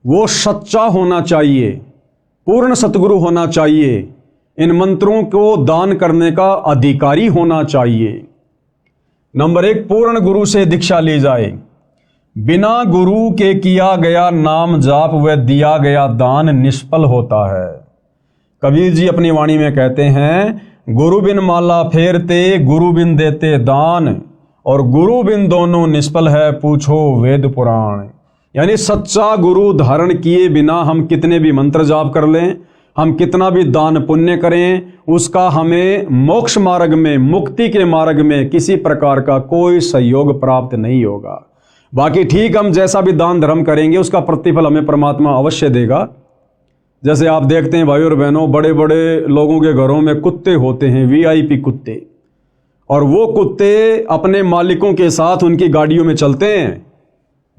वो सच्चा होना चाहिए, पूर्ण सतगुरु होना चाहिए, इन मंत्रों को दान करने का अधिकारी होना चाहिए। नंबर 1, पूर्ण गुरु से दीक्षा ली जाए। बिना गुरु के किया गया नाम जाप व दिया गया दान निष्फल होता है। कबीर जी अपनी वाणी में कहते हैं, गुरु बिन माला फेरते, गुरु बिन देते दान, और गुरु बिन दोनों निष्फल है, पूछो वेद पुराण। यानी सच्चा गुरु धारण किए बिना हम कितने भी मंत्र जाप कर लें, हम कितना भी दान पुण्य करें, उसका हमें मोक्ष मार्ग में, मुक्ति के मार्ग में किसी प्रकार का कोई सहयोग प्राप्त नहीं होगा। बाकी ठीक, हम जैसा भी दान धर्म करेंगे उसका प्रतिफल हमें परमात्मा अवश्य देगा। जैसे आप देखते हैं भाई और बहनों, बड़े बड़े लोगों के घरों में कुत्ते होते हैं, वीआईपी कुत्ते, और वो कुत्ते अपने मालिकों के साथ उनकी गाड़ियों में चलते हैं।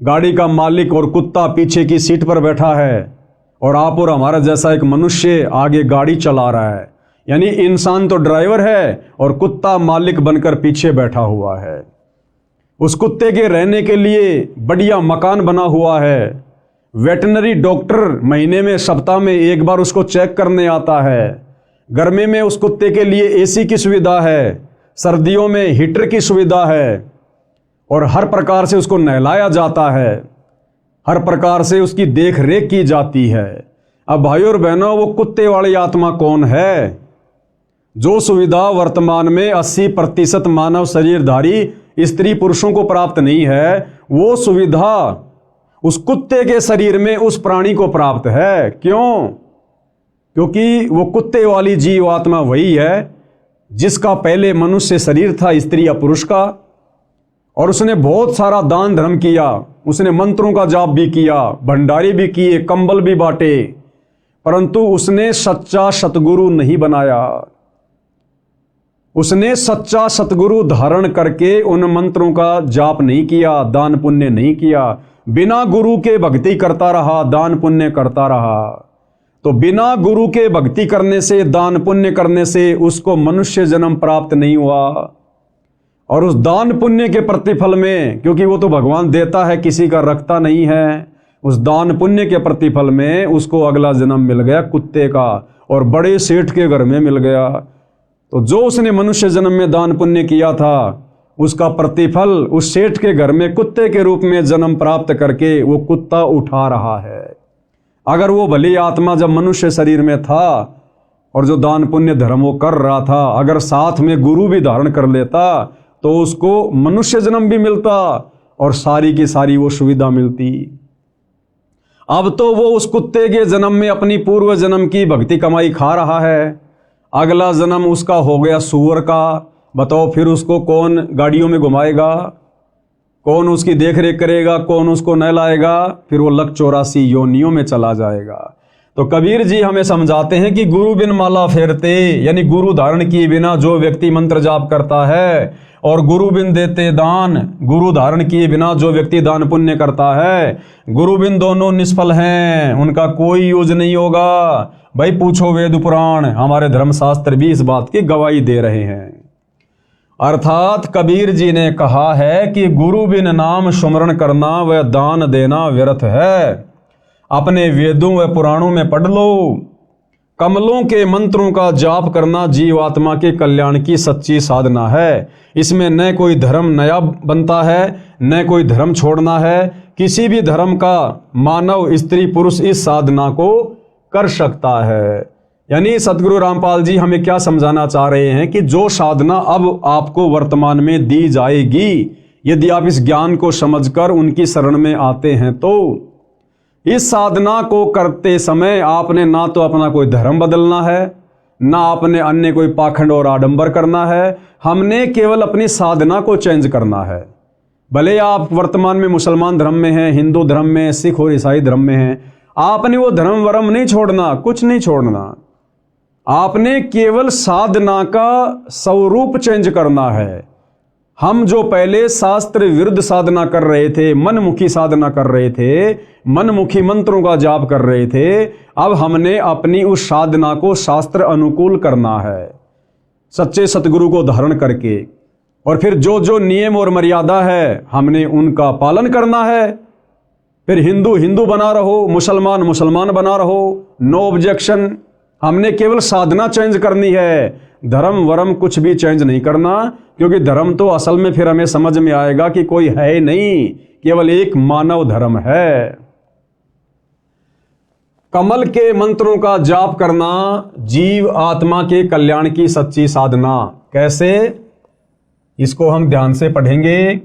गाड़ी का मालिक और कुत्ता पीछे की सीट पर बैठा है और आप और हमारा जैसा एक मनुष्य आगे गाड़ी चला रहा है। यानी इंसान तो ड्राइवर है और कुत्ता मालिक बनकर पीछे बैठा हुआ है। उस कुत्ते के रहने के लिए बढ़िया मकान बना हुआ है। वेटनरी डॉक्टर महीने में, सप्ताह में एक बार उसको चेक करने आता है। गर्मी में उस कुत्ते के लिए एसी की सुविधा है, सर्दियों में हीटर की सुविधा है, और हर प्रकार से उसको नहलाया जाता है, हर प्रकार से उसकी देख रेख की जाती है। अब भाइयों और बहनों, वो कुत्ते वाली आत्मा कौन है? जो सुविधा वर्तमान में 80% मानव शरीरधारी स्त्री पुरुषों को प्राप्त नहीं है, वो सुविधा उस कुत्ते के शरीर में उस प्राणी को प्राप्त है। क्यों? क्योंकि वो कुत्ते वाली जीव आत्मा वही है जिसका पहले मनुष्य शरीर था, स्त्री या पुरुष का, और उसने बहुत सारा दान धर्म किया, उसने मंत्रों का जाप भी किया, भंडारे भी किए, कंबल भी बांटे, परंतु उसने सच्चा सतगुरु नहीं बनाया। उसने सच्चा सतगुरु धारण करके उन मंत्रों का जाप नहीं किया, दान पुण्य नहीं किया, बिना गुरु के भक्ति करता रहा, दान पुण्य करता रहा। तो बिना गुरु के भक्ति करने से, दान पुण्य करने से उसको मनुष्य जन्म प्राप्त नहीं हुआ। और उस दान पुण्य के प्रतिफल में, क्योंकि वो तो भगवान देता है, किसी का रखता नहीं है, उस दान पुण्य के प्रतिफल में उसको अगला जन्म मिल गया कुत्ते का, और बड़े सेठ के घर में मिल गया। तो जो उसने मनुष्य जन्म में दान पुण्य किया था, उसका प्रतिफल उस सेठ के घर में कुत्ते के रूप में जन्म प्राप्त करके वो कुत्ता उठा रहा है। अगर वो भली आत्मा जब मनुष्य शरीर में था और जो दान पुण्य धर्म वो कर रहा था, अगर साथ में गुरु भी धारण कर लेता तो उसको मनुष्य जन्म भी मिलता और सारी की सारी वो सुविधा मिलती। अब तो वो उस कुत्ते के जन्म में अपनी पूर्व जन्म की भक्ति कमाई खा रहा है, अगला जन्म उसका हो गया सूअर का। बताओ फिर उसको कौन गाड़ियों में घुमाएगा, कौन उसकी देख रेख करेगा, कौन उसको नहलाएगा? फिर वो लक 84 योनियों में चला जाएगा। तो कबीर जी हमें समझाते हैं कि गुरु बिन माला फेरते, यानी गुरु धारण किए बिना जो व्यक्ति मंत्र जाप करता है, और गुरु बिन देते दान, गुरु धारण किए बिना जो व्यक्ति दान पुण्य करता है, गुरु बिन दोनों निष्फल हैं, उनका कोई यूज नहीं होगा। भाई पूछो वेद पुराण, हमारे धर्मशास्त्र भी इस बात की गवाही दे रहे हैं। अर्थात कबीर जी ने कहा है कि गुरु बिन नाम सुमरण करना व दान देना व्यर्थ है। अपने वेदों व पुराणों में पढ़ लो, कमलों के मंत्रों का जाप करना जीवात्मा के कल्याण की सच्ची साधना है। इसमें न कोई धर्म नया बनता है, न कोई धर्म छोड़ना है। किसी भी धर्म का मानव, स्त्री पुरुष इस साधना को कर सकता है। यानी सतगुरु रामपाल जी हमें क्या समझाना चाह रहे हैं कि जो साधना अब आपको वर्तमान में दी जाएगी, यदि आप इस ज्ञान को समझकर उनकी शरण में आते हैं, तो इस साधना को करते समय आपने ना तो अपना कोई धर्म बदलना है, ना आपने अन्य कोई पाखंड और आडंबर करना है। हमने केवल अपनी साधना को चेंज करना है। भले आप वर्तमान में मुसलमान धर्म में हैं, हिंदू धर्म में, सिख और ईसाई धर्म में हैं, आपने वो धर्म वर्म नहीं छोड़ना, कुछ नहीं छोड़ना। आपने केवल साधना का स्वरूप चेंज करना है। हम जो पहले शास्त्र विरुद्ध साधना कर रहे थे, मनमुखी साधना कर रहे थे, मनमुखी मंत्रों का जाप कर रहे थे, अब हमने अपनी उस साधना को शास्त्र अनुकूल करना है, सच्चे सतगुरु को धारण करके। और फिर जो जो नियम और मर्यादा है हमने उनका पालन करना है। फिर हिंदू हिंदू बना रहो, मुसलमान मुसलमान बना रहो, नो ऑब्जेक्शन। हमने केवल साधना चेंज करनी है, धर्म वरम कुछ भी चेंज नहीं करना, क्योंकि धर्म तो असल में फिर हमें समझ में आएगा कि कोई है ही नहीं, केवल एक मानव धर्म है। कमल के मंत्रों का जाप करना जीव आत्मा के कल्याण की सच्ची साधना। कैसे? इसको हम ध्यान से पढ़ेंगे।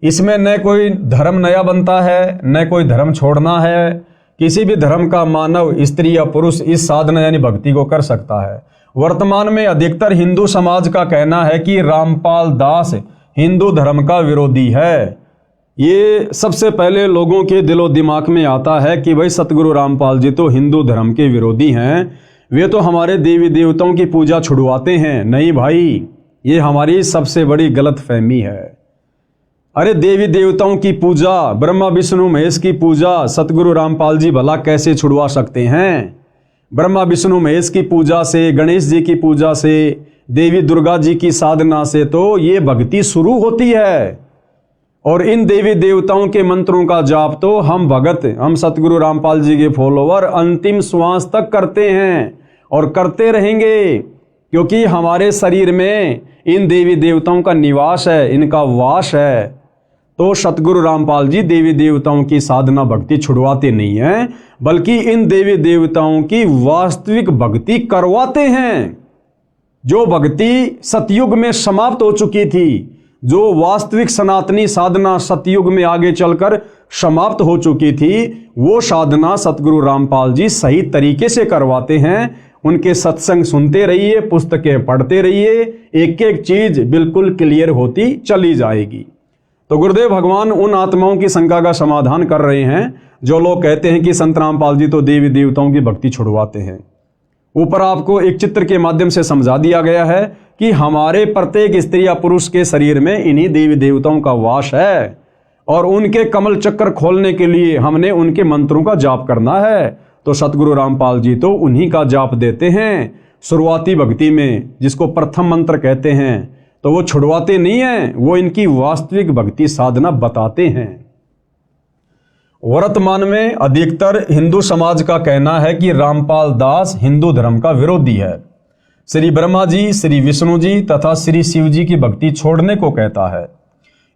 इसमें न कोई धर्म नया बनता है, न कोई धर्म छोड़ना है। किसी भी धर्म का मानव, स्त्री या पुरुष इस साधना यानी भक्ति को कर सकता है। वर्तमान में अधिकतर हिंदू समाज का कहना है कि रामपाल दास हिंदू धर्म का विरोधी है। ये सबसे पहले लोगों के दिलो दिमाग में आता है कि भाई सतगुरु रामपाल जी तो हिंदू धर्म के विरोधी हैं, वे तो हमारे देवी देवताओं की पूजा छुड़वाते हैं। नहीं भाई, ये हमारी सबसे बड़ी गलतफहमी है। अरे देवी देवताओं की पूजा, ब्रह्मा विष्णु महेश की पूजा सतगुरु रामपाल जी भला कैसे छुड़वा सकते हैं? ब्रह्मा विष्णु महेश की पूजा से, गणेश जी की पूजा से, देवी दुर्गा जी की साधना से तो ये भक्ति शुरू होती है। और इन देवी देवताओं के मंत्रों का जाप तो हम भगत, हम सतगुरु रामपाल जी के फॉलोवर अंतिम श्वास तक करते हैं और करते रहेंगे, क्योंकि हमारे शरीर में इन देवी देवताओं का निवास है, इनका वास है। तो सतगुरु रामपाल जी देवी देवताओं की साधना भक्ति छुड़वाते नहीं हैं, बल्कि इन देवी देवताओं की वास्तविक भक्ति करवाते हैं। जो भक्ति सतयुग में समाप्त हो चुकी थी, जो वास्तविक सनातनी साधना सतयुग में आगे चलकर समाप्त हो चुकी थी, वो साधना सतगुरु रामपाल जी सही तरीके से करवाते हैं। उनके सत्संग सुनते रहिए, पुस्तकें पढ़ते रहिए, एक एक चीज बिल्कुल क्लियर होती चली जाएगी। तो गुरुदेव भगवान उन आत्माओं की शंका का समाधान कर रहे हैं जो लोग कहते हैं कि संत रामपाल जी तो देवी देवताओं की भक्ति छुड़वाते हैं। ऊपर आपको एक चित्र के माध्यम से समझा दिया गया है कि हमारे प्रत्येक स्त्री या पुरुष के शरीर में इन्हीं देवी देवताओं का वास है, और उनके कमल चक्कर खोलने के लिए हमने उनके मंत्रों का जाप करना है। तो सतगुरु रामपाल जी तो उन्हीं का जाप देते हैं शुरुआती भक्ति में, जिसको प्रथम मंत्र कहते हैं। तो वो छुड़वाते नहीं हैं, वो इनकी वास्तविक भक्ति साधना बताते हैं। वर्तमान में अधिकतर हिंदू समाज का कहना है कि रामपाल दास हिंदू धर्म का विरोधी है। श्री ब्रह्मा जी, श्री विष्णु जी तथा श्री शिव जी की भक्ति छोड़ने को कहता है।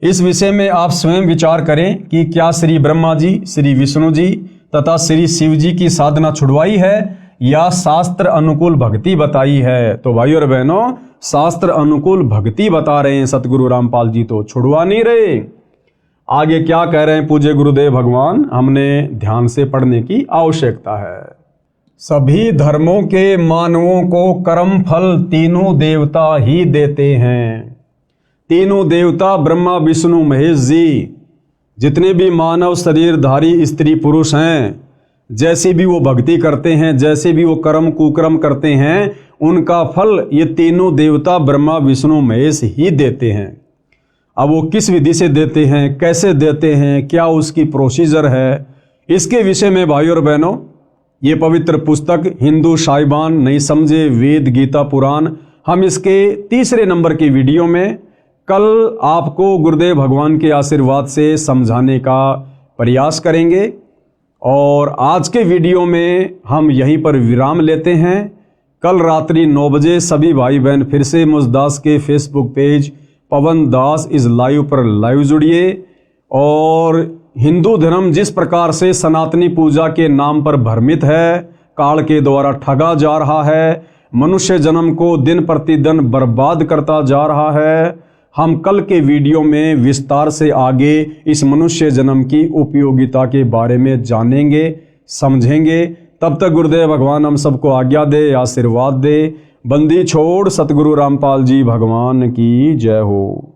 इस विषय में आप स्वयं विचार करें कि क्या श्री ब्रह्मा जी, श्री विष्णु जी तथा श्री शिव जी की साधना छुड़वाई है या शास्त्र अनुकूल भक्ति बताई है? तो भाई और बहनों, शास्त्र अनुकूल भक्ति बता रहे हैं सतगुरु रामपाल जी, तो छुड़वा नहीं रहे। आगे क्या कह रहे हैं पूज्य गुरुदेव भगवान, हमने ध्यान से पढ़ने की आवश्यकता है। सभी धर्मों के मानवों को कर्म फल तीनों देवता ही देते हैं। तीनों देवता ब्रह्मा विष्णु महेश जी, जितने भी मानव शरीरधारी स्त्री पुरुष हैं, जैसे भी वो भक्ति करते हैं, जैसे भी वो कर्म कुकर्म करते हैं, उनका फल ये तीनों देवता ब्रह्मा विष्णु महेश ही देते हैं। अब वो किस विधि से देते हैं, कैसे देते हैं, क्या उसकी प्रोसीजर है, इसके विषय में भाई और बहनों ये पवित्र पुस्तक हिंदू साहिबान नहीं समझे वेद गीता पुराण, हम इसके तीसरे नंबर की वीडियो में कल आपको गुरुदेव भगवान के आशीर्वाद से समझाने का प्रयास करेंगे। और आज के वीडियो में हम यहीं पर विराम लेते हैं। कल रात्रि 9 बजे सभी भाई बहन फिर से मुझदास के Facebook page Pawan Das is live पर लाइव जुड़िए। और हिंदू धर्म जिस प्रकार से सनातनी पूजा के नाम पर भ्रमित है, काल के द्वारा ठगा जा रहा है, मनुष्य जन्म को दिन प्रतिदिन बर्बाद करता जा रहा है, हम कल के वीडियो में विस्तार से आगे इस मनुष्य जन्म की उपयोगिता के बारे में जानेंगे, समझेंगे। तब तक गुरुदेव भगवान हम सबको आज्ञा दे, आशीर्वाद दे। बंदी छोड़ सतगुरु रामपाल जी भगवान की जय हो।